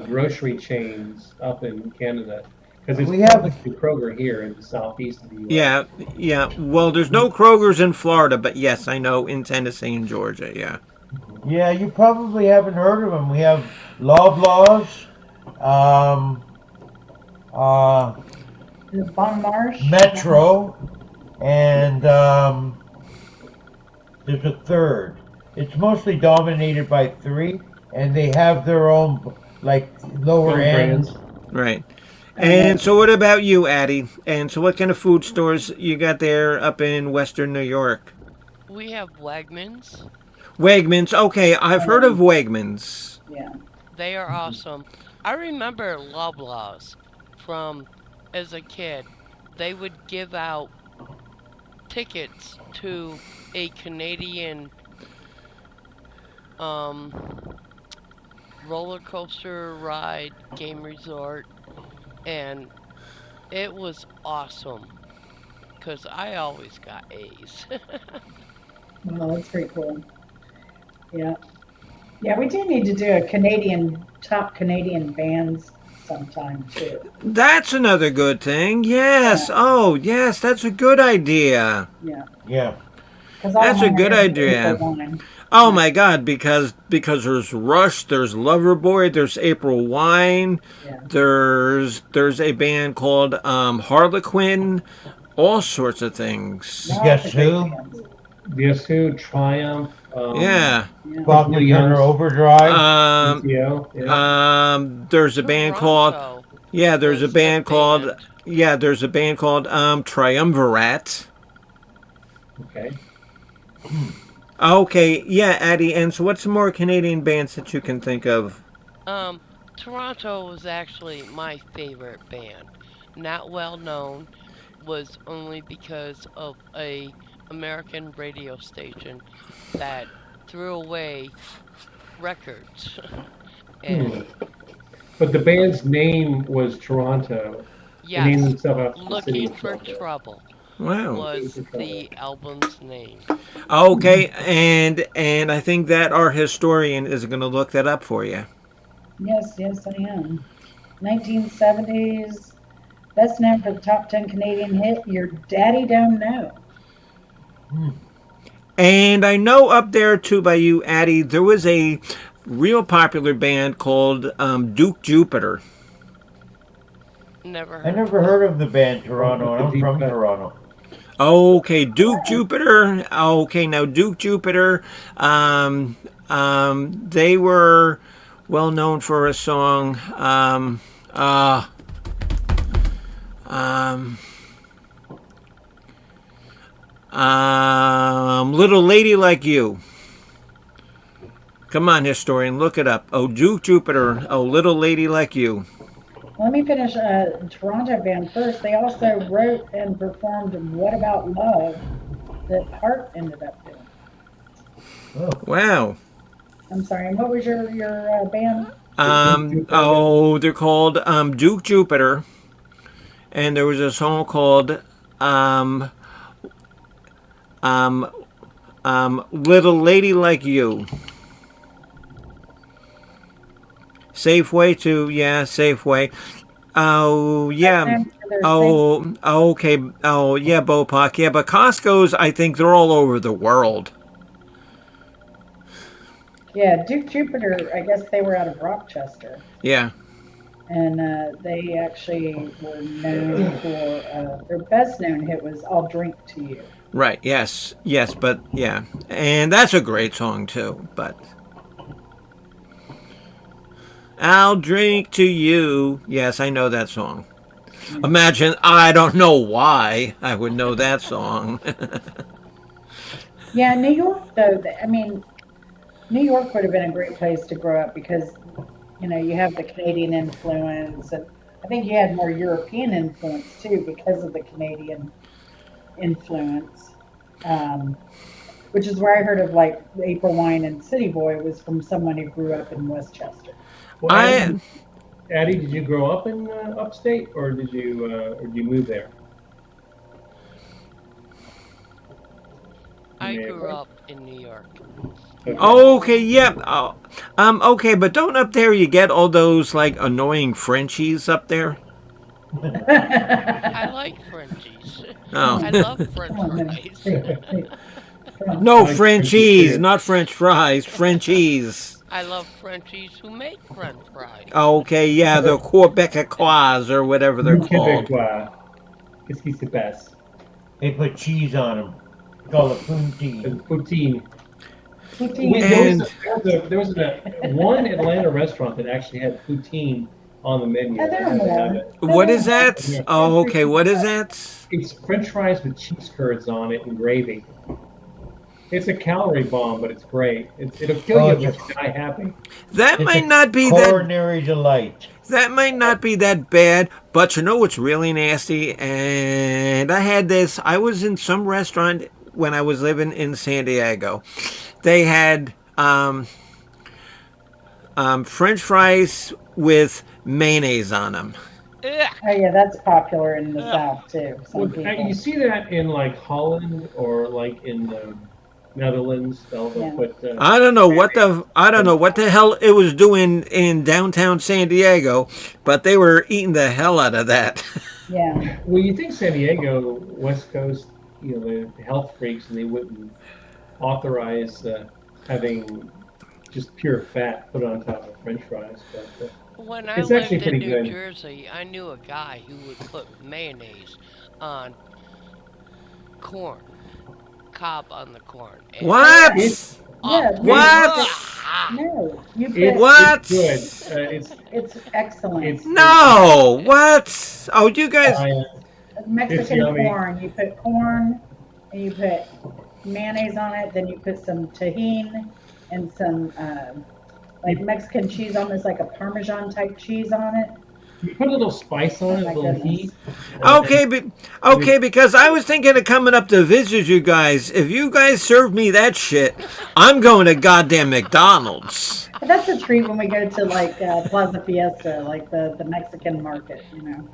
grocery chains up in Canada? Because it's We have, probably Kroger here in the southeast of the U.S. Yeah, yeah. Well, there's no Kroger's in Florida, but yes, I know in Tennessee and Georgia. Yeah. yeah, you probably haven't heard of them. We have Loblaws, um, uh, The Bon Marche. Metro, and there's a third. It's mostly dominated by three, and they have their own, like, lower Own end. brands. Right. And And so, what about you, Addie? And so, what kind of food stores you got there up in Western New York? We have Wegmans. Wegmans. Okay, I've heard of Wegmans. yeah. They are awesome. I remember Loblaws from as a kid. They would give out tickets to a Canadian um, roller coaster ride game resort, and it was awesome because I always got A's. Well, that's pretty cool. Yeah. Yeah, we do need to do a top Canadian bands sometime too. That's another good thing. Yeah. Yes. Oh, yes, that's a good idea. Yeah. Yeah. Because all That's a mine are good going to be April idea. wine. Oh my God! Because there's Rush, there's Loverboy, there's April Wine, Yeah. there's a band called Harlequin, all sorts of things. No, Guess that's a great who? band. Guess who? Triumph. Yeah. Yeah. Bobby Young's Turner Overdrive. PTO. Yeah. There's a band called Toronto yeah. There's a was the band called band. yeah. There's a band called Triumvirate. Okay. Okay, yeah, Addie. And so, what's some more Canadian bands that you can think of? Um, Toronto was actually my favorite band. Not well known, was only because of a American radio station that threw away records. Hmm. And But the band's name was Toronto. They named yes, themselves after the city Looking of for Toronto. Trouble Wow. was the album's name. Okay, and I think that our historian is going to look that up for you. Yes, yes, I am. 1970s, best known for the top 10 Canadian hit, Your Daddy Don't Know. And I know up there too by you, Addie, there was a real popular band called Duke Jupiter. Never I heard never of heard of the band Toronto, and I'm from Toronto. Okay, Duke Jupiter. Okay, now Duke Jupiter. They were well known for a song. Um, Little Lady Like You. Come on, historian, look it up. Oh, Duke Jupiter. Oh, Little Lady Like You. Let me finish Toronto band first. They also wrote and performed What About Love that Hart ended up doing. Oh, Wow. I'm sorry, and what was your band? They're called Duke Jupiter, and there was a song called um, um, Little Lady Like You. Safeway too, yeah, Safeway. Oh yeah. Best known for their Oh, okay. Oh yeah, Bopak. Yeah, but Costco's, I think they're all over the world. Yeah, Duke Jupiter, I guess they were out of Rochester. Yeah. And they actually were known for their best known hit was I'll Drink to You. Right. Yes. Yes. But yeah, and that's a great song too. But I'll drink to you. Yes, I know that song. Imagine I don't know why I would know that song. Yeah, New York, though, I mean, New York would have been a great place to grow up because, you have the Canadian influence. And I think you had more European influence too because of the Canadian influence. Um, which is where I heard of like April Wine and City Boy was from someone who grew up in Westchester. Well, I Addie, did you grow up in upstate, or did you move there? You I may have. grew up in New York. Okay. okay, yeah. Okay, but don't up there you get all those like annoying Frenchies up there? I like Frenchies. Oh. I love French Come on, man. fries. Come on. No I like Frenchies Frenchies, too. not French fries, Frenchies. I love Frenchies who make French fries. Okay, yeah, the Quebecois or whatever they're Le called. Québécois. Qu'est-ce qui se passe? They put cheese on them. Call it poutine. Poutine. Poutine. And There was one Atlanta restaurant that actually had poutine on the menu. Yeah, there I are had to have more. it. what is that? Oh, okay, what is that? It's French fries with cheese curds on it and gravy. It's a calorie bomb, but it's great. It'll kill Oh, you, it's but you die happy. That It's might a not be that culinary delight. that might not be that bad, but you know what's really nasty? And I had this. I was in some restaurant when I was living in San Diego. They had French fries with mayonnaise on them. Ugh. Oh yeah, that's popular in the Ugh. South too. Some Well, people. you see that in like Holland or like in the Netherlands. They'll Yeah. put. I don't know what the hell it was doing in downtown San Diego, but they were eating the hell out of that. Yeah. Well, you think San Diego, West Coast, the health freaks, and they wouldn't authorize having just pure fat put on top of French fries, but When I it's lived actually in pretty New good. Jersey, I knew a guy who would put mayonnaise on corn, cob on the corn. And What? It's Yeah. awful. What? No, you it, put. What? it's good. It's excellent. It's No. What? Oh, you guys. Mexican yummy. corn. You put corn, and you put mayonnaise on it. Then you put some tahine and some like Mexican cheese, almost like a Parmesan type cheese on it. You put a little spice on Oh it, a my little goodness. heat. Okay, because I was thinking of coming up to visit you guys. If you guys serve me that shit, I'm going to goddamn McDonald's. But that's a treat when we go to like Plaza Fiesta, like the Mexican market, I'm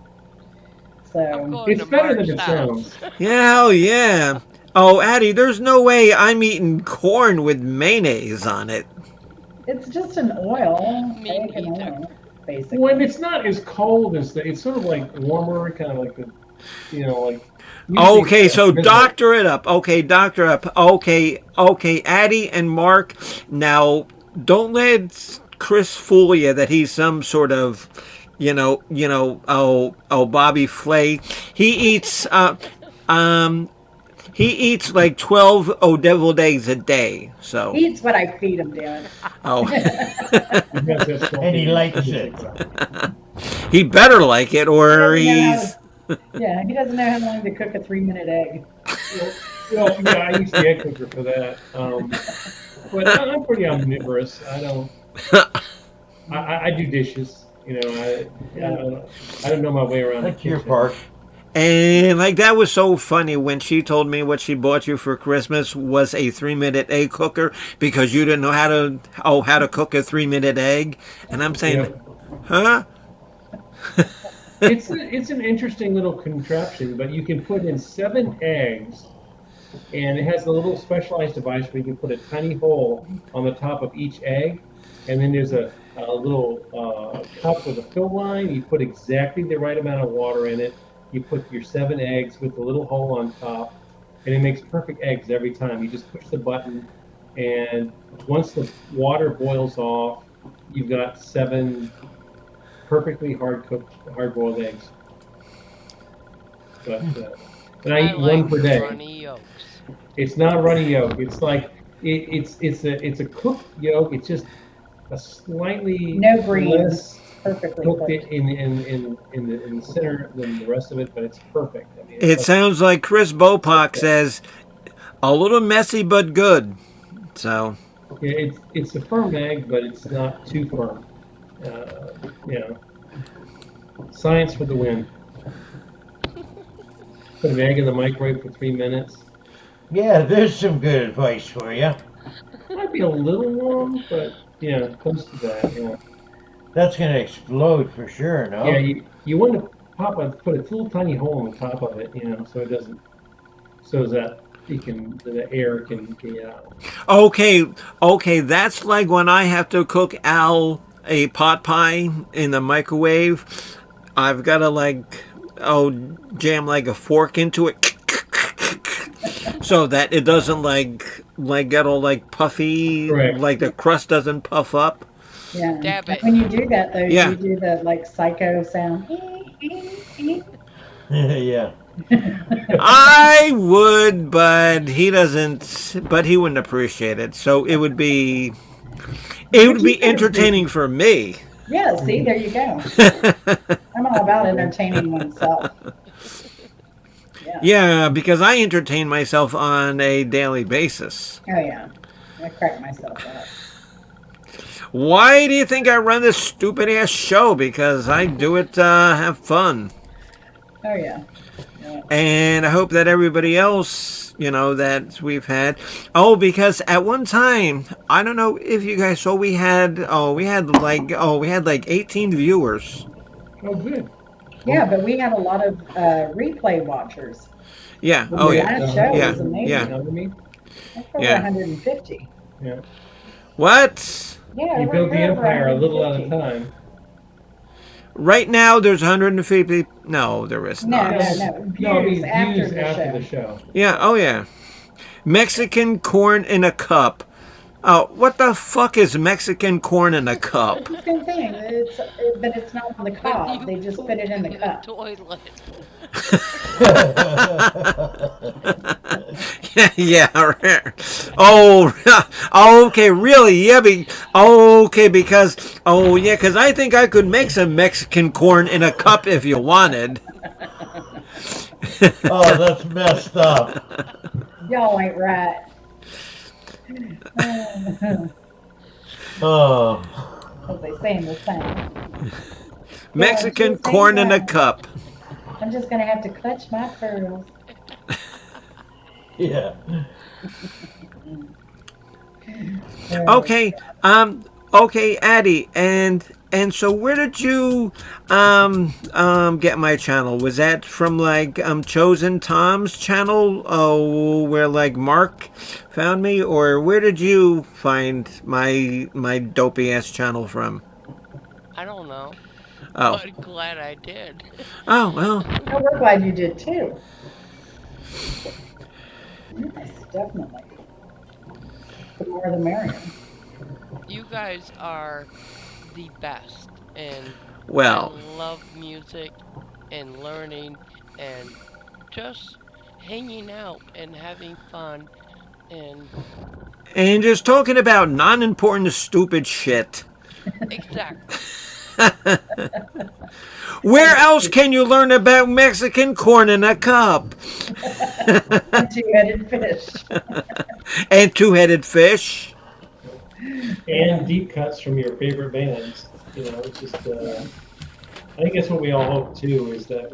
So going It's to better than Mark's it house. sounds. Yeah, hell yeah. Oh, Addie, there's no way I'm eating corn with mayonnaise on it. it's just an oil, Me egg and neither. oil, basically. When it's not as cold as it's sort of like warmer, kind of like like. Okay, so doctor it up. Okay, doctor up. Okay, Addie and Mark. Now, don't let Chris fool you that he's some sort of, Bobby Flay. He eats like 12 deviled eggs a day. So, He eats what I feed him, Dan. oh, And he likes it. he better like it, or He doesn't know he's. Yeah, he doesn't know how long to cook a 3-minute egg. Well, yeah, I use the egg cooker for that. But I'm pretty omnivorous. I do dishes. I don't know my way around. That's the your kitchen. part. And like that was so funny when she told me what she bought you for Christmas was a 3-minute egg cooker because you didn't know how to cook a 3-minute egg, and I'm saying, Yeah. huh? It's an interesting little contraption, but you can put in 7 eggs, and it has a little specialized device where you can put a tiny hole on the top of each egg, and then there's a little cup with a fill line. You put exactly the right amount of water in it. You put your 7 eggs with the little hole on top, and it makes perfect eggs every time. You just push the button, and once the water boils off, you've got 7 perfectly hard-boiled eggs. But and I eat like one per day. runny yolks. It's not a runny yolk. It's like it's a cooked yolk. It's just a slightly No greens. less Perfectly cooked cooked. in the center than the rest of it, but it's perfect. I mean, It sounds like Chris Bopak says, a little messy but good. So, it's a firm egg, but it's not too firm. Science for the win. Put an egg in the microwave for 3 minutes. Yeah, there's some good advice for you. Might be a little long, but yeah, close to that. Yeah. That's gonna explode for sure, Yeah, no? you want to put a little tiny hole in the top of it, so it doesn't, so that the air can get out. Okay, okay, that's like when I have to cook Al a pot pie in the microwave. I've got to jam like a fork into it so that it doesn't get all like puffy, Correct. like the crust doesn't puff up. Yeah. Dab And it. when you do that, though, do Yeah, you do the like psycho sound? Yeah. I would, but he doesn't. But he wouldn't appreciate it. So it But would you be could entertaining appreciate. for me. Yeah, see, there you go. I'm all about entertaining oneself. Yeah. Yeah, because I entertain myself on a daily basis. Oh, yeah. I crack myself up. Why do you think I run this stupid ass show? Because I do it to have fun. Oh, yeah. Yeah. And I hope that everybody else, that we've had. Oh, because at one time, I don't know if you guys saw, we had like 18 viewers. Oh, good. Yeah, but we had a lot of replay watchers. Yeah. The Oh, yeah. last show Yeah. was amazing. Yeah. You know what I mean? That's over Yeah. 150. Yeah. What? Yeah, You over build the here, over empire a little at a 150. time. Right now, there's 150. No, there is No, not. no, No, no. I Views mean after views the after show. the show. Yeah. Oh, yeah. Mexican corn in a cup. Oh, what the fuck is Mexican corn in a cup? It's the same thing. But it's not on the When cob. you They just put poop it in the in the cup. toilet. Yeah, yeah. Oh, okay, really? Yeah, okay, because yeah, because I think I could make some Mexican corn in a cup if you wanted. Oh, that's messed up. Y'all ain't right. Oh. As they say in the sound. Mexican just ain't corn in a right. cup. I'm just gonna have to clutch my pearls. Yeah. Oh, Okay, okay, Addie, and so where did you get my channel? Was that from like Chosen Tom's channel? Oh, where like Mark found me, or where did you find my dopey ass channel from? I don't know, Oh, but glad I did. oh well. oh, we're glad you did too. Yes, definitely. The more the merrier. You guys are the best, and I Well, love music and learning and just hanging out and having fun and and just talking about non-important stupid shit. exactly. Where else can you learn about Mexican corn in a cup? And two-headed fish. And two-headed fish. And deep cuts from your favorite bands. It's just I think that's what we all hope too, is that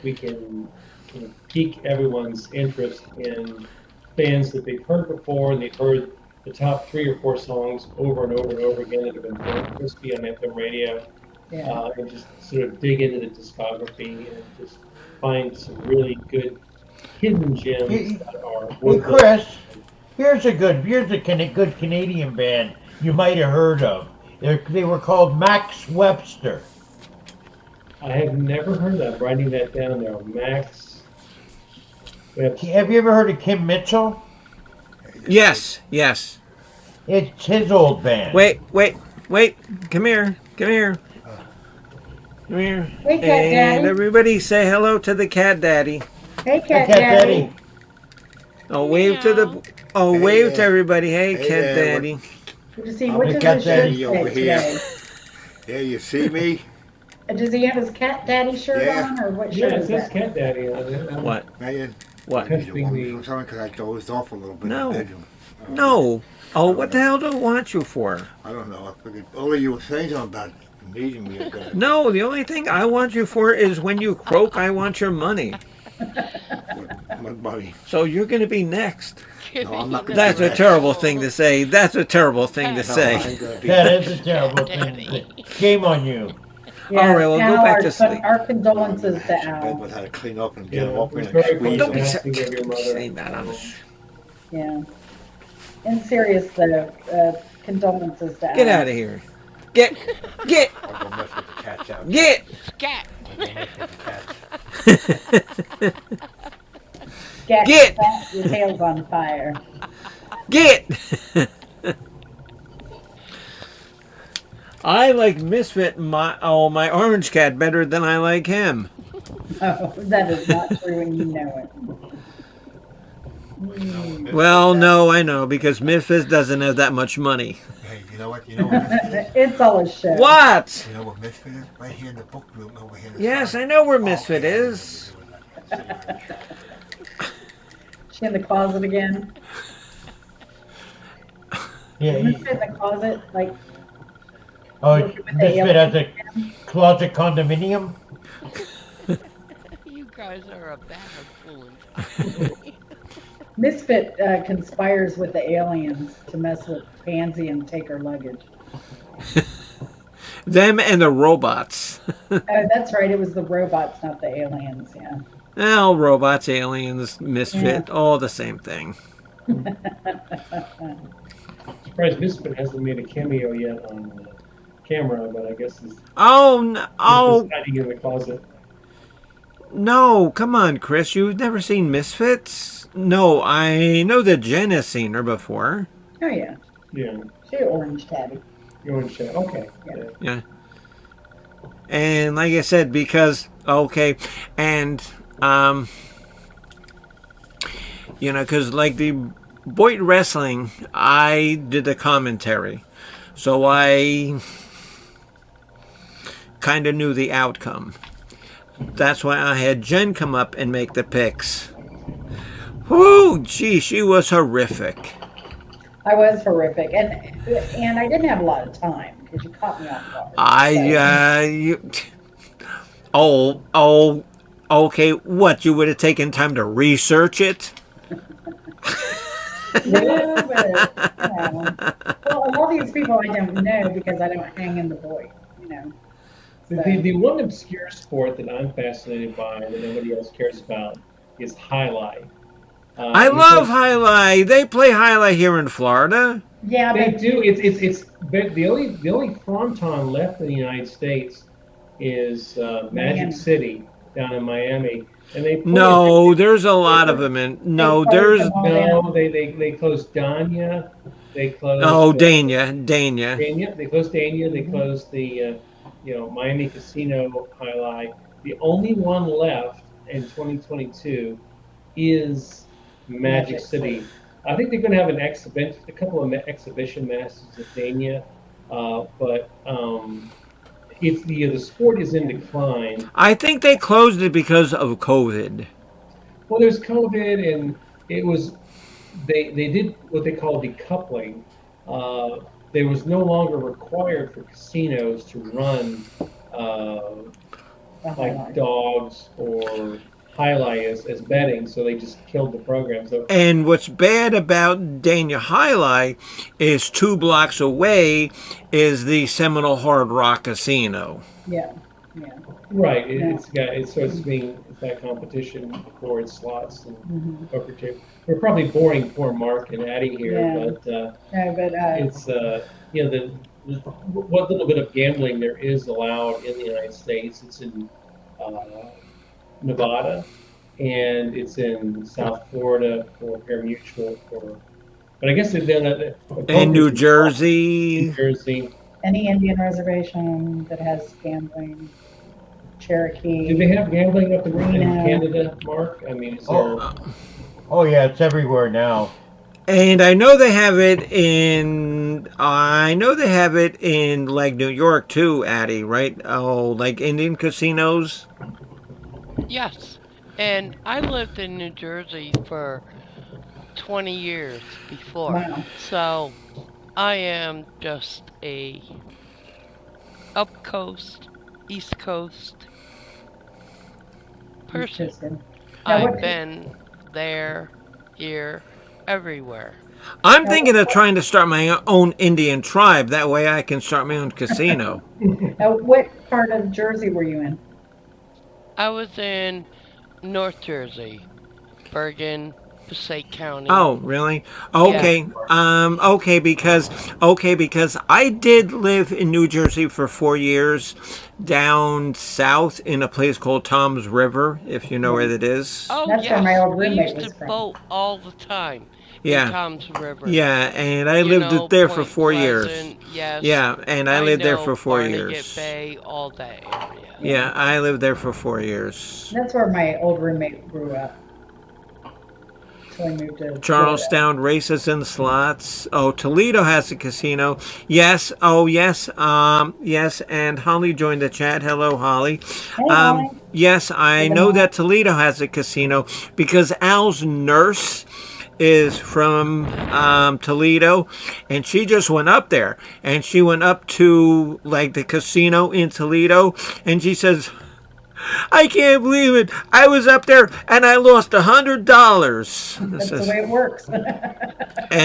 we can pique everyone's interest in bands that they've heard before, and they've heard the top 3 or 4 songs over and over and over again that have been played crispy on FM radio, Yeah. and just sort of dig into the discography and just find some really good hidden gems Hey, that are hey, worth Chris, here's a good Canadian band you might have heard of. They were called Max Webster. I have never heard that. I'm writing that down there. Max Webster. Have you ever heard of Kim Mitchell? Yes, yes. It's his old band. Wait. Come here. Come here. Come here. Hey, Cat And Daddy. everybody say hello to the cat daddy. Hey, Hey, Cat Cat Daddy. Daddy. Oh, wave to Meow. the. Oh, Hey wave to there. everybody. Hey, Hey cat there, daddy. Did you see I'm which the is Cat his shirt Daddy over today? here. Yeah, you see me? Does he have his Cat Daddy shirt Yeah. on, or what Yeah, shirt it is says that? Cat Daddy on it. What? Man, What? you Testing want me the- for something? Because I dozed off a little bit No. in the bedroom. No. Oh, what the hell do I want you for? I don't know. I figured only you were saying something about needing me. Gonna, No, the only thing I want you for is when you croak, I want your money. my buddy. So you're going to be next. No, I'm not gonna That's do a that. terrible thing to say. That's a terrible thing to No, I say. ain't gonna be That next. is a terrible thing. Daddy. Shame on you. Yeah, All right, well, go Al, back to sleep. our I'm gonna condolences to have some bed Al. with how to clean up and get Yeah, them it open was and very squeeze Don't be them. asking of your mother. saying that. Yeah. In serious though, condolences to Al. Get out of here. Get. I'll go mess with the cats out. Get. Scat. I'll go mess with the cats. Get, Get. your tail's on fire. Get. I like Misfit, my orange cat, better than I like him. Oh, that is not true, and you know it. Well, no, I know, because Misfit doesn't have that much money. Hey, you know what? You know what Misfit is? It's all a show. What? You know what Misfit is? Right here in the book room over here. Yes, I know where Misfit is. She in the closet again? Yeah. Is Misfit in the closet? Like, Oh, with the Misfit has a alien? closet condominium. You guys are a bad influence. Misfit conspires with the aliens to mess with Pansy and take her luggage. Them and the robots. Oh, that's right. It was the robots, not the aliens. Yeah. Well, robots, aliens, Misfit, all the same thing. Surprised Misfit hasn't made a cameo yet on camera, but I guess he's Oh, hiding in the closet. no, come on, Chris. You've never seen Misfits? No, I know that Jen has seen her before. Oh yeah. Yeah, She orange tabby. you're in chat. Okay. Yeah. Yeah. And like I said, because, okay, and, because like the Boyd Wrestling, I did the commentary. So I kind of knew the outcome. That's why I had Jen come up and make the picks. Whoo, gee, she was horrific. I was horrific, and I didn't have a lot of time because you caught me off guard. Okay, what, you would have taken time to research it? Yeah, but well, all these people I don't know because I don't hang in the void, The one obscure sport that I'm fascinated by that nobody else cares about is highlight. I love highlight. They play highlight here in Florida. Yeah, They but do. It's but the only fronton left in the United States is Magic Miami. City down in Miami, and they play No, there's a lot of them in. No, They there's. closed them all No, down. they closed Dania. They closed. Oh, Dania. Dania. They closed Dania. They closed the Miami Casino highlight. The only one left in 2022 is Magic City. I think they're going to have a couple of exhibition matches at Dania, but it's the sport is in decline. I think they closed it because of COVID. Well, there's COVID, and it was they did what they call decoupling. There was no longer required for casinos to run like dogs or highlight as betting, so they just killed the program. So And what's bad about Dania Highlight is 2 blocks away is the Seminole Hard Rock Casino. yeah. right, it's that competition for its slots and poker table. We're probably boring poor Mark and Addie here, Yeah. but No, but it's what little bit of gambling there is allowed in the United States. It's in Nevada, and it's in South Florida for Parimutuel but I guess they've done it In New New Jersey. Jersey. any Indian reservation that has gambling, Cherokee. Do they have gambling up in No. Canada, Mark? I mean, is there? Oh yeah, it's everywhere now. And I know they have it in like New York too, Addie, right? Oh, like Indian casinos. Yes. And I lived in New Jersey for 20 years before. Wow. So I am just a up coast, east coast person. Interesting. Now, I've what- been there, here, everywhere. I'm Now, thinking of trying to start my own Indian tribe. That way I can start my own casino. what part of Jersey were you in? I was in North Jersey, Bergen, Passaic County. Oh, really? Yeah. Okay. Because I did live in New Jersey for 4 years, down south in a place called Tom's River, if you know Yeah, where that is. Oh, that's where my yes. old We roommate used to was from. boat all the time in Yeah. Tom's River. Yeah, and I You lived know, there for Point 4 years. Pleasant, yes. Yeah, and I I lived there for know four Barnegat years. Bay, all that area. Yeah, Yeah, I lived there for 4 years. that's where my old roommate grew up. So we moved to Florida. Charlestown races and slots. Oh, Toledo has a casino. Yes. Oh, yes. Yes. And Holly joined the chat. Hello, Holly. Hey, Holly. Yes, I Good know morning. that Toledo has a casino because Al's nurse is from Toledo, and she just went up there, and she went up to like the casino in Toledo, and she says, I can't believe it. I was up there and I lost $100. That's the way it works. If you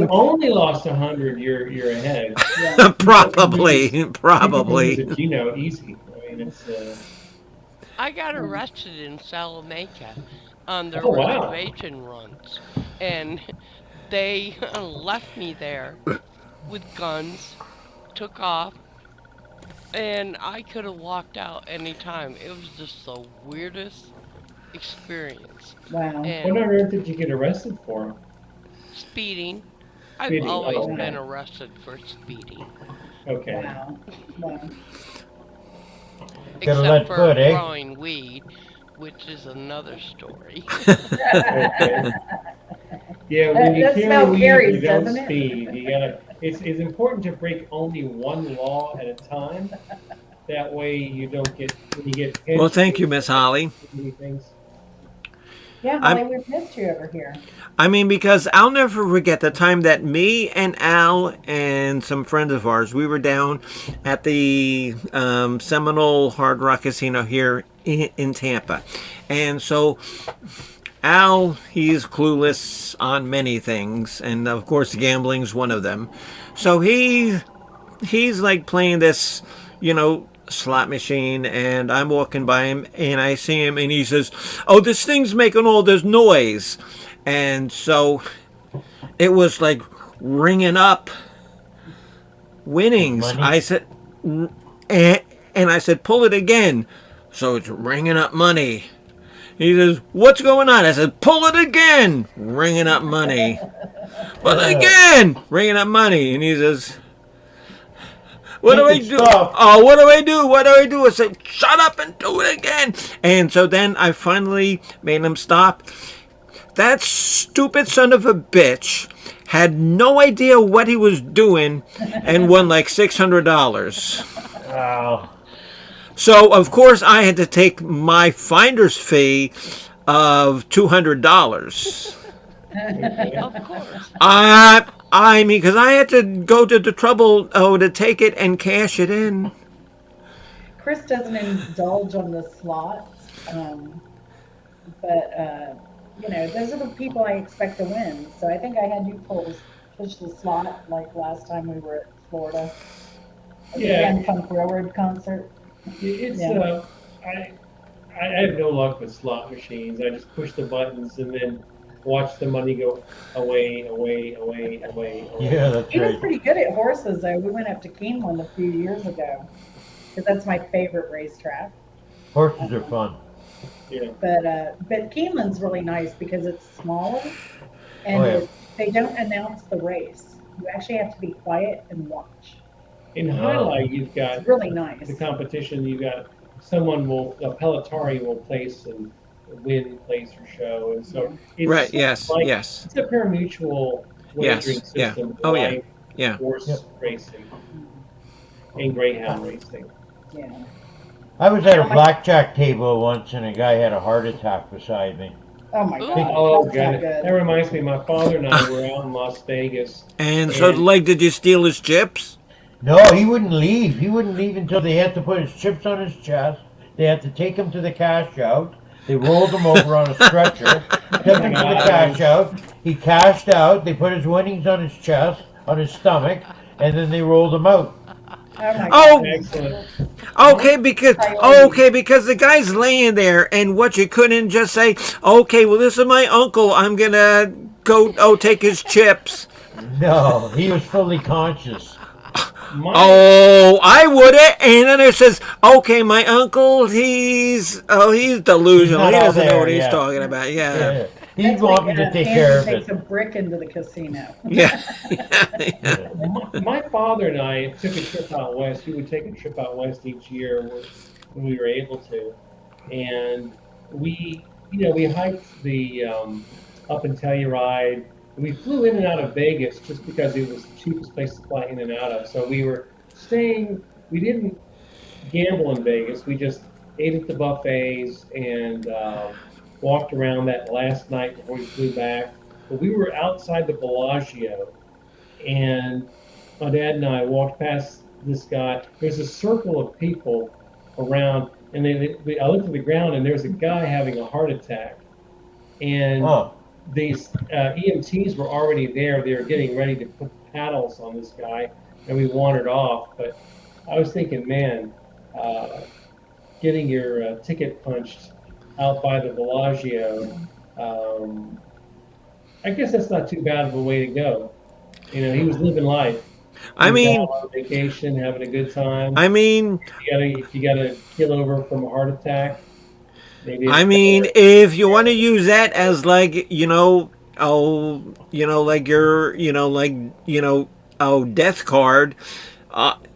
And only lost 100, you're ahead. Yeah. probably, You can probably. lose a Gino easy. I mean, it's I got arrested in Salamanca on the oh wow. reservation runs, and they left me there with guns, took off, and I could have walked out any time. It was just the weirdest experience. Wow. What And on earth did you get arrested for? speeding, I've Speeding. always Oh, been okay. arrested for speeding, Okay. Wow. Wow. Gotta except let for good, eh? growing weed, which is another story. Okay. Yeah, when you That carry smell weed, carries, you don't doesn't it? speed. You gotta. It's important to break only one law at a time. That way, you don't get when you get pinched. Well, thank you, Miss Holly. Many things. Yeah, I'm- Holly, we've missed you over here. I mean, because I'll never forget the time that me and Al and some friends of ours, we were down at the Seminole Hard Rock Casino here in Tampa. And so Al, he's clueless on many things. And of course, gambling's one of them. So he's like playing this, slot machine, and I'm walking by him and I see him and he says, oh, this thing's making all this noise. And so it was like ringing up winnings. Money? I said, and I said, pull it again. So it's ringing up money. He says, what's going on? I said, pull it again. Ringing up money. But again, ringing up money. And he says, what do I do? Stop. Oh, what do I do? What do I do? I said, shut up and do it again. And so then I finally made him stop. That stupid son of a bitch had no idea what he was doing and won like $600. Wow. So, of course, I had to take my finder's fee of $200. Of course. I mean, because I had to go to the trouble to take it and cash it in. Chris doesn't indulge on the slots, but those are the people I expect to win. So I think I had you push the slot like last time we were at Florida. At the Yeah. Grand Funk Railroad concert. It's Yeah. I have no luck with slot machines. I just push the buttons and then watch the money go away, away, away, away, away. Yeah, that's He was right. pretty good at horses, though. We went up to Keeneland a few years ago because that's my favorite racetrack. Horses are fun. Yeah. But Keeneland's really nice because it's smaller and Oh, yeah. they don't announce the race. You actually have to be quiet and watch. In highlight, you've got It's really nice. the competition. You've got a pelotari will place and place or show, and so it's Right, yes, like, yes. It's a pari-mutuel wagering Yes, yeah. system. Oh, like yeah. Horse Yep. racing and greyhound racing. Yeah. I was at a blackjack table once and a guy had a heart attack beside me. Oh my Ooh. God. Oh, That's God. not good. That reminds me, my father and I were out in Las Vegas. And so, And- like, did you steal his chips? No, he wouldn't leave. He wouldn't leave until they had to put his chips on his chest. They had to take him to the cash out. They rolled him over on a stretcher, took him to the cash out. He cashed out. They put his winnings on his chest, on his stomach, and then they rolled him out. Oh my Oh, God. Excellent. okay, because Priorities. the guy's laying there, and what you couldn't just say, okay, well, this is my uncle. I'm gonna go. Oh, take his chips. No, he was fully conscious. My Oh, I wouldn't. And then it says, okay, my uncle, he's He's delusional. not He all doesn't know what there. he's Yeah, talking about. Yeah, yeah. He'd That's like want me to take Andy care of takes it. a brick into the casino. yeah, Yeah. my father and I took a trip out west. We would take a trip out west each year when we were able to, and we hiked the up and Telluride. We flew in and out of Vegas just because it was the cheapest place to fly in and out of. So we were staying. We didn't gamble in Vegas. We just ate at the buffets and walked around that last night before we flew back. But we were outside the Bellagio, and my dad and I walked past this guy. There's a circle of people around, and I looked at the ground, and there's a guy having a heart attack, and Oh, these EMTs were already there. They were getting ready to put paddles on this guy, and we wandered off. But I was thinking, man, uh, getting your ticket punched out by the Bellagio, um, I guess that's not too bad of a way to go. He was living life. He I was mean, out on vacation, having a good time. I mean, If you gotta keel over from a heart attack, maybe I it's mean, better. if you want to use that as like, like your, oh, death card.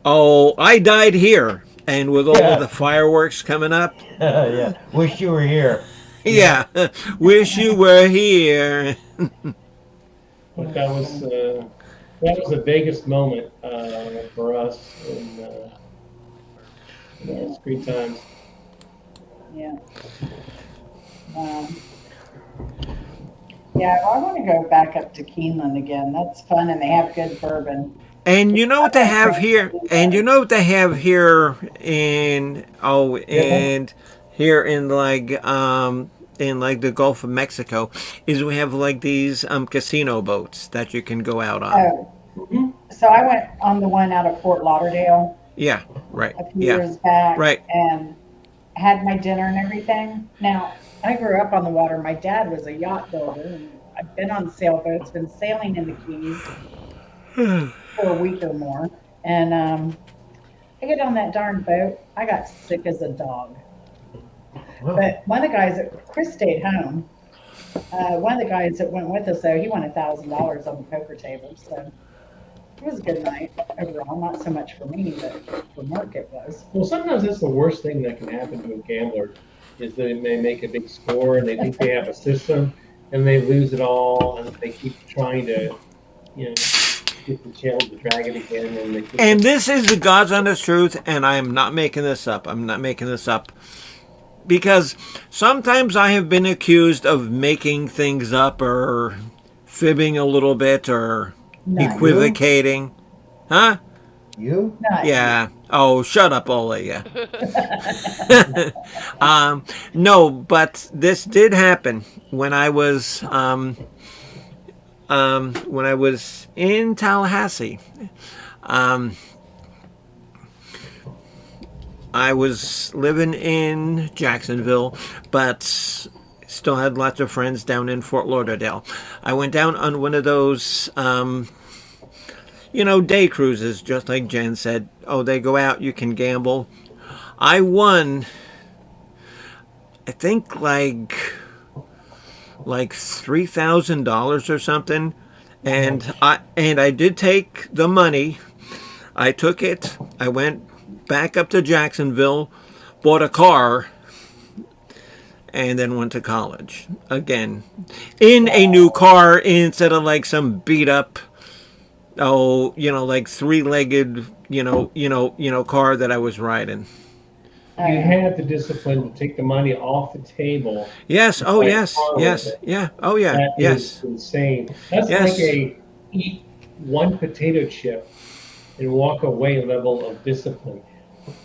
Oh, I died here, and with all of yeah, the fireworks coming up, yeah. Wish you were here. yeah, wish you were here. But that was a Vegas moment for us, and it's great times. Yeah. Um, yeah, I want to go back up to Keeneland again. That's fun, and they have good bourbon. And you know what they My have friends here? do And you that. know what they have here Yeah. here in like the Gulf of Mexico is we have like these casino boats that you can go out on. Oh, Hmm. so I went on the one out of Fort Lauderdale Yeah, right. a few Yeah, years back right. and had my dinner and everything. Now, I grew up on the water. My dad was a yacht builder, and I've been on sailboats, been sailing in the Keys for a week or more. And I get on that darn boat. I got sick as a dog. Well, But one of the guys, Chris stayed home. One of the guys that went with us, though, he won $1,000 on the poker table. So it was a good night overall. Not so much for me, but for Mark it was. Well, sometimes that's the worst thing that can happen to a gambler is that they make a big score and they think they have a system and they lose it all and they keep trying to, you know, get the channel to drag it again and they keep. And this is the God's honest truth, and I am not making this up. I'm not making this up. Because sometimes I have been accused of making things up or fibbing a little bit or Not you. equivocating. Huh? you? Not Yeah. Oh, shut up, all of you. No, but this did happen when I was in Tallahassee. Um, I was living in Jacksonville, but still had lots of friends down in Fort Lauderdale. I went down on one of those, day cruises, just like Jen said. Oh, they go out, you can gamble. I won, I think like $3,000 or something, and I did take the money. I took it. I went back up to Jacksonville, bought a car, and then went to college again in a new car instead of like some beat up, like three-legged, car that I was riding. You had the discipline to take the money off the table Yes. and Oh, buy a yes. car with Yes. it. Yeah. Oh, yeah. That is Yes. insane. That's like Yes. a eat one potato chip and walk away level of discipline.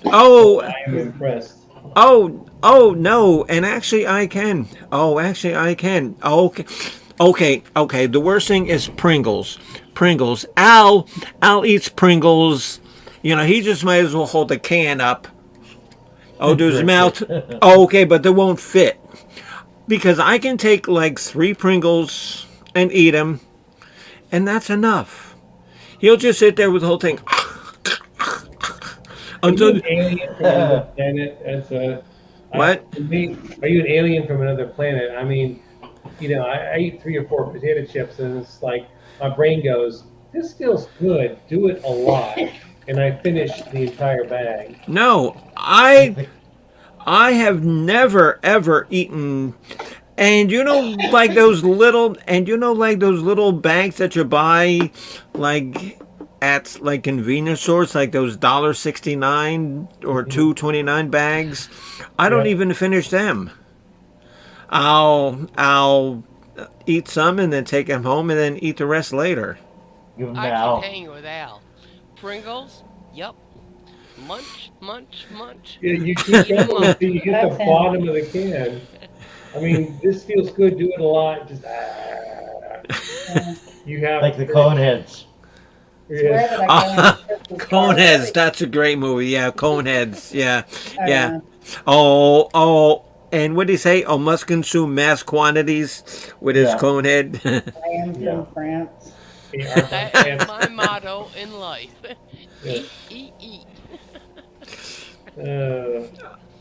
Oh, I am impressed. Oh no, and actually I can. Oh, actually I can. Okay. Okay. The worst thing is Pringles. Pringles. Al eats Pringles. You know, he just might as well hold the can up. Oh, to his Drink mouth. it. Oh, okay, but they won't fit. Because I can take like 3 Pringles and eat them, and that's enough. He'll just sit there with the whole thing. Are you Until an alien from another planet? As a, what? to me, are you an alien from another planet? I mean, I eat 3 or 4 potato chips, and it's like my brain goes, "This feels good. Do it a lot," and I finish the entire bag. No, Like I the, I have never ever eaten. And like those little, like those little bags that you buy, like at like convenience stores, like those $1.69 or Mhm. $2.29 bags. I don't Yep. even finish them. I'll eat some and then take them home and then eat the rest later. give them I can now. hang with Al. Pringles? Yup. Munch, munch, munch. You keep Eat 'em going up. until you get That's the him. bottom of the can. I mean, this feels good. Do it a lot. Just Yeah. you have Like the cone heads. It's wherever yes. that guy in Crystal Coneheads, Car. that's a great movie. Yeah, Coneheads. Yeah, Oh yeah. yeah. Oh. And what did he say? Oh, must consume mass quantities with his Yeah. cone head. I am Yeah. from France. They are from That is France. my motto in life. Yeah. Eat. Uh,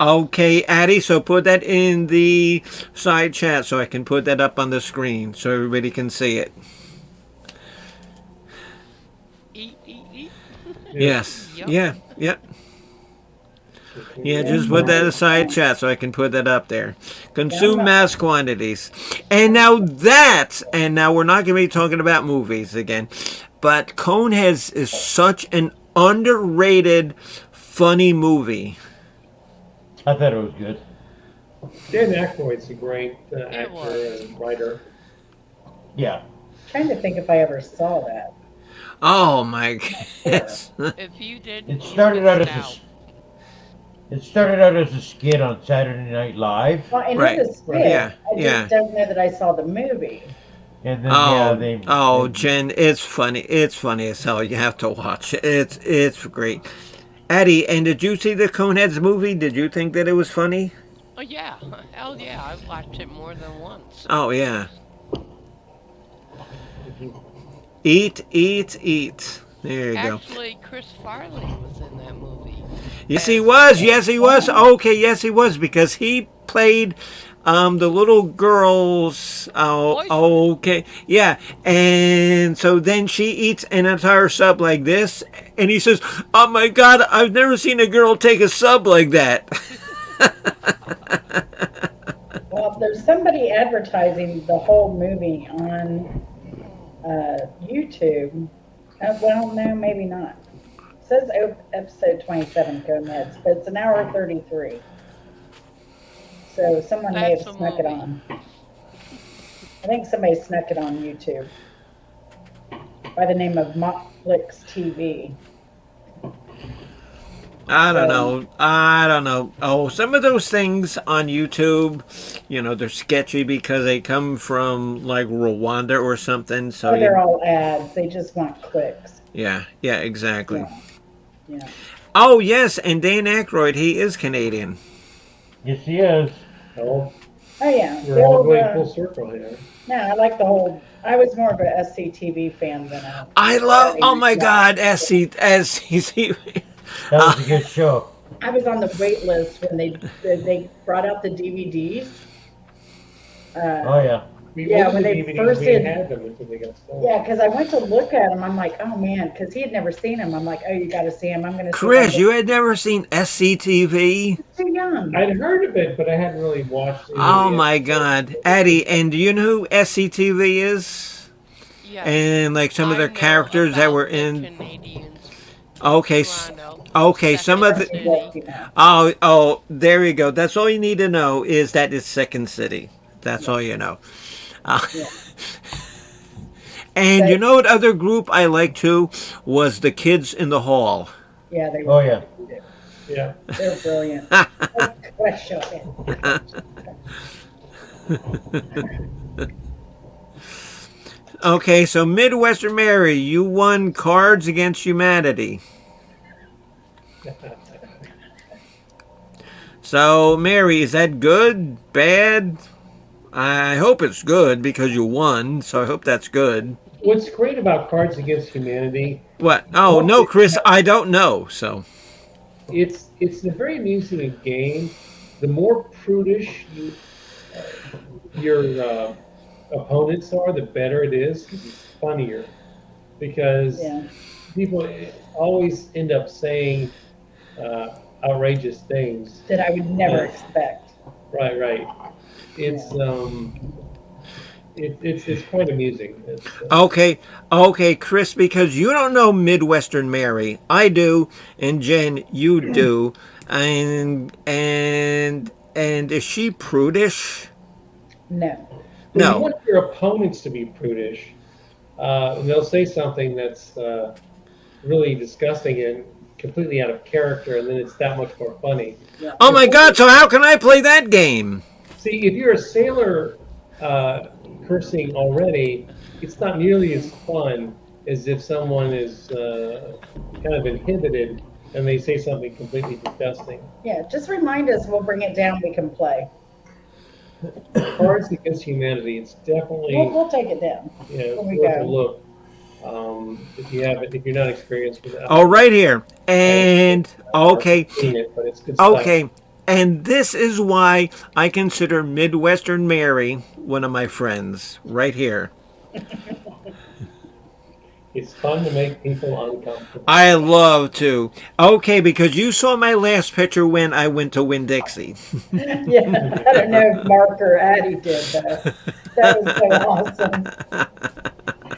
Okay, Addie, so put that in the side chat so I can put that up on the screen so everybody can see it. Eat. yeah. Yes. Yup. Yeah. Yeah, Yeah, just put that in the side yeah. chat so I can put that up there. Yeah, I'm Consume not- mass quantities. And now we're not going to be talking about movies again, but Coneheads is such an underrated, funny movie. I thought it was good. Dan Aykroyd's a great actor was. and writer. Yeah. Trying to think if I ever saw that. Oh my goodness. If you didn't, It you started out as missed out. It started out as a skit on Saturday Night Live, Well, I know Right. the skit. Yeah, I yeah. just don't know that I saw the movie. and then yeah, Oh, they Jen, it's funny. It's funny as hell. You have to watch it. It's great. Addie, and did you see the Coneheads movie? Did you think that it was funny? Oh yeah, hell yeah! I've watched it more than once. Oh yeah. Eat. There you go. Actually, Chris Farley was in that movie. Yes, he was. Yes, he was. Okay, yes, he was because he played the little girl's. Boyfriend. Okay, yeah. And so then she eats an entire sub like this, and he says, "Oh my God, I've never seen a girl take a sub like that." Well, there's somebody advertising the whole movie on YouTube. Well, no, maybe not. It says episode 27 Gomez, but it's an hour 33. So someone may That's have a snuck it movie. on. I think somebody snuck it on YouTube by the name of Mockflix TV. I don't know. Oh, some of those things on YouTube, they're sketchy because they come from like Rwanda or something. So Oh, they're all ads. They just want clicks. yeah, exactly. Yeah. Yeah. Oh yes, and Dan Aykroyd, he is Canadian. yes he is. Oh, Oh yeah. we're all going Well, full circle here. no, I like the whole. I was more of a SCTV fan than a. I love. Oh my Yeah. God, SCC. That was a good show. I was on the wait list when they brought out the DVDs. Oh yeah. We Yeah, ordered when the they DVDs, first we did- had them until they got stolen. Yeah, because I went to look at him. I'm like, oh man, because he had never seen him. I'm like, oh, you got to see him. I'm going to. Chris, you had never seen SCTV? too young. I'd heard of it, but I hadn't really watched it. Oh my God, Addie, and do you know who SCTV is? Yeah. And like some of I their know characters that about were the in. Canadians. Okay, Toronto, okay, some of Second the. City. Oh, there you go. That's all you need to know is that it's Second City. That's all you know. Yeah. And you know what other group I liked too was the Kids in the Hall. Yeah, they. Oh yeah. Yeah. They're brilliant. Question. Okay, so Midwestern Mary, you won Cards Against Humanity. So, Mary, is that good? Bad? I hope it's good because you won, so I hope that's good. What's great about Cards Against Humanity? What? Oh, Well, no, Chris, I don't know, so. it's a very amusing game. The more prudish your opponents are, the better it is because it's funnier. Because Yeah. people always end up saying uh, outrageous things. That I would never expect. Right, right. It's Yeah. it's quite amusing. Okay, okay, Chris, because you don't know Midwestern Mary. I do, and Jen, you do. And is she prudish? No. Well, you No. want your opponents to be prudish. And they'll say something that's really disgusting and completely out of character, and then it's that much more funny. Yeah. Oh If my God, so how can I play that game? See, if you're a sailor cursing already, it's not nearly as fun as if someone is kind of inhibited and they say something completely disgusting. Yeah. Just remind us. We'll bring it down. We can play. Cards Against Humanity, it's definitely We'll take it down. Here we worth a go. look. If you haven't, if you're not experienced with it, Oh, right here. And, I've okay, seen it, but it's good stuff. okay. And this is why I consider Midwestern Mary one of my friends. Right here. It's fun to make people uncomfortable. I love to. Okay, because you saw my last picture when I went to Winn Dixie. Yeah. I don't know if Mark or Addie did, but that was so awesome.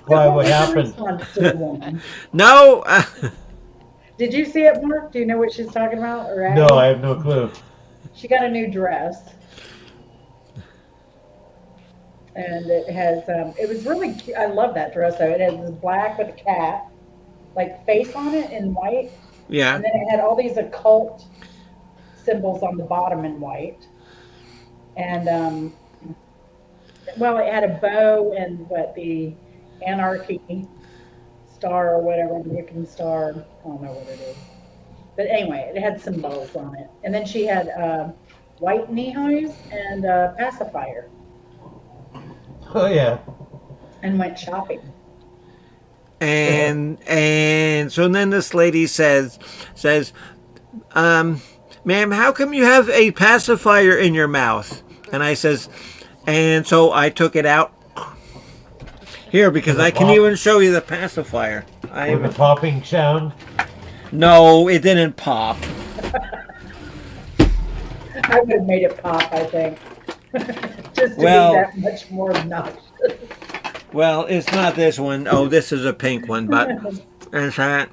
Why, What what was your happened? response to the woman? No, Did you see it, Mark? Do you know what she's talking about? Or No, Addie? I have no clue. She got a new dress. And it has, it was really cute. I love that dress though. It has this black with a cat, like face on it in white. yeah. And then it had all these occult symbols on the bottom in white. And, well, it had a bow and what, the anarchy star or whatever, Wiccan star. I don't know what it is. But anyway, it had symbols on it. And then she had white knee highs and a pacifier Oh yeah. and went shopping. And so then this lady says, ma'am, how come you have a pacifier in your mouth? And I says, and so I took it out here because I can even show you the pacifier. With a popping sound. No, it didn't pop. I would have made it pop, I think. Just to Well- be that much more obnoxious. Well, it's not this one. Oh, this is a pink one, but is that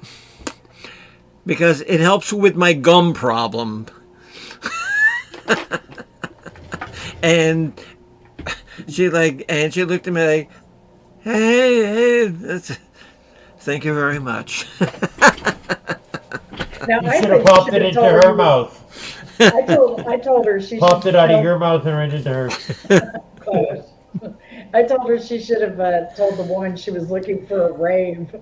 because it helps with my gum problem. And she looked at me like, hey, thank you very much. Now, You I should think have popped should it have into told her her- mouth. I told her she Popped should it out of tell- your mouth and right into hers. I told her she should have told the woman she was looking for a rave.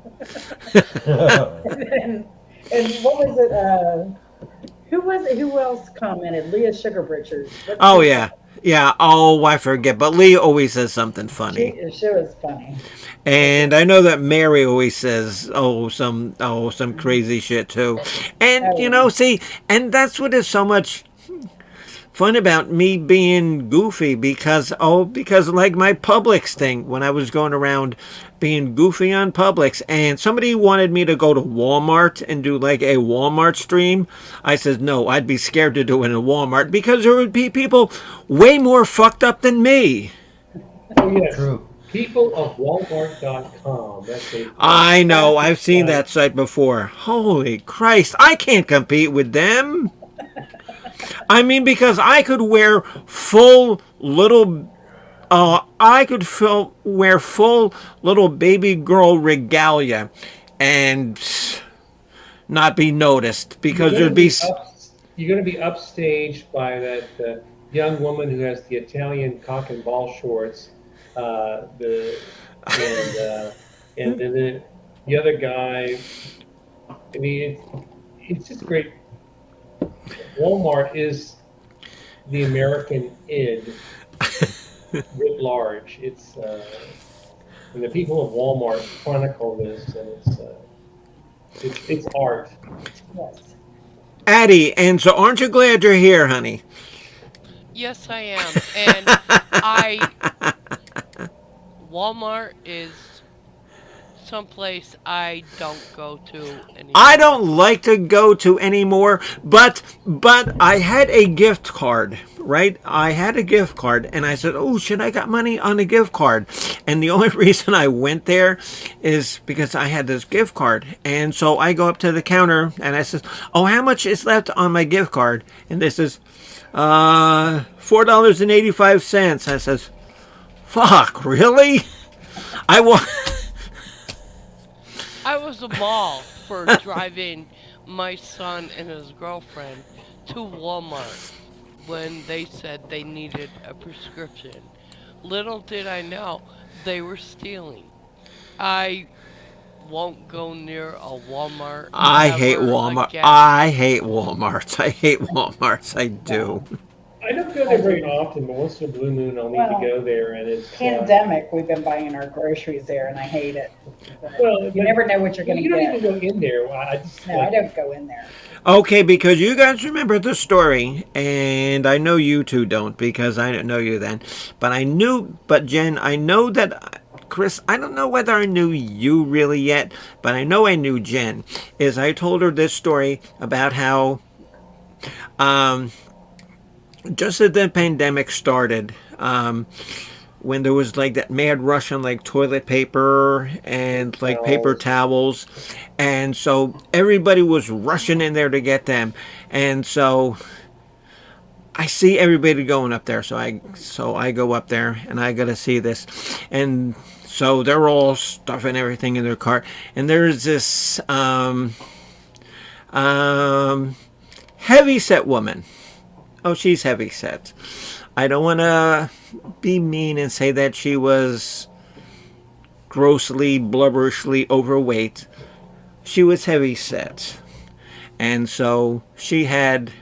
And what was it? Who was it? Who else commented? Leah Sugar Britchers. Oh yeah. Yeah, oh, I forget. But Lee always says something funny. She was funny. And I know that Mary always says, some crazy shit too. And, see, and that's what is so much fun about me being goofy because like my Publix thing, when I was going around being goofy on Publix, and somebody wanted me to go to Walmart and do like a Walmart stream. I said, no, I'd be scared to do it in Walmart because there would be people way more fucked up than me. Oh, yes. True. People of Walmart.com. That's a I know, I've seen site. that site before. Holy Christ, I can't compete with them. I mean, because I could wear full little baby girl regalia and not be noticed because You're there'd gonna be tough you're going to be upstaged by that young woman who has the Italian cock and ball shorts, the and then the other guy. I mean, it's just great. Walmart is the American id writ large. And the people of Walmart chronicle this, and it's art. Yes. Addie, and so aren't you glad you're here, honey? Yes, I am. And I Walmart is someplace I don't go to I anymore. don't like to go to anymore, but I had a gift card, right? I had a gift card, and I said, "Oh, should I got money on a gift card?" And the only reason I went there is because I had this gift card, and so I go up to the counter and I says, "Oh, how much is left on my gift card?" And this is $4.85. I says, "Fuck, really?" I want. I was a mall for driving my son and his girlfriend to Walmart when they said they needed a prescription. Little did I know they were stealing. I won't go near a Walmart I hate ever Walmart. again. I hate Walmarts. I hate Walmarts. I Yeah. do. I don't go I there very do. often, but once in a blue moon, I'll need to Well, go there, and it's pandemic, we've been buying our groceries there, and I hate it. But well, you never know what you're well, going you to don't even get. go in there. I just No, I like don't go in there. Okay, because you guys remember the story, and I know you two don't because I didn't know you then. But I knew, but Jen, I know that Chris, I don't know whether I knew you really yet, but I know I knew Jen. Is I told her this story about how um, just as the pandemic started, when there was like that mad rush on like toilet paper and like paper towels. towels, and so everybody was rushing in there to get them, and so I see everybody going up there, so I go up there and I gotta see this, and so they're all stuffing everything in their cart, and there's this um, heavy set woman. Oh, she's heavy set. I don't want to be mean and say that she was grossly, blubberishly overweight. She was heavy set. And so she had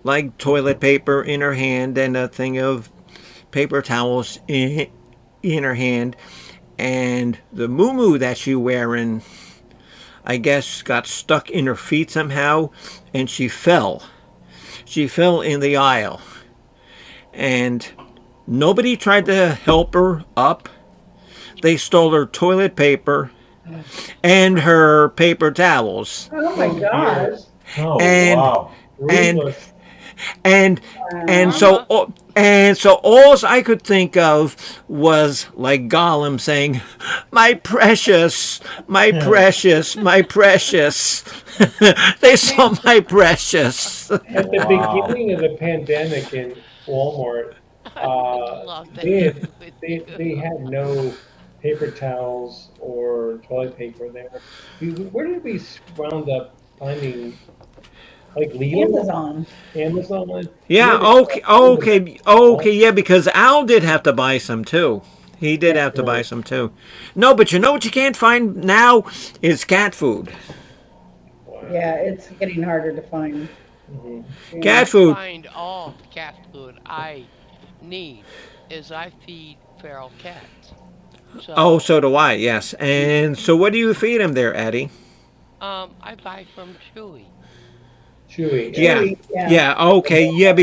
like toilet paper in her hand and a thing of paper towels in her hand. And the moo that she wearing, I guess, got stuck in her feet somehow, and she fell. She fell in the aisle. And nobody tried to help her up. They stole her toilet paper and her paper towels. Oh my Oh dear. gosh. Oh And wow. and Ruthless. and and Wow. so Karma. and so all I could think of was like Gollum saying, "My precious, my precious, my precious." They saw my precious. At the Wow. beginning of the pandemic in Walmart, I would uh, love to they hang had with you. they had no paper towels or toilet paper there. Where did we wound up finding like Lidl, Amazon. Amazon? We Yeah, had to okay, find them. okay, okay, yeah, because Al did have to buy some too. He did Yeah. have to buy Right. some too. No, but you know what you can't find now is cat food. Yeah, Wow. it's getting harder to find. Hmm. Yeah. Cat I food. find all the cat food I need is I feed feral cats. Oh, So, so do I. Yes. And so, what do you feed him there, Eddie? I buy from Chewy. Chewy. Yeah, Chewy. Yeah. yeah. Okay, yeah,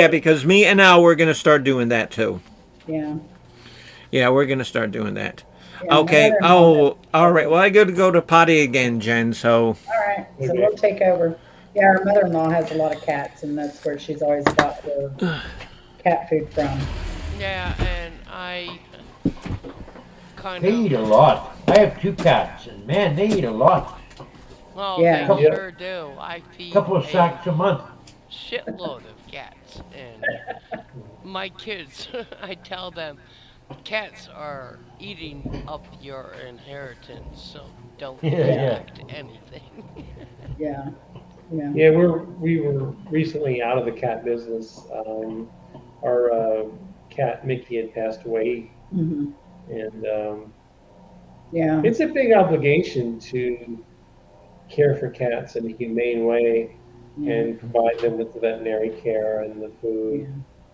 because me and Al we're gonna start doing that too. Yeah. Yeah, we're gonna start doing that. Yeah. My Okay. mother-in-law does Oh, all right. Chewy. Well, I got to go to potty again, Jen. So, All right. So Okay. we'll take over. Yeah, our mother-in-law has a lot of cats, and that's where she's always got her cat food from. Yeah, and I kind They of, eat a lot. I have two cats, and man, they eat a lot. well, they Yeah. Couple, Yep. sure do. I feed couple of a sacks a month. shitload of cats, and my kids, I tell them, cats are eating up your inheritance, so don't Yeah, Yeah. yeah. expect anything. Yeah. Yeah. Yeah, we were recently out of the cat business. Our cat Mickey had passed away, Hmm. and Yeah. it's a big obligation to care for cats in a humane way Yeah. and provide them with the veterinary care and the food.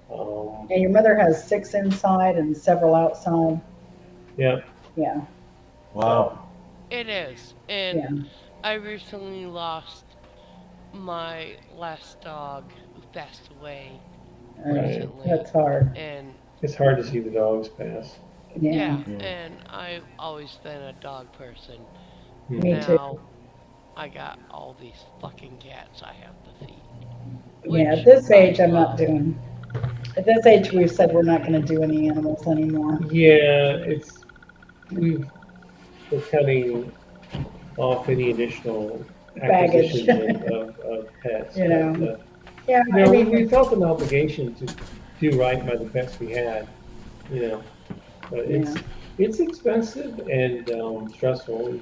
Yeah. Um, And your mother has 6 inside and several outside. yeah, Yeah. Wow. It is. And Yeah. I recently lost my last dog who passed away right. recently. That's hard. And It's hard to see the dogs pass. Yeah. yeah, Yeah. and I've always been a dog person. Me Hmm. too. Now I got all these fucking cats I have to feed, Yeah. At which this I age, I'm not love. doing. At this age, we've said we're not going to do any animals anymore. Yeah, we're cutting off any additional Baggage. acquisitions of pets, You but know. Yeah. you I know, we mean, felt an obligation to do right by the pets we had, you know, but yeah. it's expensive and stressful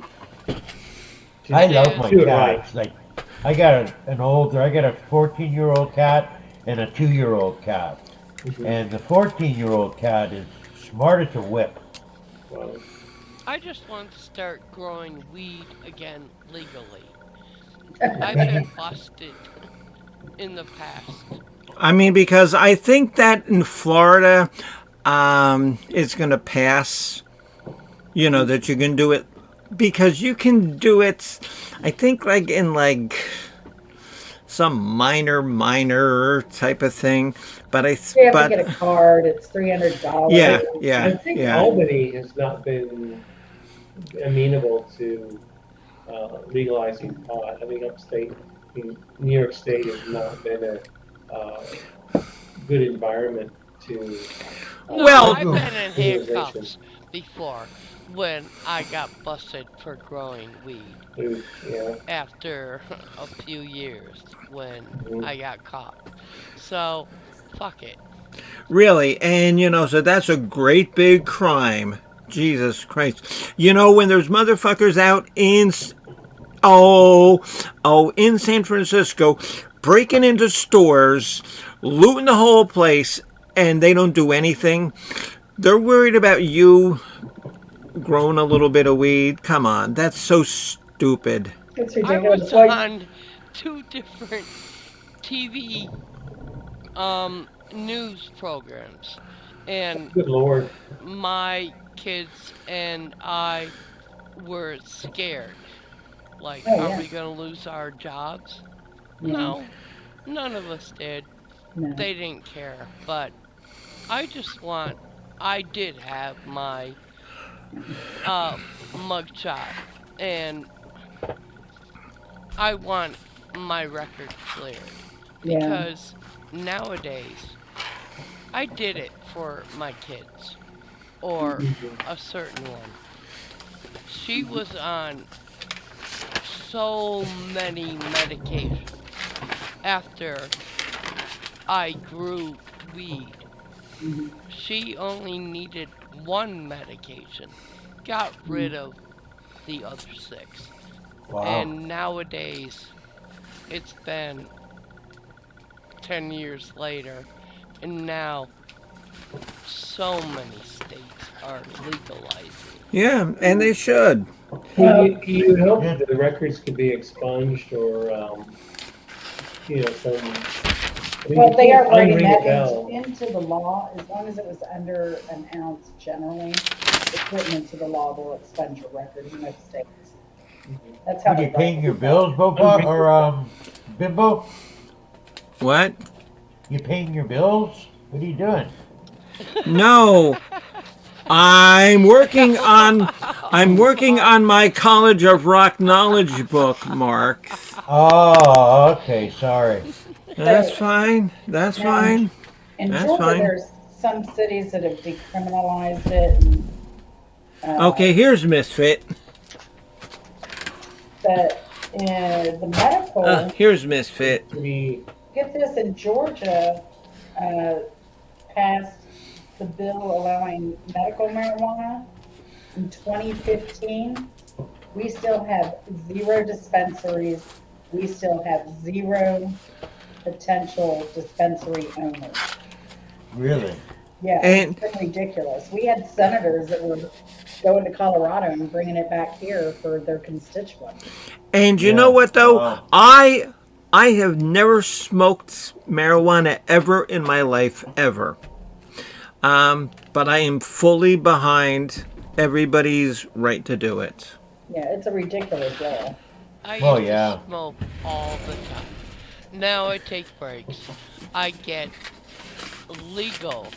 to I It love is. my do it right. cats. Like, I got a 14-year-old cat and a 2-year-old cat. Mhm. And the 14-year-old cat is smart as a whip. Wow. I just want to start growing weed again legally. I've been Piggy, busted in the past. I mean, because I think that in Florida, it's going to pass. You know that you can do it because you can do it. I think like in like some minor type of thing, but You have to but get a card. It's $300. yeah, I yeah, I think yeah. Albany has not been amenable to legalizing pot. I think upstate, New York State has not been a good environment to No, Well, I've promote been in legalization. handcuffs before when I got busted for growing weed Ooh, yeah. after a few years when Mhm. I got caught. So, fuck it. really, and so that's a great big crime. Jesus Christ. When there's motherfuckers out in in San Francisco breaking into stores, looting the whole place and they don't do anything. They're worried about you growing a little bit of weed. Come on, that's so stupid. It's I ridiculous. was Like, on two different TV news programs, and Good Lord. my kids and I were scared. Like, oh are yeah, we going to lose our jobs? yeah, No, none of us did. no, They didn't care. But I just want, I did have my uh, mugshot, and I want my record cleared yeah, because nowadays I did it for my kids or Mhm. a certain one. She was on so many medications after I grew weed. mhm, She only needed one medication, got mm, rid of the other six. wow. And nowadays, it's been 10 years later, and now so many states are legalizing. Yeah, and yeah. they should. Well, Well, you would hope Yeah. that the records could be expunged or, I mean, well, you they are can't writing unring a that bell. into the law. As long as it was under an ounce generally, it's written into the law. They'll expunge your record in most states. Mhm. That's how What are they you write paying your the law. bills, Bopa Unring or Bimbo? What? You paying your bills? What are you doing? No, I'm working on my College of Rock knowledge book, Mark. Oh, okay. Sorry. That's So fine. That's now in, fine. in That's Georgia, fine. there's some cities that have decriminalized it, and uh, Okay, here's Misfit. but the medical, Here's seems Misfit. to be, get this, in Georgia, uh, passed the bill allowing medical marijuana in 2015. We still have 0 dispensaries we still have zero potential dispensary owners. Really? Yeah, it's And been ridiculous. We had senators that were going to Colorado and bringing it back here for their constituents. and you know Yeah. what though? Wow. I have never smoked marijuana ever in my life ever. But I am fully behind everybody's right to do it. Yeah, it's a ridiculous law. I Well, used to yeah. smoke all the time. Now I take breaks. I get legal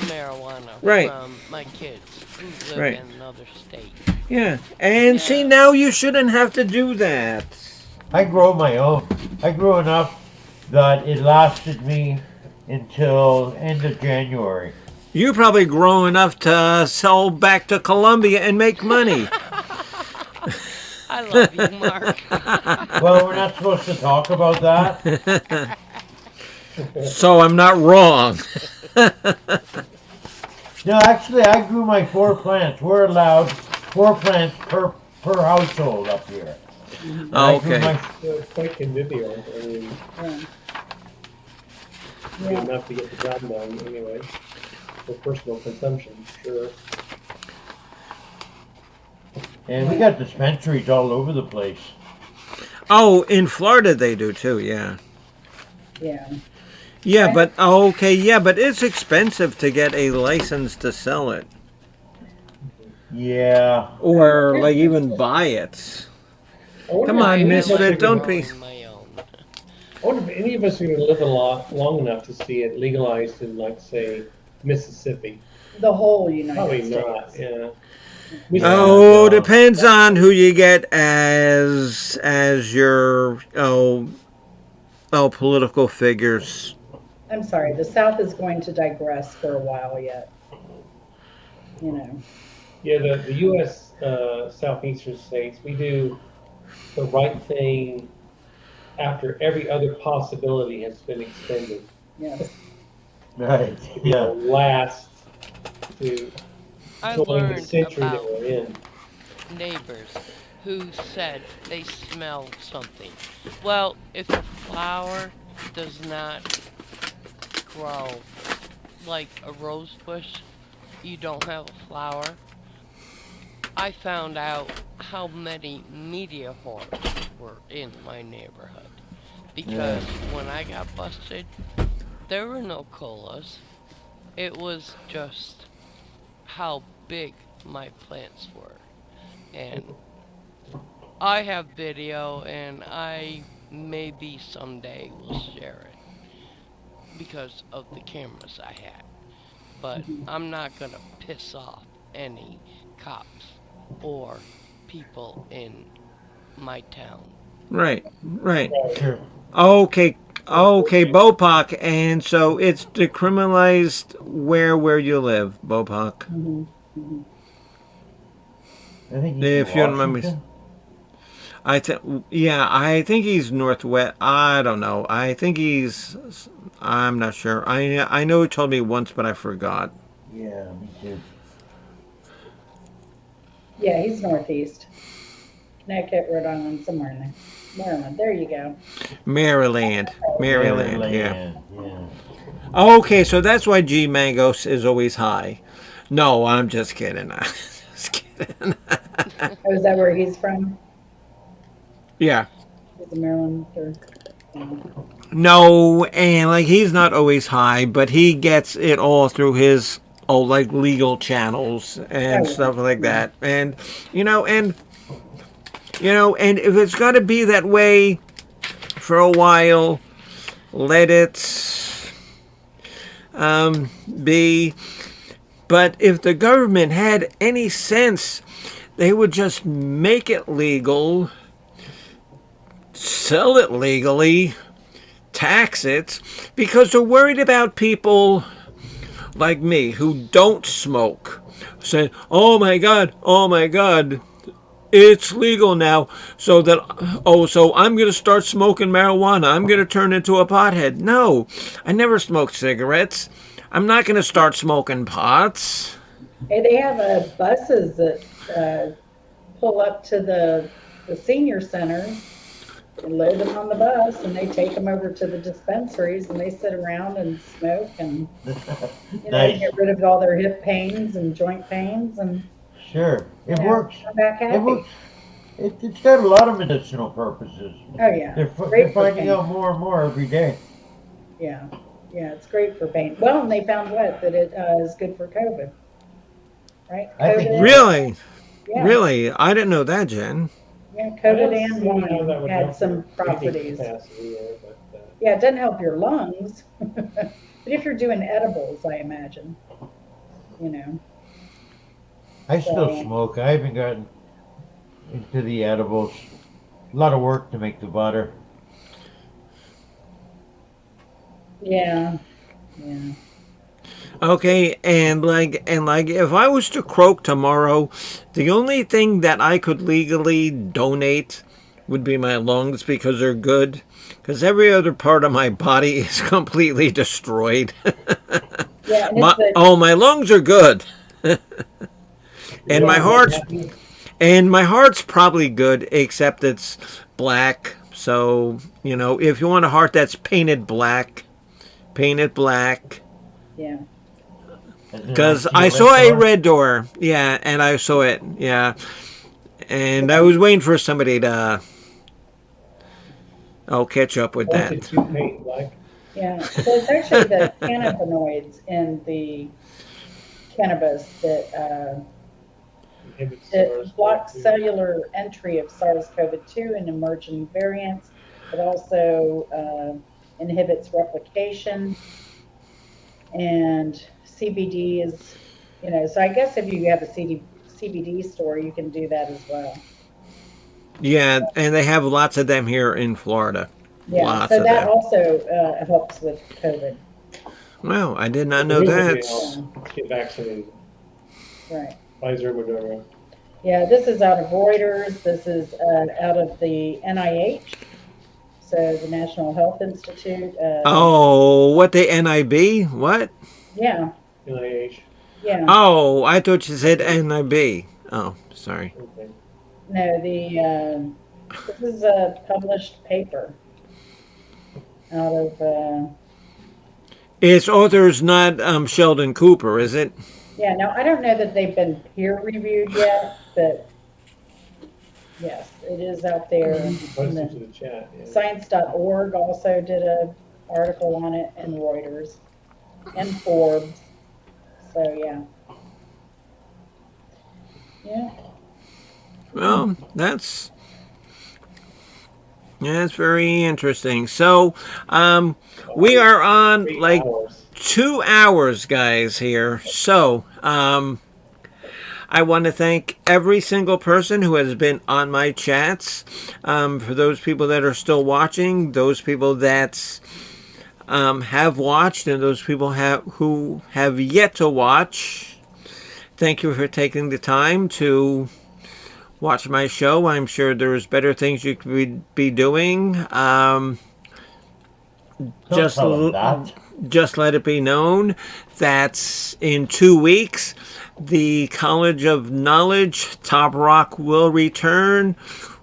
marijuana Right, from my kids who live right. in another state. Yeah. And see, Yeah. now you shouldn't have to do that. I grow my own. I grew enough that it lasted me until end of January. You're probably grown enough to sell back to Colombia and make money. I love you, Mark. Well, we're not supposed to talk about that. So I'm not wrong. No, actually, I grew my 4 plants. We're allowed 4 plants per household up here. And I grew Okay. my It's quite convivial. I mean, Yeah. good enough to get the job done anyway. For personal consumption, sure. and we got dispensaries all over the place. Oh, in Florida they do too, yeah. Yeah. Yeah, but okay, yeah, but it's expensive to get a license to sell it. Yeah. Or like even buy it. I wonder Come if on, any of us Misfit, are don't gonna- be- Growing my own. I wonder if any of us are going to live long enough to see it legalized in, like, say, Mississippi. The whole United Probably States. not. Yeah. Oh, Yeah. depends on who you get as your political figures. I'm sorry, the South is going to digress for a while yet. You know. Yeah, the U.S. Southeastern states, we do the right thing after every other possibility has been extended. Yes. Right. To be the Yeah. last to I join the learned century that about we're in. neighbors who said they smelled something. Well, if the flower does not grow like a rose bush, you don't have a flower. I found out how many media whores were in my neighborhood. Because when I got busted, there were no colas. It was just how big my plants were. And I have video, and I maybe someday will share it because of the cameras I had. But I'm not gonna piss off any cops or people in my town. Right, right. Sure. Okay, okay, Bopak, and so it's decriminalized where you live, Bopak. I think he's If in you remember, Washington. I think he's northwest. I don't know. I'm not sure. I know he told me once, but I forgot. Yeah, me too. Yeah, he's northeast. Connecticut, Rhode Island, somewhere in there. Maryland. There you go. Maryland, yeah. Yeah. Okay, so that's why G Mangos is always high. No, I'm just kidding. I'm just kidding. Oh, is that where he's from? Yeah. He's in Maryland or No, and like he's not always high, but he gets it all through his like legal channels and Oh, stuff like that. And and if it's got to be that way for a while, let it be. But if the government had any sense, they would just make it legal, sell it legally, tax it, because they're worried about people like me who don't smoke. Say, oh my God, it's legal now, so I'm going to start smoking marijuana. I'm going to turn into a pothead. No, I never smoked cigarettes. I'm not going to start smoking pots. Hey, they have buses that pull up to the senior centers and load them on the bus, and they take them over to the dispensaries, and they sit around and smoke and Nice. get rid of all their hip pains and joint pains, and Sure. It works. come back It happy. works. It's got a lot of medicinal purposes. Oh yeah, They're great for finding pain. out more and more every day. Yeah, yeah, it's great for pain. Well, and they found what that it is good for COVID, right? I think COVID, Really? yeah, Really? I didn't know that, Jen. yeah, I COVID don't and see how that wine would had help some your breathing properties. capacity there, but Yeah, it doesn't help your lungs, but if you're doing edibles, I imagine, you know. I still So smoke. I haven't gotten into the edibles. A lot of work to make the butter. yeah, yeah. Okay, and like if I was to croak tomorrow, the only thing that I could legally donate would be my lungs because they're good. Because every other part of my body is completely destroyed. Yeah, and it's the My lungs are good, you and don't my yeah, have lead heart's happy? and my heart's probably good, except it's black. So if you want a heart that's painted black, paint it black. yeah. And then I Because see a I red saw a door. red door, yeah, and I saw it, yeah, and I was waiting for somebody to, catch up with Wanted that. to paint black. Yeah, so it's actually the cannabinoids in the cannabis Inhibits that blocks SARS-CoV-2. cellular entry of SARS-CoV-2 and emerging variants. It also inhibits replication, and CBD is, so I guess if you have a CBD store, you can do that as well. Yeah, and they have lots of them here in Florida. Yeah, Lots so of that them. also helps with COVID. Well, I did not It know presumably that. helps Yeah, get vaccinated. right. Pfizer, Moderna. Yeah, this is out of Reuters. This is out of the NIH, so the National Health Institute. Oh, what the NIB? What? Yeah, NIH. yeah. Oh, I thought you said NIB. Oh, sorry. Okay. No, this is a published paper out of Its author's not Sheldon Cooper, is it? yeah. Now I don't know that they've been peer reviewed yet, but yes, it is out there. You In posted to the the chat. Yeah. Science.org also did a article on it, and Reuters and Forbes. So yeah, yeah. Well, that's very interesting. So, we are on Three like hours. 2 hours, guys, here. So, I want to thank every single person who has been on my chats. For those people that are still watching, those people that have watched, and those people who have yet to watch. Thank you for taking the time to watch my show. I'm sure there's better things you could be doing. Don't Just tell them that. just let it be known that in 2 weeks, the College of Knowledge Top Rock will return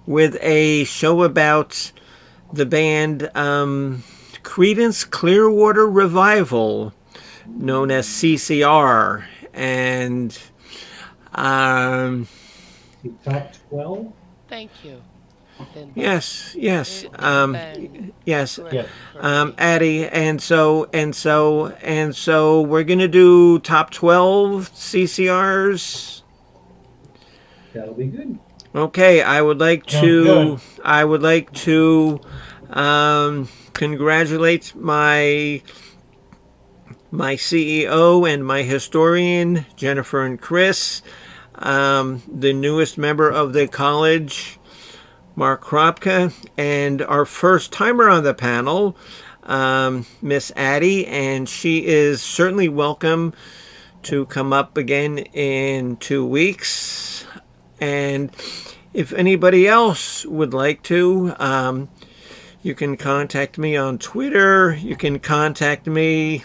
with a show about the band Creedence Clearwater Revival, known as CCR, and The top 12. Thank you, Linda. yes, It's been yes, great Yes. for me. Addie, and so we're gonna do top 12 CCRs. That'll be good. Okay, Sounds good. I would like to congratulate my CEO and my historian Jennifer and Chris, the newest member of the college, Mark Kropka, and our first timer on the panel, Miss Addie, and she is certainly welcome to come up again in 2 weeks. And if anybody else would like to, you can contact me on Twitter. You can contact me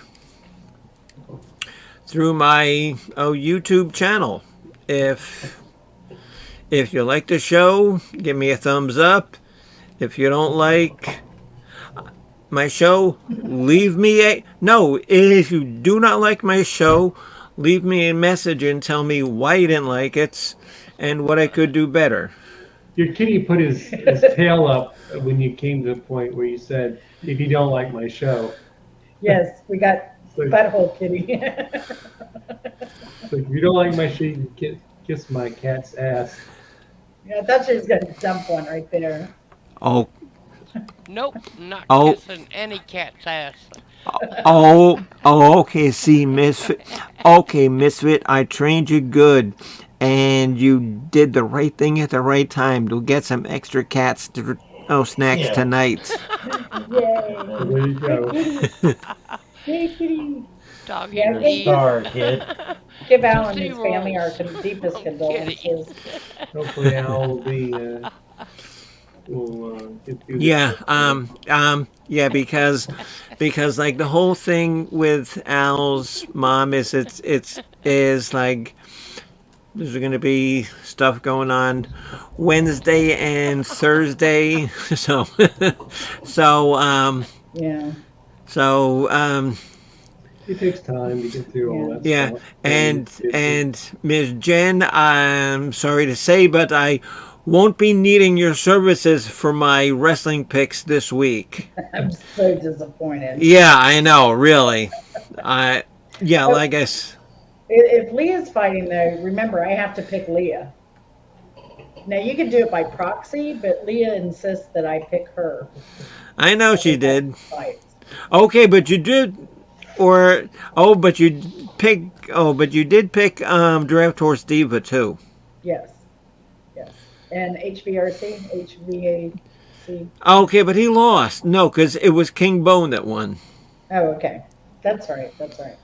through my YouTube channel. If you like the show, give me a thumbs up. If you don't like my show, leave me a no. If you do not like my show, leave me a message and tell me why you didn't like it and what I could do better. Your kitty put his tail up when you came to the point where you said, "If you don't like my show." Yes, we got So, butthole kitty. so if you don't like my show, you can kiss my cat's ass. Yeah, I thought she was gonna dump one right there. Oh, Nope, not oh, kissing any cat's ass. oh. Okay, see, Misfit. Okay, Misfit. I trained you good, and you did the right thing at the right time to get some extra cats to snacks Yeah. tonight. Yay! So there you Hey, go. kitty! Hey, kitty! Dog Yeah, You're a eat. star, kid. Give Alan and Tootsie his family our rolls. deepest I'm kidding. condolences. Hopefully, Al will be will get through Yeah, this. yeah, because like the whole thing with Al's mom is like there's going to be stuff going on Wednesday and Thursday, so so Yeah, so It takes time to get through all that yeah, stuff. and Ms. Jen, I'm sorry to say, but I won't be needing your services for my wrestling picks this week. I'm so disappointed. Yeah, I know, really. I yeah, like I s- If Leah's fighting, though, remember I have to pick Leah. Now you can do it by proxy, but Leah insists that I pick her. I know she did. Fights. Okay, but you did or but you pick but you did pick Draft Horse Diva too. Yes, yes. And HVAC. Okay, but he lost. No, cuz it was King Bone that won. Oh, okay. That's right. That's right.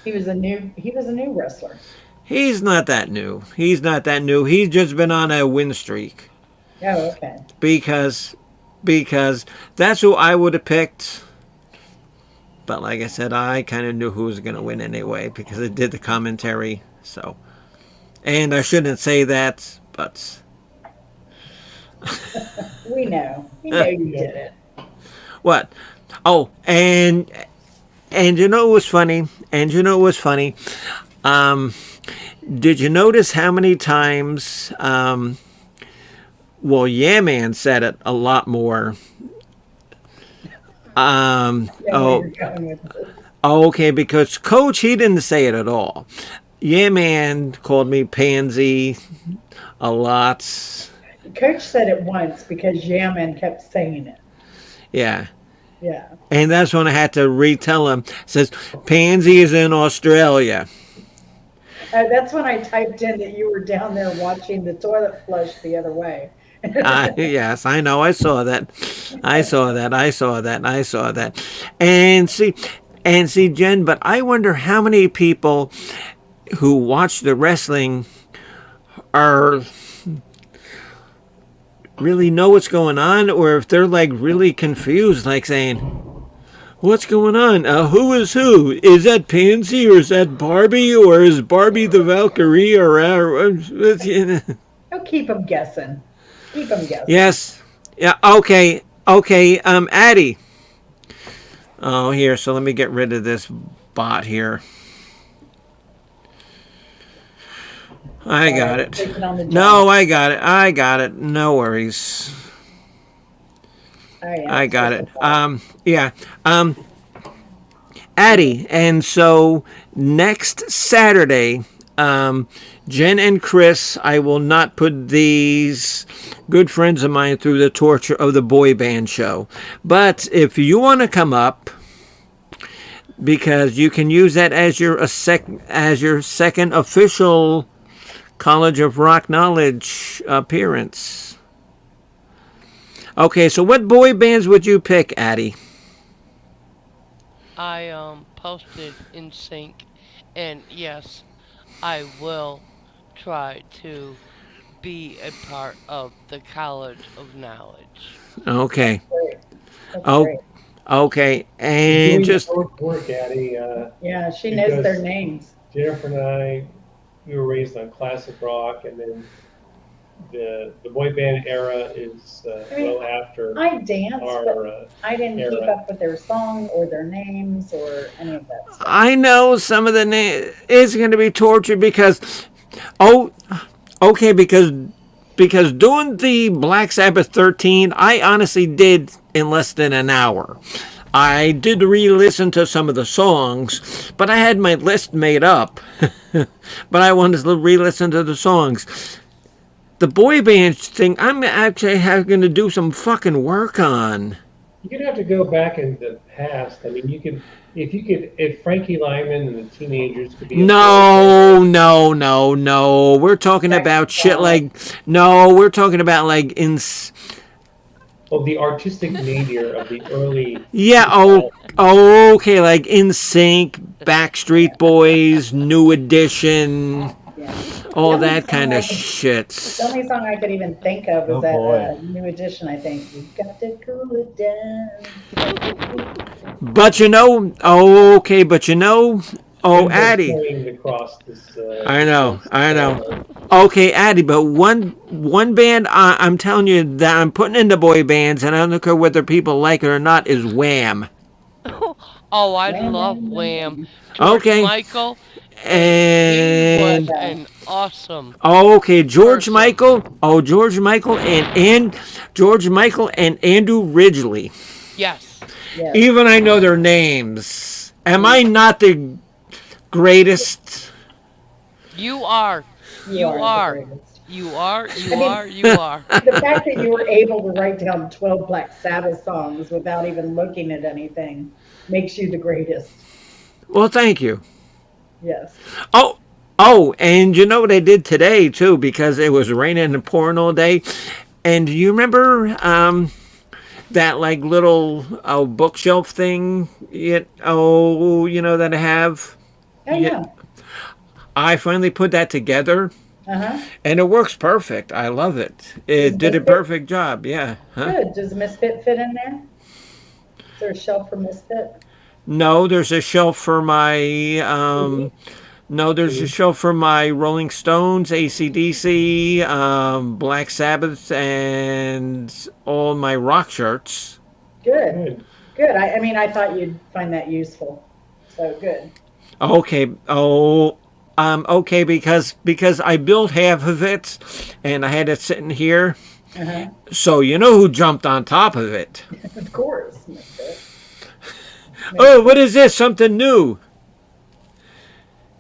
He was a new wrestler. He's not that new. He's not that new. He's just been on a win streak Oh, okay. because that's who I would have picked. But like I said, I kind of knew who was going to win anyway because I did the commentary. So, and I shouldn't say that, but We know. We know you did it. what? Oh, and you know what was funny? And you know what was funny? Um, did you notice how many times? Well, Yeah Man said it a lot more. Yeah, where Oh, you're going with this. okay, because Coach he didn't say it at all. Yeah Man called me pansy a lot. Coach said it once because Yaman kept saying it. Yeah. Yeah. And that's when I had to retell him. It says Pansy is in Australia. That's when I typed in that you were down there watching the toilet flush the other way. Yes, I know. I saw that. I saw that. I saw that. I saw that. And see, Jen. But I wonder how many people who watch the wrestling are really know what's going on, or if they're like really confused, like saying, "What's going on? Who is who? Is that Pansy or is that Barbie or is Barbie the Valkyrie or?" Oh, keep them guessing. Keep them guessing. Yes. Yeah. Okay. Okay. Addie. Oh, here. So let me get rid of this bot here. I got it. Taking on the No, job. I got it. I got it. No worries. I got it. Yeah. Addie, and so next Saturday, Jen and Chris, I will not put these good friends of mine through the torture of the boy band show. But if you want to come up, because you can use that as your second official College of Rock Knowledge appearance. Okay, so what boy bands would you pick, Addie? I posted in sync, and yes, I will try to be a part of the College of Knowledge. Okay. Great. That's Oh, great. okay. You're And doing just your work, Addie. Yeah, she knows their Because names. Jennifer and I, we were raised on classic rock, and then the boy band era is I mean, well after I danced, our but I didn't keep era. up with their song or their names or any of that stuff. I know some of the it's going to be torture because oh okay because doing the Black Sabbath 13 I honestly did in less than an hour. I did re-listen to some of the songs, but I had my list made up. But I wanted to re-listen to the songs. The boy band thing, I'm actually having to do some fucking work on. You're gonna have to go back in the past. I mean, if Frankie Lyman and the Teenagers could be a boy No, band. no, no, no. We're talking about Jackson shit Five. like no. We're talking about like in Of the artistic nadir of the early yeah. Oh, 2000s. okay. Like In Sync, Backstreet Boys, New Edition, Yeah. The all only that song kind I of could, the shit. only song I could even think of was Oh that boy. New Edition. I think you got to cool it down. Got to cool it down. But you know, oh, okay. But you know, oh, Wind was Addie. blowing across I this know, once I know. land. Okay, Addie, but one band I'm telling you that I'm putting into boy bands, and I don't care whether people like it or not, is Wham. Oh, I Wham, love wham, wham, Wham. wham. George Okay, Michael, and he was and Yeah. an awesome okay, George person. Michael. Oh, George Michael and George Michael and Andrew Ridgely. Yes. Yes. Even I know their names. Am Yeah. I not the greatest? You are. You You are the are. greatest. You are. I You mean, are. You are. the fact that you were able to write down 12 Black Sabbath songs without even looking at anything makes you the greatest. Well, thank you. Yes. Oh, oh, and you know what I did today too, because it was raining and pouring all day. And do you remember that like little bookshelf thing? You know that I have. Oh, Yet yeah. I finally put that together, Uh-huh. and it works perfect. I love it. Does It did a Misfit, perfect job. Yeah. Huh? good. Does Misfit fit in there? Is there a shelf for Misfit? No, there's a shelf for my no, there's a shelf for my Rolling Stones, AC/DC, Black Sabbath, and all my rock shirts. Good. Good. Good. I mean, I thought you'd find that useful. So good. Okay. Oh, okay, because I built half of it, and I had it sitting here. Uh-huh. So you know who jumped on top of it? Of course, Misfit. Oh, Misfit. what is this? Something new?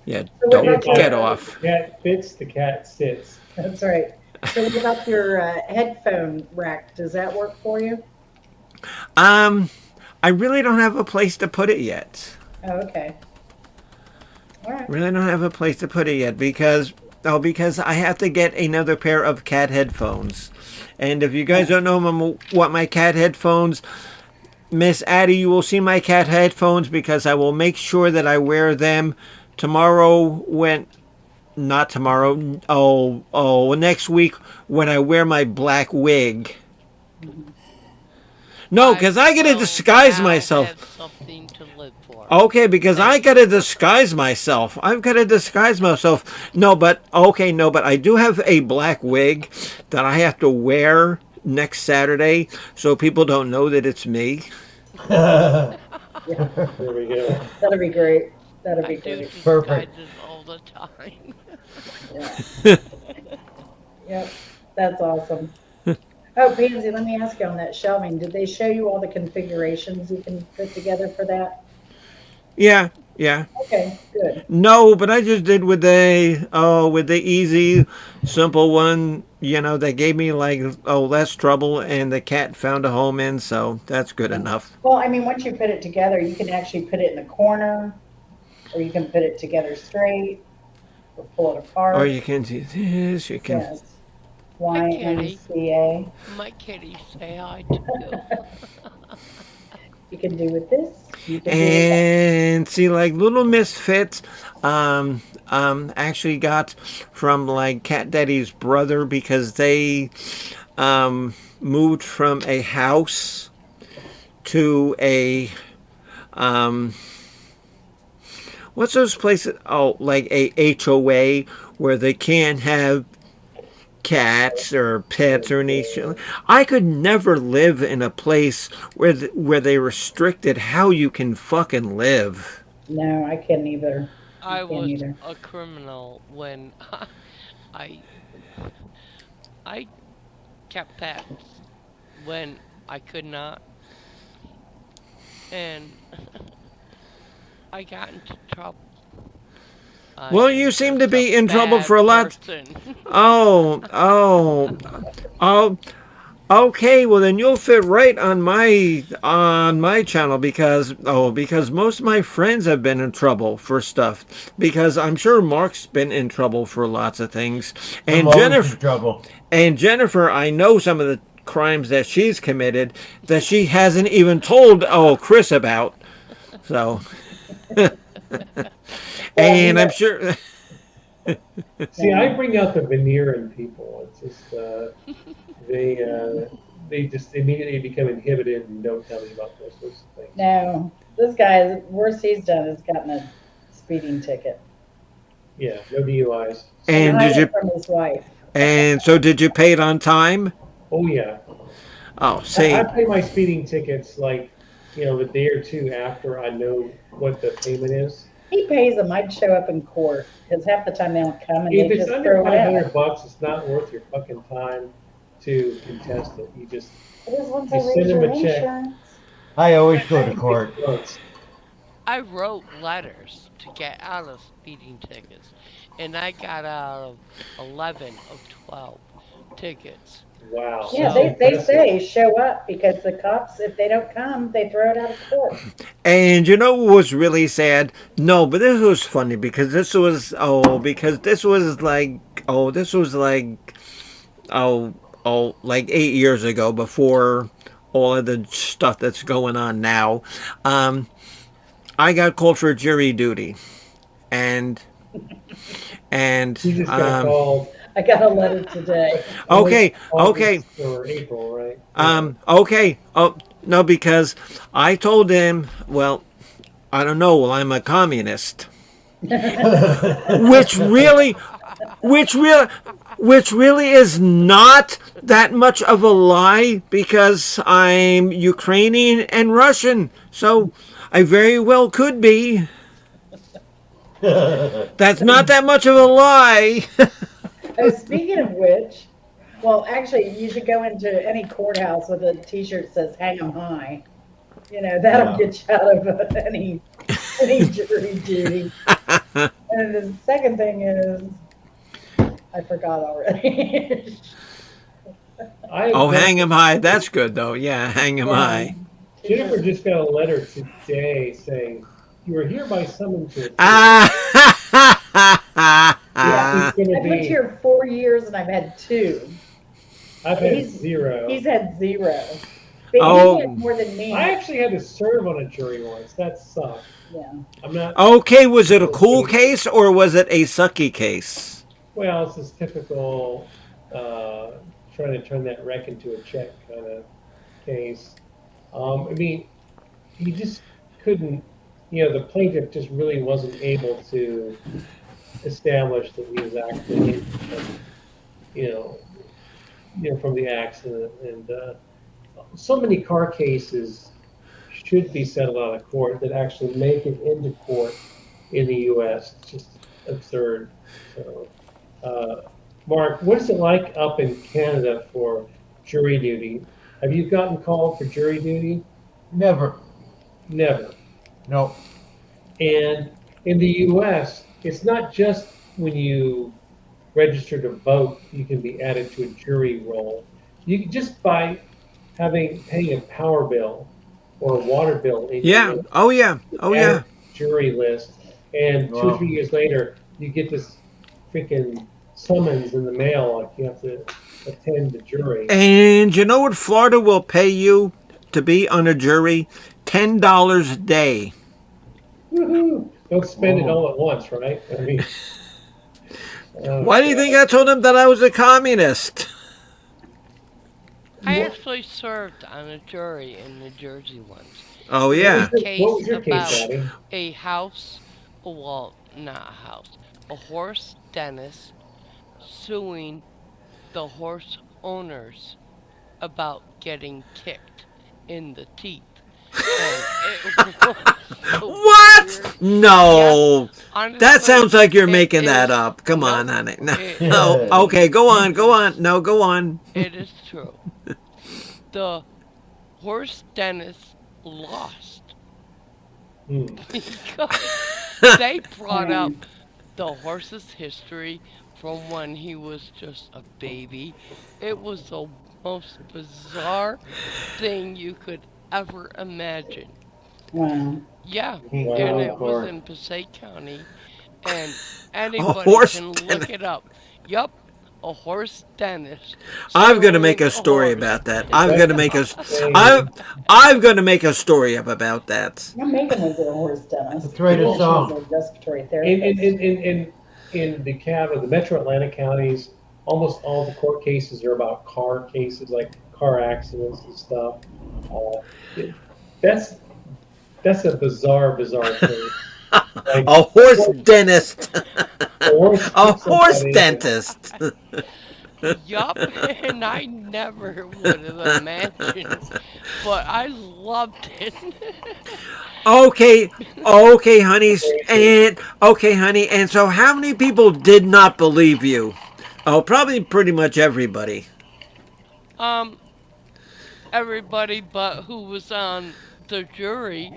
Yeah, So what Yeah, don't about your, get the off. cat fits, the cat sits. that's right. So what about your headphone rack? Does that work for you? Um, I really don't have a place to put it yet. Oh, okay. All right. Really don't have a place to put it yet because I have to get another pair of cat headphones. And if you guys Yeah. don't know what my cat headphones, Miss Addie, you will see my cat headphones because I will make sure that I wear them tomorrow when not tomorrow. Next week when I wear my black wig. Mhm. No, I because I gotta will disguise now myself. have something to live for. Okay, because I Thank gotta you. disguise myself. I've gotta disguise myself. No, but okay, no, but I do have a black wig that I have to wear next Saturday so people don't know that it's me. Yeah. There we go. That'll be great. That'll I be do great. Perfect. disguises all the time. Yeah. Yep. That's awesome. Oh, Pansy, let me ask you on that shelving. Did they show you all the configurations you can put together for that? Yeah, yeah. Okay, good. No, but I just did with the easy, simple one. You know, they gave me like less trouble, and the cat found a home in, so that's good Yeah. enough. Well, I mean, once you put it together, you can actually put it in the corner, or you can put it together straight, or pull it Or apart. you can do this. You can. Yes. Hi, kitty. YMCA. My kitty say hi too. You can do with this. You can do with that. And see like little misfits actually got from like cat daddy's brother because they moved from a house to a um what's those places, oh, like a HOA where they can't have cats or pets or anything. I could never live in a place where they restricted how you can fucking live. No, I can't either. I I can't was either. a criminal when I I kept pets when I could not, and I got into trouble. I Well, you am seem to just a be in trouble bad for a lot. person. Oh, oh, oh. Okay, well then you'll fit right on my channel because most of my friends have been in trouble for stuff because I'm sure Mark's been in trouble for lots of things. I'm And always Jennifer in trouble. and Jennifer, I know some of the crimes that she's committed that she hasn't even told Chris about. So, Well, you and I'm know, sure See, I no, bring out the veneer in people. It's just they they just immediately become inhibited and don't tell me about those sorts of things. no, this guy, the worst he's done is gotten a speeding ticket Yeah, no DUIs. and and Speeding. did hide it you from his wife. and so did you pay it on time? Oh yeah, Oh, I see. pay my speeding tickets like a day or two after I know what the payment is. He pays them. I'd show up in court because half the time they don't come and If they it's just under throw it out. $500, it's not worth your fucking time to contest it. It is once I You send raise them your a check. insurance. I always go to court. Once. I wrote letters to get out of speeding tickets, and I got out of 11 of 12 tickets. Wow, Yeah, that's So, they impressive. say show up because the cops, if they don't come, they throw it out of court. And you know what was really sad? No, but this was funny because this was like oh like 8 years ago before all of the stuff that's going on now. Um, I got called for jury duty, and and You just got called I got a letter today. only okay, okay, August or April, right? okay. Oh no, because I told him, well, I don't know. Well, I'm a communist, which really, which really, which really is not that much of a lie because I'm Ukrainian and Russian, so I very well could be. That's not that much of a lie. Oh, speaking of which, well, actually, you should go into any courthouse with a T-shirt that says "Hang 'em high." You know that'll Yeah. get you out of any jury duty. And the second thing is, I forgot already. I Oh, hang him high. That's good though. Yeah, hang him Yeah, high. Jennifer just got a letter today saying you are hereby summoned to appear. This yeah. is Ah. going to I've lived be. here 4 years and I've had two. I've had He's zero. he's had zero, but he had Oh, more than me. I actually had to serve on a jury once. That sucked. Yeah. I'm not. okay. Was it a cool case or was it a sucky case? Well, it's this typical trying to turn that wreck into a check kind of case. I mean, he just couldn't. The plaintiff just really wasn't able to establish that he was actually innocent, you know, from the accident. And so many car cases should be settled out of court that actually make it into court in the U.S. It's just absurd. So, Mark, what is it like up in Canada for jury duty? Have you gotten called for jury duty? Never. Never. No. And in the U.S., it's not just when you register to vote, you can be added to a jury roll. You can just by paying a power bill or a water bill in Yeah. your Oh yeah. Oh added yeah. to the jury list, and 2 or 3 Wow. years later, you get this freaking summons in the mail like you have to attend the jury. And you know what Florida will pay you to be on a jury? $10 a day. Woohoo! Don't spend it Oh. all at once, right? I mean, Why do you think I told him that I was a communist? I actually served on a jury in New Jersey once. Oh It was yeah. a what was case your case, about Daddy? a house, well, not a house, a horse dentist suing the horse owners about getting kicked in the teeth. And it was the What? weird. Yes, No. That honestly, sounds like you're it making that is. up. Come on, Nope. honey. No. It Oh, it okay, go on, it go on. is No, go on. it is true. The horse dentist lost Hmm. because they brought Um, up the horse's history from when he was just a baby. It was the most bizarre thing you could ever imagine. wow. Yeah, and Wow, it was Mark. in Passaic County, and A anybody horse can look dentist. it up. Yup, a horse dentist I'm gonna make suing a a story horse. about that. I'm That's gonna make a. insane. I'm. I'm gonna make a story up about that. My Megan was a horse dentist, Let's write You a and know, she was song. a respiratory in in therapist. in in in, in DeKalb, the Metro Atlanta counties, almost all the court cases are about car cases, like car accidents and stuff. Uh, it, that's that's a bizarre thing. Like, A horse what dentist. a horse A hit horse somebody, dentist. Yup, and I never would have imagined, but I loved it. Okay, okay, honey, crazy. and okay, honey, and so how many people did not believe you? Oh, probably pretty much everybody. um, Everybody but who was on the jury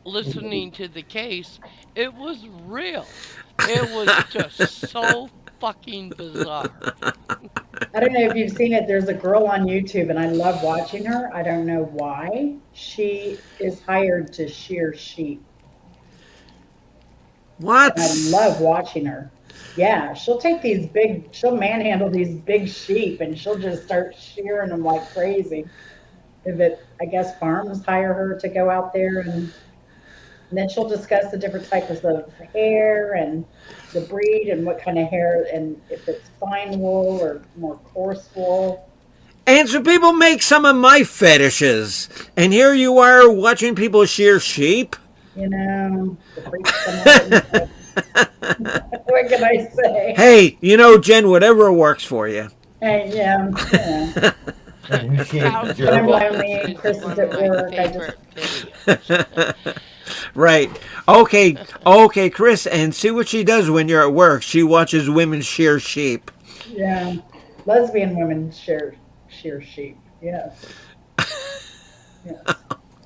listening to the case, it was real. It was just so fucking bizarre. I don't know if you've seen it. There's a girl on YouTube, and I love watching her. I don't know why. She is hired to shear sheep, What? and I love watching her. Yeah, she'll manhandle these big sheep, and she'll just start shearing them like crazy. If it, I guess farms hire her to go out there, and then she'll discuss the different types of hair and the breed and what kind of hair, and if it's fine wool or more coarse wool. And so people make some of my fetishes, and here you are watching people shear sheep. The freaks come out. And what can I say? Hey, Jen, whatever works for you. Hey, yeah, And who shaved the Cow when I'm gerbil? shaming lonely and is Chris is one of at my work, I just, favorite videos. Right. Okay. Okay, Chris, and see what she does when you're at work. She watches women shear sheep. yeah, lesbian women shear sheep. Yes, yes.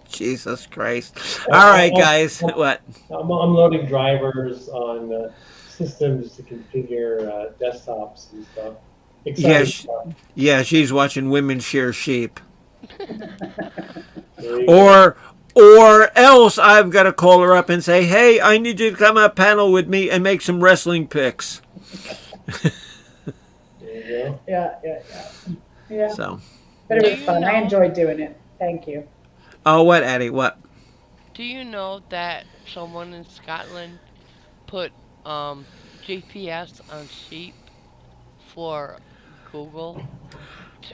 Jesus Christ. I, All right, I, guys. I'm, What? I'm loading drivers on systems to configure desktops and stuff. Yeah, Exciting stuff. yeah, she's watching women shear sheep. There you go. Or else I've got to call her up and say, "Hey, I need you to come up panel with me and make some wrestling picks." There you go. Yeah. So, But it Do was you fun. I know? enjoyed doing it. Thank you. oh, what, Addie? What? Do you know that someone in Scotland put GPS on sheep for Google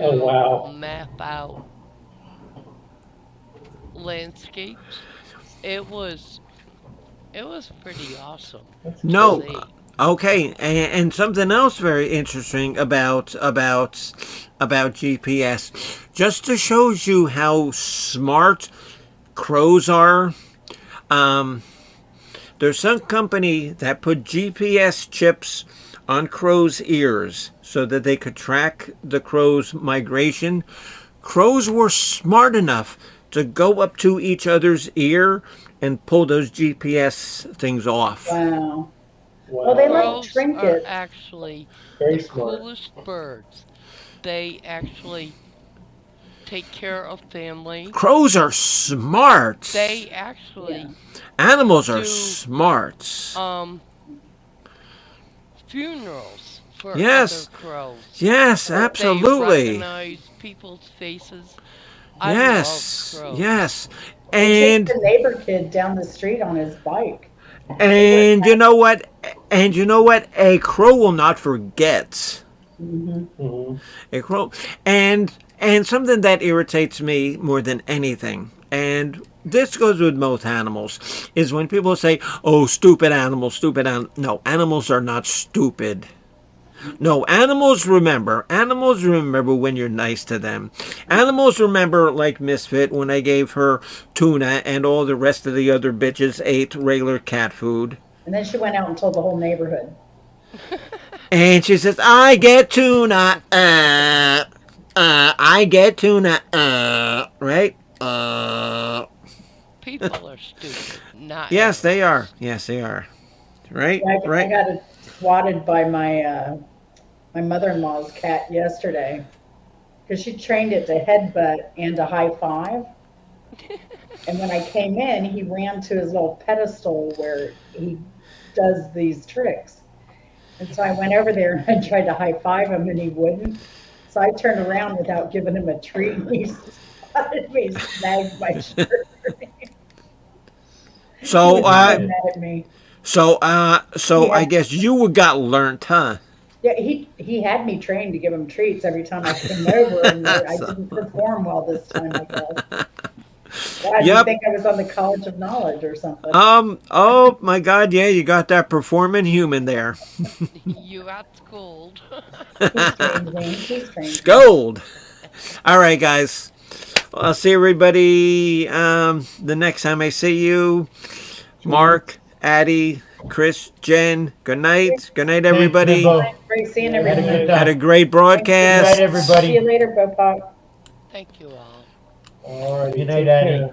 Oh to wow. map out landscapes? It was it was pretty awesome That's to No. cool. see. Okay, and something else very interesting about GPS, just to show you how smart crows are. Um, there's some company that put GPS chips on crows' ears so that they could track the crows' migration. Crows were smart enough to go up to each other's ear and pull those GPS things off. Wow. Well, they Wow. like Crows are trinkets. actually Very the smart. coolest birds. They actually take care of family. Crows are smart. They Yeah. actually Animals are do smart. um funerals for other Yes, crows. yes, They absolutely. recognize people's faces. I love Yes, crows. yes. They chased And the neighbor kid down the street on his bike. They were and you know what? And you know what? A crow will not forget. hmm Hmm. A crow, and something that irritates me more than anything, and this goes with most animals, is when people say, "Oh, stupid animals, stupid animal." No, animals are not stupid. No, animals remember. Animals remember when you're nice to them. Animals remember, like Misfit, when I gave her tuna and all the rest of the other bitches ate regular cat food. And then she went out and told the whole neighborhood. And she says, I get tuna. I get tuna. Right? People are stupid, not Yes, they are. animals. Yes, they are. Right? I Right? got swatted by my mother-in-law's cat yesterday because she trained it to headbutt and to high five. And when I came in, he ran to his little pedestal where he does these tricks. And so I went over there and I tried to high five him and he wouldn't. So I turned around without giving him a treat. And he spotted me, snagged my shirt. He So, was so mad at me. so He I had, guess you got learnt, huh? yeah, he had me trained to give him treats every time I came over, and I So- didn't perform well this time, I guess. God, you'd yep. think I was on the College of Knowledge or something. Oh my God, yeah, you got that performing human there. You got schooled. He's trained me. He's trained me. Scold. All right, guys. Well, I'll see everybody the next time I see you. Mark, Addie, Chris, Jen. Good night. Good night, Thanks, everybody. Bimbo. Great seeing Had a good everyone. Had a time. great Good night, broadcast. See you everybody. later, Bopop. Thank you all. All right. Good night, Annie.